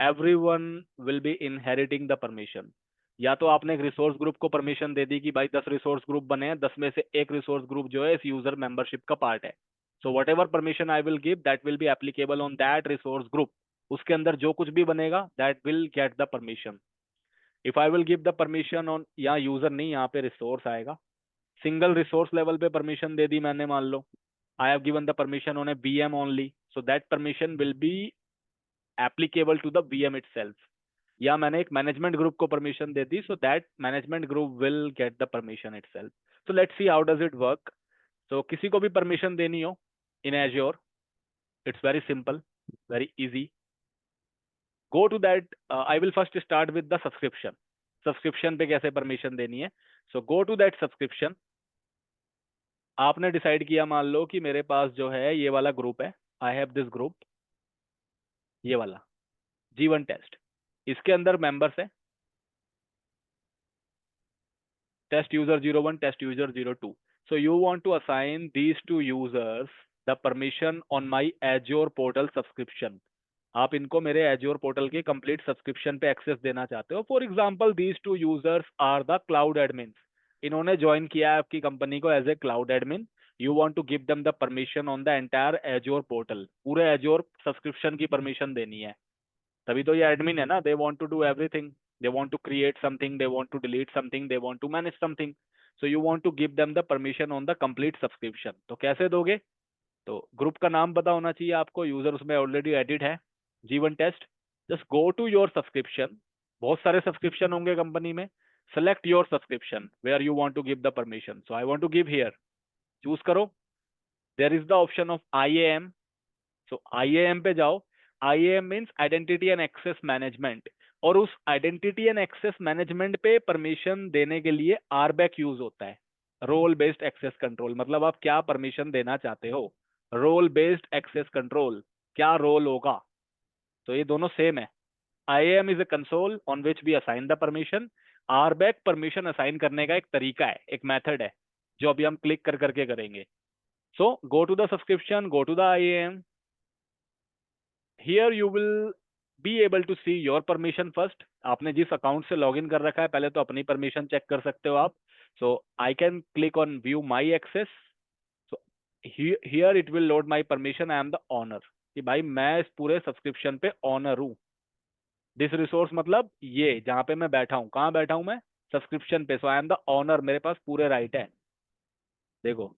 everyone will be inheriting the permission। या तो आपने एक रिसोर्स ग्रुप को परमिशन दे दी कि भाई 10 रिसोर्स ग्रुप बने हैं, 10 में से एक रिसोर्स ग्रुप जो है इस यूजर मेंबरशिप का पार्ट है। So whatever permission I will give, that will be applicable on that resource group. उसके अंदर जो कुछ भी बनेगा, that will get the permission. If I will give the permission on, यहाँ यूजर नहीं, यहाँ पे रिसोर्स आएगा। सिंगल रिसोर्स लेवल पे परमिशन दे दी मैंने, मान लो I have given the permission on a VM only, so that permission will be applicable to the VM itself. या मैंने एक मैनेजमेंट ग्रुप को permission they the, so that management group will get the permission itself. So let's see how does it work. तो किसी को भी permission देनी हो इन azure, it's very simple, very easy. Go to that. I will first start with the subscription. Subscription पे कैसे permission देनी है. So go to that subscription. आपने डिसाइड किया, मान लो कि मेरे पास जो है ये वाला ग्रुप है, आई हैव दिस ग्रुप, ये वाला G1 टेस्ट. इसके अंदर मेंबर्स है test user 01, test user 02. So you want to assign these two users the permission on my Azure portal subscription. आप इनको मेरे एज्योर पोर्टल के कंप्लीट सब्सक्रिप्शन पे एक्सेस देना चाहते हो. For example these two users are the cloud admin. इन्होंने join किया है आपकी कंपनी को as a cloud admin. You want to give them the permission on the entire Azure portal. पूरे एज्योर सब्सक्रिप्शन की परमिशन देनी है, तभी तो ये एडमिन है ना. They want to do everything. They want to create something, they want to delete something, they want to manage something. So you want to give them the permission on the complete subscription. तो कैसे दोगे? तो group का नाम पता होना चाहिए आपको. यूजर उसमें ऑलरेडी एडिट है, G1 test. Just go to your subscription. बहुत सारे सब्सक्रिप्शन होंगे कंपनी में. Select your subscription where you want to give the permission. So I want to give here. Choose करो. There is the option of IAM. So IAM पे जाओ. IAM means identity and access management. और उस identity and access management पे permission देने के लिए RBAC use होता है, रोल बेस्ड एक्सेस कंट्रोल. मतलब आप क्या परमिशन देना चाहते हो. रोल बेस्ड एक्सेस कंट्रोल, क्या रोल होगा. तो ये दोनों सेम है. IAM is a console on which we assign the permission. RBAC permission assign करने का एक तरीका है, एक मेथड है, जो अभी हम क्लिक कर करके करेंगे. So go to the subscription, go to the IAM. Here you will be able to see your permission first. आपने जिस अकाउंट से लॉग इन कर रखा है, पहले तो अपनी परमिशन चेक कर सकते हो आप. So I can click on view my access. So here it will load my permission. I am the owner, कि भाई मैं इस पूरे सब्सक्रिप्शन पे ऑनर हूँ. दिस रिसोर्स मतलब ये जहां पे मैं बैठा हूँ. कहाँ बैठा हूँ मैं? सब्सक्रिप्शन पे. सो आई एम द ऑनर, मेरे पास पूरे राइट है. देखो,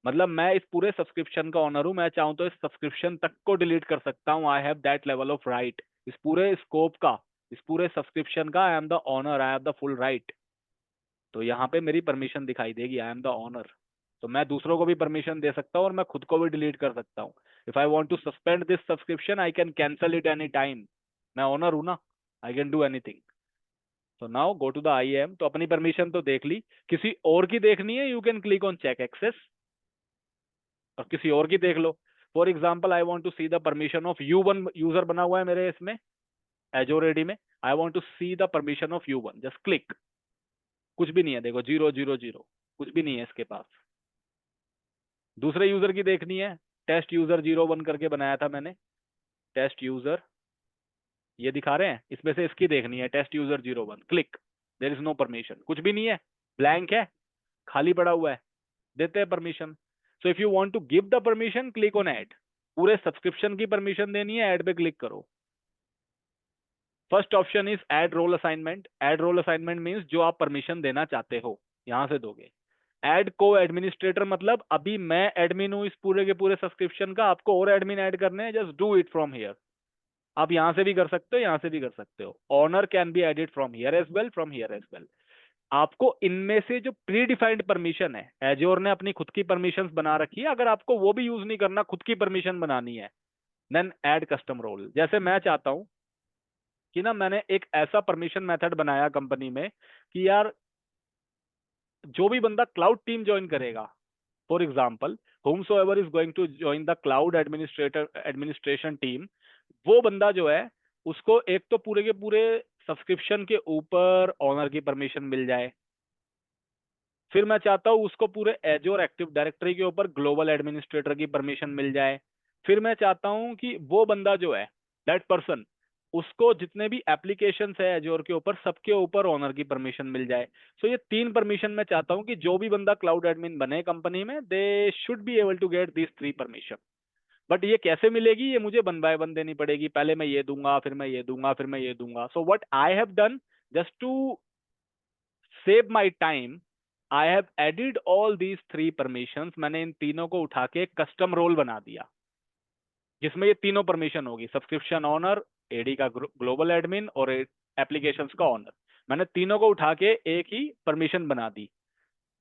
मतलब मैं इस पूरे सब्सक्रिप्शन का ऑनर हूँ. मैं चाहूँ तो इस सब्सक्रिप्शन तक को डिलीट कर सकता हूँ. I have that level of right. इस पूरे स्कोप का, इस पूरे सब्सक्रिप्शन का I am the owner, I have the full right. तो यहाँ पे मेरी परमिशन दिखाई देगी, आई एम द ऑनर. तो मैं दूसरों को भी परमिशन दे सकता हूँ और मैं खुद को भी डिलीट कर सकता हूँ. If I want to suspend this subscription, I can cancel it any time. मैं ऑनर हूँ ना, I can do anything. So now go to the IAM. तो अपनी परमिशन तो देख ली. किसी और की देखनी है, you can click on check access और किसी और की देख लो. For example I want to see the permission of U1. User बना हुआ है मेरे इसमें एजोर AD में. I want to see the permission of U1. Just click. कुछ भी नहीं है, देखो 000, कुछ भी नहीं है इसके पास. दूसरे यूजर की देखनी है, टेस्ट यूजर 01 करके बनाया था मैंने. टेस्ट यूजर ये दिखा रहे हैं, इसमें से इसकी देखनी है, test user 01. Click. There is no permission, कुछ भी नहीं है, ब्लैंक है, खाली पड़ा हुआ है. देते हैं permission. So if you want to give the permission, click on add. पूरे सब्सक्रिप्शन की परमिशन देनी है, ऐड पे क्लिक करो. First option is add role assignment. Add role assignment means जो आप परमिशन देना चाहते हो यहां से दोगे. ऐड को एडमिनिस्ट्रेटर मतलब अभी मैं एडमिन हूं इस पूरे के पूरे सब्सक्रिप्शन का, आपको और एडमिन ऐड करने हैं, just do it from here. आप यहां से भी कर सकते हो, यहां से भी कर सकते हो. Owner can be added from here as well, from here as well. आपको इनमें से जो प्री डिफाइंड परमिशन है, एज्योर ने अपनी खुद की परमिशंस बना रखी है, अगर आपको वो भी यूज नहीं करना, खुद की परमिशन बनानी है, देन ऐड कस्टम रोल. जैसे मैं चाहता हूं कि ना, मैंने एक ऐसा परमिशन मेथड बनाया कंपनी में कि यार जो भी बंदा क्लाउड टीम ज्वाइन करेगा, for example whomsoever is going to join the cloud administration team, वो बंदा जो है उसको एक तो पूरे के पूरे सब्सक्रिप्शन के ऊपर ऑनर की परमिशन मिल जाए. फिर मैं चाहता हूँ उसको पूरे एज्योर एक्टिव डायरेक्टरी के ऊपर ग्लोबल एडमिनिस्ट्रेटर की परमिशन मिल जाए. फिर मैं चाहता हूँ कि वो बंदा जो है, दैट पर्सन, उसको जितने भी एप्लीकेशंस है एज्योर के ऊपर, सबके ऊपर ऑनर की परमिशन मिल जाए. सो ये 3 परमिशन मैं चाहता हूँ कि जो भी बंदा क्लाउड एडमिन बने कंपनी में, they should be able to get this 3 permission. But ये कैसे मिलेगी? ये मुझे 1 बाय 1 देनी पड़ेगी. पहले मैं ये दूंगा, फिर मैं ये दूंगा, फिर मैं ये दूंगा. So what I have done, just to save my time, I have added all these 3 permissions. मैंने इन तीनों को उठा के कस्टम रोल बना दिया जिसमें ये तीनों परमिशन होगी. सब्सक्रिप्शन ऑनर, AD का ग्लोबल एडमिन और एप्लीकेशंस का ऑनर। मैंने तीनों को उठा के एक ही परमिशन बना दी,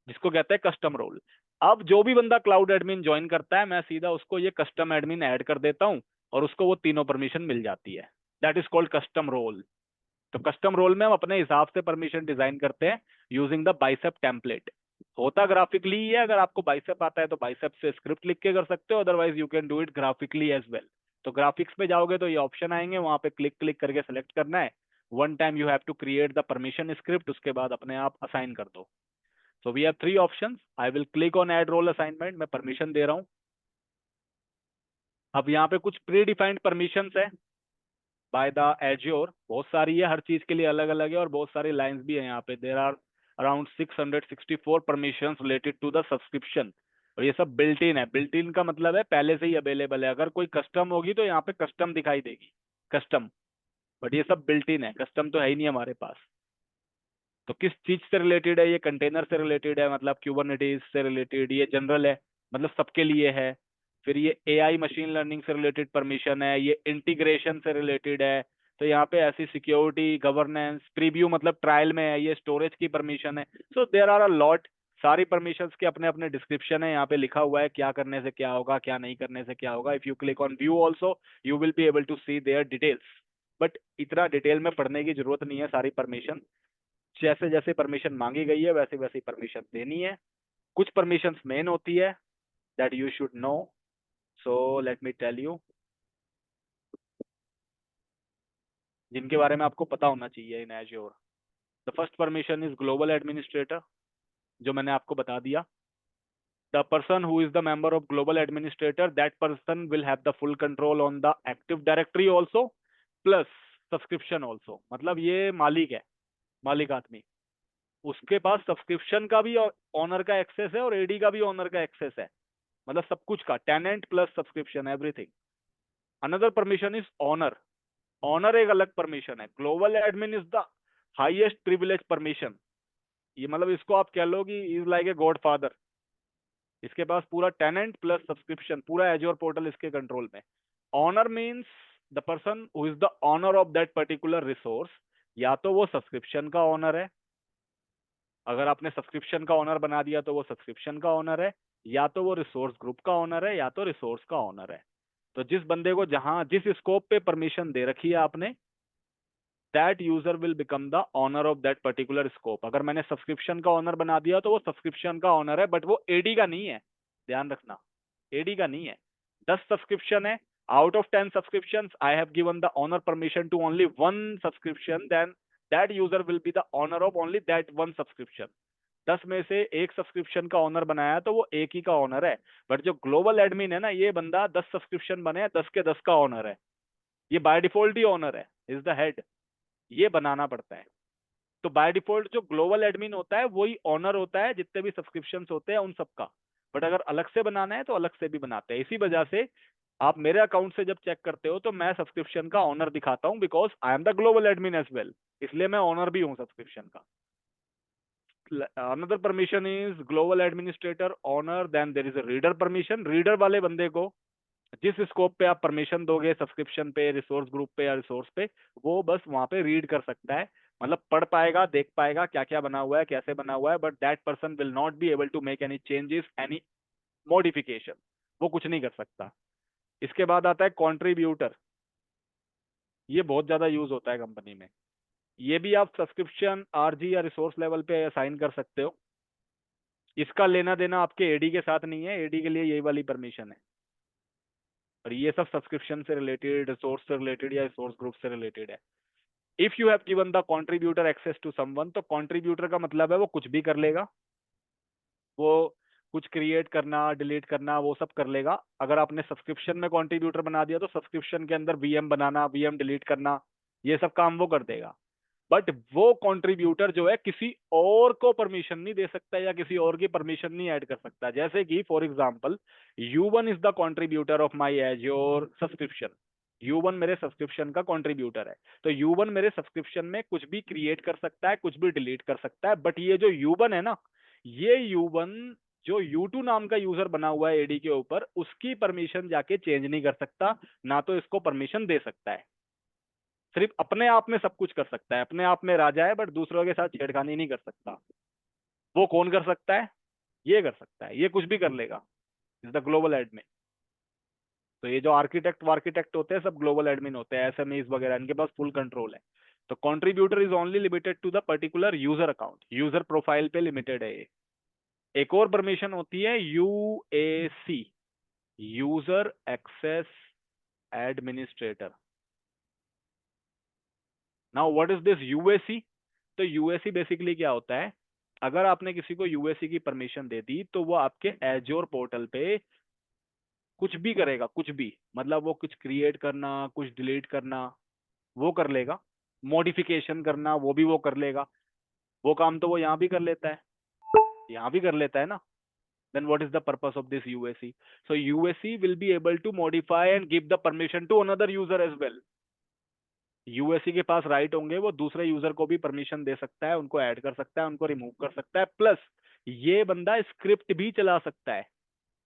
जिसको कहते हैं कस्टम रोल। अब जो भी बंदा क्लाउड एडमिन ज्वाइन करता है, मैं सीधा उसको ये कस्टम एडमिन ऐड कर देता हूँ और उसको वो तीनों परमिशन मिल जाती है। That is called custom role. तो कस्टम रोल में हम अपने हिसाब से परमिशन डिजाइन करते हैं यूजिंग द बाइसेप टेम्पलेट। होता ग्राफिकली ही है, अगर आपको बाइसेप आता है तो बाइसेप से स्क्रिप्ट लिख के कर सकते हो, otherwise you can do it graphically as well. तो ग्राफिक्स पे जाओगे तो ये ऑप्शन आएंगे, वहां पे क्लिक क्लिक करके सेलेक्ट करना है। One time you have to create the permission script, उसके बाद अपने आप असाइन कर दो। So we have 3 options. I will click on add role assignment, मैं परमिशन दे रहा हूँ। अब यहाँ पे कुछ प्री डिफाइंड परमिशंस है बाय द एज्योर, बहुत सारी है, हर चीज के लिए अलग अलग है और बहुत सारी लाइंस भी है यहाँ पे। There are around 664 permissions related to the subscription, और ये सब बिल्ट इन है। बिल्ट इन का मतलब है पहले से ही अवेलेबल है। अगर कोई कस्टम होगी तो यहाँ पे कस्टम दिखाई देगी, कस्टम, बट ये सब बिल्ट इन है, कस्टम तो है ही नहीं हमारे पास। तो किस चीज से रिलेटेड है ये? कंटेनर से रिलेटेड है, मतलब क्यूबरनेटीज से रिलेटेड। ये जनरल है, मतलब सबके लिए है। फिर ये एआई मशीन लर्निंग से रिलेटेड परमिशन है। ये इंटीग्रेशन से रिलेटेड है, तो यहाँ पे ऐसी सिक्योरिटी, गवर्नेंस, प्रीव्यू मतलब ट्रायल में है। ये स्टोरेज की परमिशन है। So there are a lot. सारी परमिशंस के अपने अपने डिस्क्रिप्शन है, यहाँ पे लिखा हुआ है क्या करने से क्या होगा, क्या नहीं करने से क्या होगा। If you click on view also you will be able to see their details, but इतना डिटेल में पढ़ने की जरूरत नहीं है। सारी परमिशन जैसे जैसे परमिशन मांगी गई है वैसे वैसे परमिशन देनी है। कुछ परमिशंस मेन होती है that you should know, so let me tell you, जिनके बारे में आपको पता होना चाहिए in Azure. The first permission is global administrator, जो मैंने आपको बता दिया। The person who is the member of global administrator, that person will have the full control on the active directory also plus subscription also. मतलब ये मालिक है, मालिक आदमी, उसके पास सब्सक्रिप्शन का भी ऑनर का एक्सेस है और एडी का भी ऑनर का एक्सेस है, मतलब सब कुछ का, tenant plus subscription everything. Another permission is owner. Owner एक अलग परमिशन है। Global admin is the highest privilege permission. ये मतलब इसको आप कह लो कि is like a godfather. इसके पास पूरा टेनेंट प्लस सब्सक्रिप्शन, पूरा एज्योर पोर्टल इसके कंट्रोल में। Owner means the person who is the owner of that particular resource. या तो वो सब्सक्रिप्शन का ऑनर है, अगर आपने सब्सक्रिप्शन का ऑनर बना दिया तो वो सब्सक्रिप्शन का ऑनर है, या तो वो रिसोर्स ग्रुप का ऑनर है, या तो रिसोर्स का ऑनर है। तो जिस बंदे को जहां जिस स्कोप पे परमिशन दे रखी है आपने, that user will become the owner of that particular scope. अगर मैंने सब्सक्रिप्शन का ऑनर बना दिया तो वो सब्सक्रिप्शन का ऑनर है, बट वो एडी का नहीं है, ध्यान रखना, एडी का नहीं है। 10 सब्सक्रिप्शन है, out of 10 subscription I have given the owner permission to only 1 subscription, then that user will be the owner of only that 1 subscription. 10 में से एक सब्सक्रिप्शन का ऑनर बनाया तो वो एक ही का ऑनर है, बट जो ग्लोबल एडमिन है ना, ये बंदा 10 सब्सक्रिप्शन बने, 10 के 10 का ऑनर है। ये बाय डिफॉल्ट ही ऑनर है, इज द हेड, ये बनाना पड़ता है। तो बाय डिफॉल्ट जो ग्लोबल एडमिन होता है वही ऑनर होता है जितने भी सब्सक्रिप्शन होते हैं उन सबका, बट अगर अलग से बनाना है तो अलग से भी बनाते हैं। इसी वजह से आप मेरे अकाउंट से जब चेक करते हो तो मैं सब्सक्रिप्शन का ऑनर दिखाता हूं, because I am the global admin as well, इसलिए मैं ऑनर भी हूं सब्सक्रिप्शन का। Another permission is global administrator owner, then there is a reader permission। Reader वाले बंदे को जिस स्कोप पे आप परमिशन दोगे, सब्सक्रिप्शन पे, रिसोर्स ग्रुप पे या रिसोर्स पे, वो बस वहां पे रीड कर सकता है, मतलब पढ़ पाएगा, देख पाएगा क्या क्या बना हुआ है, कैसे बना हुआ है, but that person will not be able to make any changes, any modification, वो कुछ नहीं कर सकता। इसके बाद आता है कॉन्ट्रीब्यूटर। ये बहुत ज्यादा यूज होता है कंपनी में। ये भी आप सब्सक्रिप्शन, आरजी या रिसोर्स लेवल पे असाइन कर सकते हो। इसका लेना देना आपके एडी के साथ नहीं है, एडी के लिए यही वाली परमिशन है, और ये सब सब्सक्रिप्शन से रिलेटेड, रिसोर्स से रिलेटेड या रिसोर्स ग्रुप से रिलेटेड है। If you have given the contributor access to someone, तो कंट्रीब्यूटर का मतलब है वो कुछ भी कर लेगा, वो कुछ क्रिएट करना, डिलीट करना, वो सब कर लेगा। अगर आपने सब्सक्रिप्शन में कंट्रीब्यूटर बना दिया तो सब्सक्रिप्शन के अंदर वीएम बनाना, वीएम डिलीट करना, ये सब काम वो कर देगा। बट वो कंट्रीब्यूटर जो है किसी और को परमिशन नहीं दे सकता या किसी और की परमिशन नहीं ऐड कर सकता। जैसे कि for example U1 is the contributor of my azure subscription. U1 मेरे सब्सक्रिप्शन का कंट्रीब्यूटर है, तो U1 मेरे सब्सक्रिप्शन में कुछ भी क्रिएट कर सकता है, कुछ भी डिलीट कर सकता है। बट ये जो U1 है ना, ये U1 जो U2 नाम का यूजर बना हुआ है एडी के ऊपर, उसकी परमिशन जाके चेंज नहीं कर सकता, ना तो इसको परमिशन दे सकता है। सिर्फ अपने आप में सब कुछ कर सकता है, अपने आप में राजा है, बट दूसरों के साथ छेड़खानी नहीं कर सकता। वो कौन कर सकता है? ये कर सकता है, ये कुछ भी कर लेगा, इज द ग्लोबल एडमिन। तो ये जो आर्किटेक्ट होते हैं सब ग्लोबल एडमिन होते हैं, एसएमईज वगैरह, इनके पास फुल कंट्रोल है। तो contributor is only limited to the particular user account, user profile पे लिमिटेड है ये। एक और परमिशन होती है UAC, user access administrator. Now what is this UAC? तो यूएसी बेसिकली क्या होता है, अगर आपने किसी को यूएसी की परमिशन दे दी तो वो आपके एजोर पोर्टल पे कुछ भी करेगा, कुछ भी, मतलब वो कुछ क्रिएट करना, कुछ डिलीट करना, वो कर लेगा। मॉडिफिकेशन करना, वो भी वो कर लेगा। वो काम तो वो यहाँ भी कर लेता है, यहाँ भी कर लेता है ना। then what is the purpose of this UAC? So UAC will be able to modify and give the permission to another user as well. UAC के पास राइट होंगे, वो दूसरे यूजर को भी परमिशन दे सकता है, उनको ऐड कर सकता है, उनको रिमूव कर सकता है, प्लस ये बंदा स्क्रिप्ट भी चला सकता है।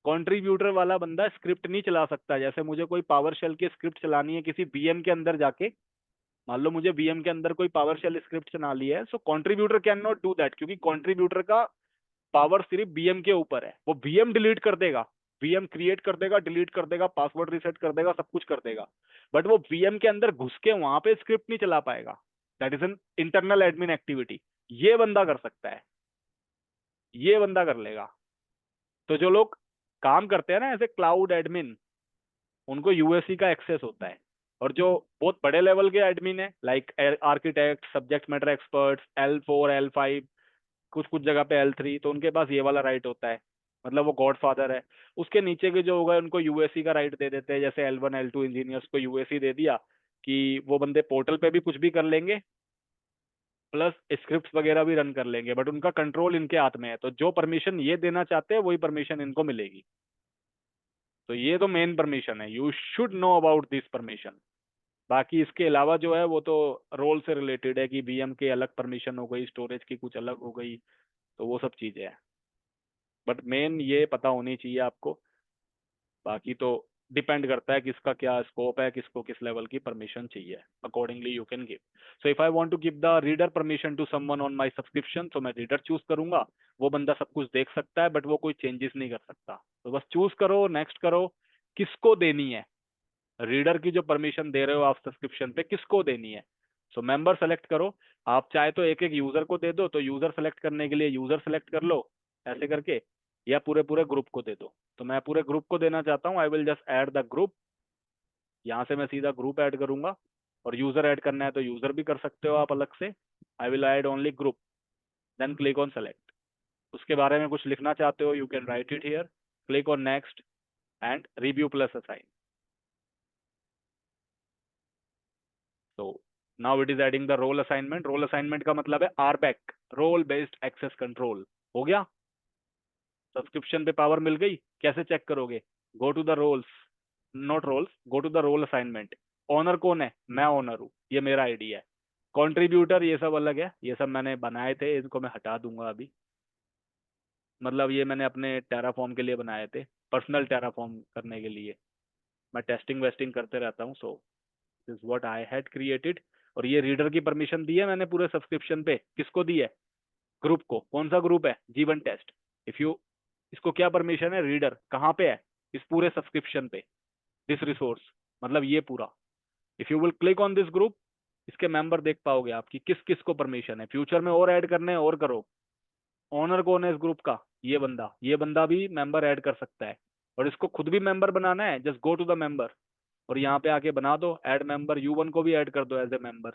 कंट्रीब्यूटर वाला बंदा स्क्रिप्ट नहीं चला सकता। जैसे मुझे कोई पावर शेल की स्क्रिप्ट चलानी है किसी वीएम के अंदर जाके, मान लो मुझे वीएम के अंदर कोई पावर शेल स्क्रिप्ट चलानी है, so contributor can not do that, क्योंकि कंट्रीब्यूटर का पावर सिर्फ वीएम के ऊपर है। वो वीएम डिलीट कर देगा, वीएम क्रिएट कर देगा, डिलीट कर देगा, पासवर्ड रीसेट कर देगा, सब कुछ कर देगा, बट वो वीएम के अंदर घुस के वहां पे स्क्रिप्ट नहीं चला पाएगा। That is an internal admin activity. ये बंदा कर सकता है, ये बंदा कर लेगा। तो जो लोग काम करते हैं ना एज ए क्लाउड एडमिन, उनको यूएससी का एक्सेस होता है। और जो बहुत बड़े लेवल के एडमिन है, like architect, subject matter experts, L4 L5, कुछ कुछ जगह पे L3, तो उनके पास ये वाला राइट होता है, मतलब वो गॉड फादर है। उसके नीचे के जो होगा उनको यूएससी का राइट दे देते हैं, जैसे L1 L2 इंजीनियर्स को यूएससी दे दिया कि वो बंदे पोर्टल पे भी कुछ भी कर लेंगे, प्लस स्क्रिप्ट वगैरह भी रन कर लेंगे, बट उनका कंट्रोल इनके हाथ में है। तो जो परमिशन ये देना चाहते हैं वही परमिशन इनको मिलेगी। तो ये तो मेन परमिशन है, you should know about this permission. बाकी इसके अलावा जो है वो तो रोल से रिलेटेड है कि वीएम के अलग परमिशन हो गई, स्टोरेज की कुछ अलग हो गई, तो वो सब चीजें हैं। बट मेन ये पता होनी चाहिए आपको। बाकी तो डिपेंड करता है किसका क्या स्कोप है, किसको किस लेवल की परमिशन चाहिए, accordingly you can give. So if I want to give the reader permission to someone on my subscription, तो मैं रीडर चूज करूंगा। वो बंदा सब कुछ देख सकता है, बट वो कोई चेंजेस नहीं कर सकता। तो बस चूज करो, नेक्स्ट करो, किसको देनी है रीडर की जो परमिशन दे रहे हो आप सब्सक्रिप्शन पे, किसको देनी है। सो मेंबर सेलेक्ट करो। आप चाहे तो एक एक यूजर को दे दो, तो यूजर सेलेक्ट करने के लिए यूजर सेलेक्ट कर लो ऐसे करके, या पूरे पूरे ग्रुप को दे दो। तो मैं पूरे ग्रुप को देना चाहता हूँ, आई will just add the group. यहाँ से मैं सीधा ग्रुप ऐड करूंगा, और यूजर ऐड करना है तो यूजर भी कर सकते हो आप अलग से। I will add only group, then click on select. उसके बारे में कुछ लिखना चाहते हो, you can write it here, click on next and review plus assign. So now it is adding the role assignment. Role assignment का मतलब है RBAC, role based access control। हो गया, सब्सक्रिप्शन पे पावर मिल गई। कैसे चेक करोगे? Go to the roles, not roles, go to the role assignment. Owner कौन है? मैं ओनर हूँ, ये मेरा आईडी है। कंट्रीब्यूटर ये सब अलग है, ये सब मैंने बनाए थे, इनको मैं हटा दूंगा अभी। मतलब ये मैंने अपने टेराफॉर्म के लिए बनाए थे, पर्सनल टेराफॉर्म करने के लिए। मैं टेस्टिंग वेस्टिंग करते रहता हूँ। So this what I had created. और ये रीडर की परमिशन दी है मैंने पूरे सब्सक्रिप्शन पे। किसको दी है? ग्रुप को। कौन सा ग्रुप है? G1 test. इफ यू, इसको क्या परमिशन है? रीडर कहाँ पे है? इस पूरे सब्सक्रिप्शन पे, दिस रिसोर्स, मतलब ये पूरा। If you will click on this group, इसके मेंबर देख पाओगे आपकी किस किस को परमिशन है। फ्यूचर में और ऐड करने हैं और करो। ओनर कौन है इस ग्रुप का? ये बंदा भी मेंबर ऐड कर सकता है। और इसको खुद भी मेंबर बनाना है, just go to the member और यहाँ पे आके बना दो ऐड मेंबर। U1 को भी ऐड कर दो एज ए मेंबर।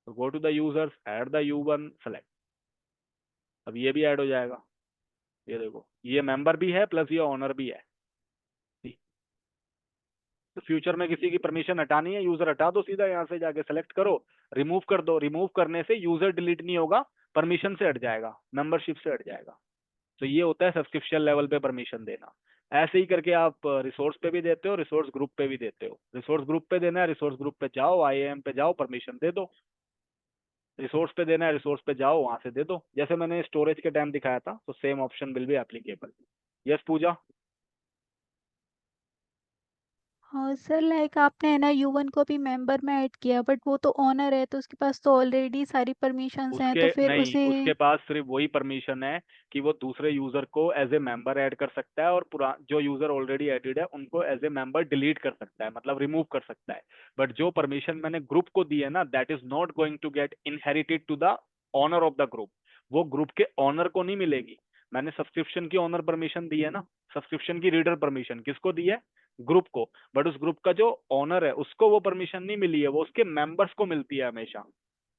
तो go to the users, add the U1, select. अब ये भी ऐड हो जाएगा। ये देखो, ये मेंबर भी है प्लस ये ओनर भी है। तो फ्यूचर में किसी की परमिशन हटानी है, यूजर हटा दो, सीधा यहाँ से जाके सेलेक्ट करो, रिमूव कर दो। रिमूव करने से यूजर डिलीट नहीं होगा, परमिशन से हट जाएगा, मेंबरशिप से हट जाएगा। तो ये होता है सब्सक्रिप्शन लेवल पे परमिशन देना। ऐसे ही करके आप रिसोर्स पे भी देते हो, रिसोर्स ग्रुप पे भी देते हो। रिसोर्स ग्रुप पे देना है, रिसोर्स ग्रुप पे जाओ, IAM पे जाओ, परमिशन दे दो। रिसोर्स पे देना है, रिसोर्स पे जाओ, वहां से दे दो। जैसे मैंने स्टोरेज के टाइम दिखाया था, तो same option will be applicable. Yes Puja? हाँ सर, लाइक आपने है ना U1 को भी मेंबर में ऐड किया, बट वो तो ओनर है तो उसके पास तो ऑलरेडी सारी परमिशंस हैं, तो उसके फिर नहीं, उसे उसके पास सिर्फ वही परमिशन है कि वो दूसरे यूजर को एज ए मेंबर ऐड कर सकता है, और जो यूजर ऑलरेडी एडेड है उनको एज ए मेंबर डिलीट कर सकता है, मतलब रिमूव कर सकता है। बट जो परमिशन मैंने ग्रुप को दी है ना, that is not going to get inherited to the owner of the group. वो ग्रुप के ऑनर को नहीं मिलेगी। मैंने सब्सक्रिप्शन की ऑनर परमिशन दी है ना, सब्सक्रिप्शन की रीडर परमिशन किसको दी है? ग्रुप को। बट उस ग्रुप का जो ऑनर है उसको वो परमिशन नहीं मिली है, वो उसके मेंबर्स को मिलती है हमेशा।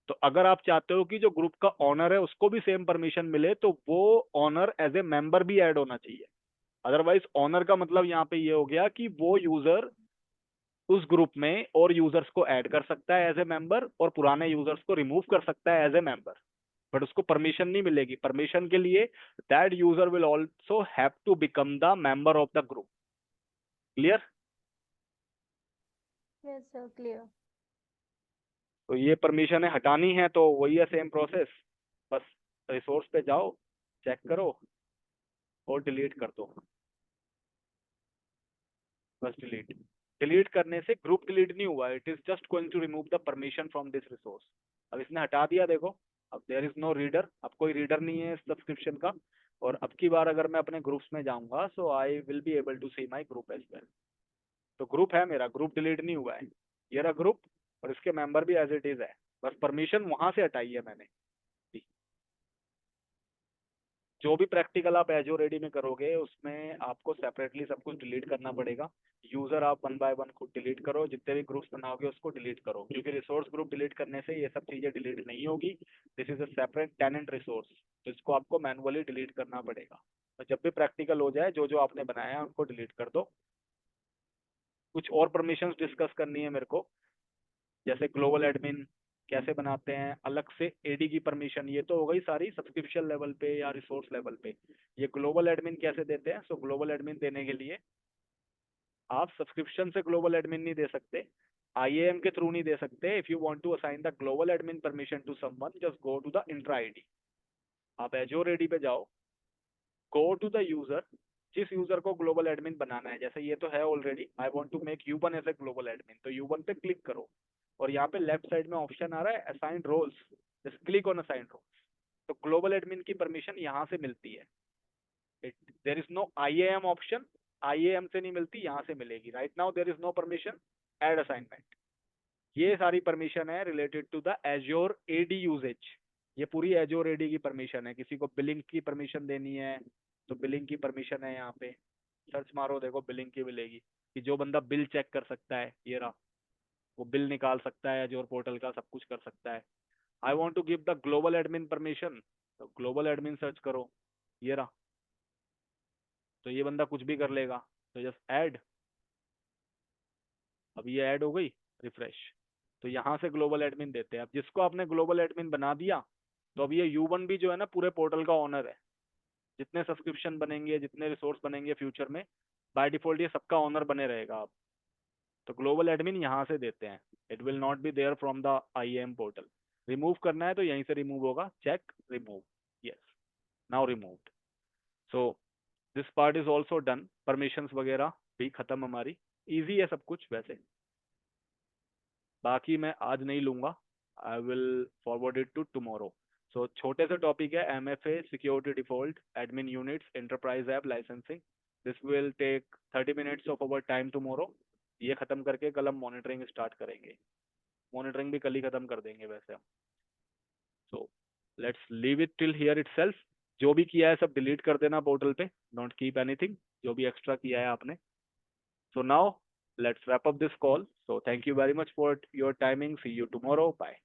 तो अगर आप चाहते हो कि जो ग्रुप का ऑनर है उसको भी सेम परमिशन मिले, तो वो ऑनर एज ए मेंबर भी ऐड होना चाहिए। अदरवाइज ऑनर का मतलब यहाँ पे ये हो गया कि वो यूजर उस ग्रुप में और यूजर्स को ऐड कर सकता है एज ए मेंबर, और पुराने यूजर्स को रिमूव कर सकता है एज ए मेंबर, बट उसको परमिशन नहीं मिलेगी। परमिशन के लिए that user will also have to become the member of the group. Clear? Yes sir, clear. तो ये परमिशन हटानी है तो वही है सेम प्रोसेस, बस रिसोर्स पे जाओ, चेक करो और डिलीट कर दो। बस डिलीट। डिलीट करने से ग्रुप डिलीट नहीं हुआ, it is just going to remove the permission from this resource. अब इसने हटा दिया, देखो अब देयर इज नो रीडर, अब कोई रीडर नहीं है सब्सक्रिप्शन का। और अब की बार अगर मैं अपने ग्रुप्स में जाऊंगा so I will be able to see my group as well. तो ग्रुप है मेरा, ग्रुप डिलीट नहीं हुआ है, ये रहा ग्रुप, और इसके मेंबर भी एज इट इज है, बस परमिशन वहां से हटाई है मैंने। जो भी प्रैक्टिकल आप एजो रेडी में करोगे उसमें आपको सेपरेटली सब कुछ डिलीट करना पड़ेगा। यूजर आप वन बाय वन खुद डिलीट करो, जितने भी ग्रुप्स बनाओगे उसको डिलीट करो, क्योंकि रिसोर्स ग्रुप डिलीट करने से ये सब चीजें डिलीट नहीं होगी। This is a separate tenant resource, तो इसको आपको मैनुअली डिलीट करना पड़ेगा। तो जब भी प्रैक्टिकल हो जाए जो जो आपने बनाया है उनको डिलीट कर दो। कुछ और परमिशंस डिस्कस करनी है मेरे को, जैसे ग्लोबल एडमिन कैसे बनाते हैं, अलग से एडी की परमिशन, ये तो हो गई सारी सब्सक्रिप्शन लेवल पे या रिसोर्स लेवल पे। ये ग्लोबल एडमिन कैसे देते हैं? सो ग्लोबल एडमिन देने के लिए आप सब्सक्रिप्शन से ग्लोबल एडमिन नहीं दे सकते, IAM के थ्रू नहीं दे सकते। If you want to assign the global admin permission to someone, just go to the Entra ID. आप एजोर आईडी पे जाओ, गो टू द यूजर, जिस यूजर को ग्लोबल एडमिन बनाना है, जैसे ये तो है already, I want to make U1 as a global admin, तो U1 पे क्लिक करो, और यहाँ पे लेफ्ट साइड में ऑप्शन आ रहा है assign roles, just click on assign roles. तो ग्लोबल एडमिन की परमिशन यहाँ से मिलती है, there is no IAM option, IAM से नहीं मिलती, यहाँ से मिलेगी। Right now there is no permission, add assignment. ये सारी परमिशन है related to the Azure AD uses. ये पूरी एज्योर AD की परमिशन है। किसी को बिलिंग की परमिशन देनी है तो बिलिंग की परमिशन है, यहाँ पे सर्च मारो देखो बिलिंग की मिलेगी, कि जो बंदा बिल चेक कर सकता है, ये रहा, वो बिल निकाल सकता है एज्योर पोर्टल का, सब कुछ कर सकता है। I want to give the global admin permission, तो ग्लोबल एडमिन सर्च करो, ये रहा, तो ये बंदा कुछ भी कर लेगा, तो जस्ट ऐड। अब ये ऐड हो गई, रिफ्रेश, तो यहाँ से ग्लोबल एडमिन देते हैं। अब जिसको आपने ग्लोबल एडमिन बना दिया, तो अब ये U1 भी जो है ना पूरे पोर्टल का ओनर है। जितने सब्सक्रिप्शन बनेंगे, जितने रिसोर्स बनेंगे फ्यूचर में, बाय डिफॉल्ट ये सबका ओनर बने रहेगा अब। तो ग्लोबल एडमिन यहाँ से देते हैं, it will not be there from the IAM portal. Remove करना है तो यहीं से रिमूव होगा, check remove, yes, now removed. So this part is also done, permissions वगैरह भी खत्म हमारी, इजी है सब कुछ वैसे। बाकी मैं आज नहीं लूंगा, I will forward it to tomorrow. So छोटे से टॉपिक है MFA security default admin units enterprise app licensing. This will take 30 minutes of our time tomorrow. ये खत्म करके कल हम मॉनिटरिंग स्टार्ट करेंगे, मॉनिटरिंग भी कल ही खत्म कर देंगे वैसे हम। So let's leave it till here itself. जो भी किया है सब डिलीट कर देना पोर्टल पे, डोंट कीप एनीथिंग जो भी एक्स्ट्रा किया है आपने। So now let's wrap up this call. So thank you very much for your timing. See you tomorrow. Bye.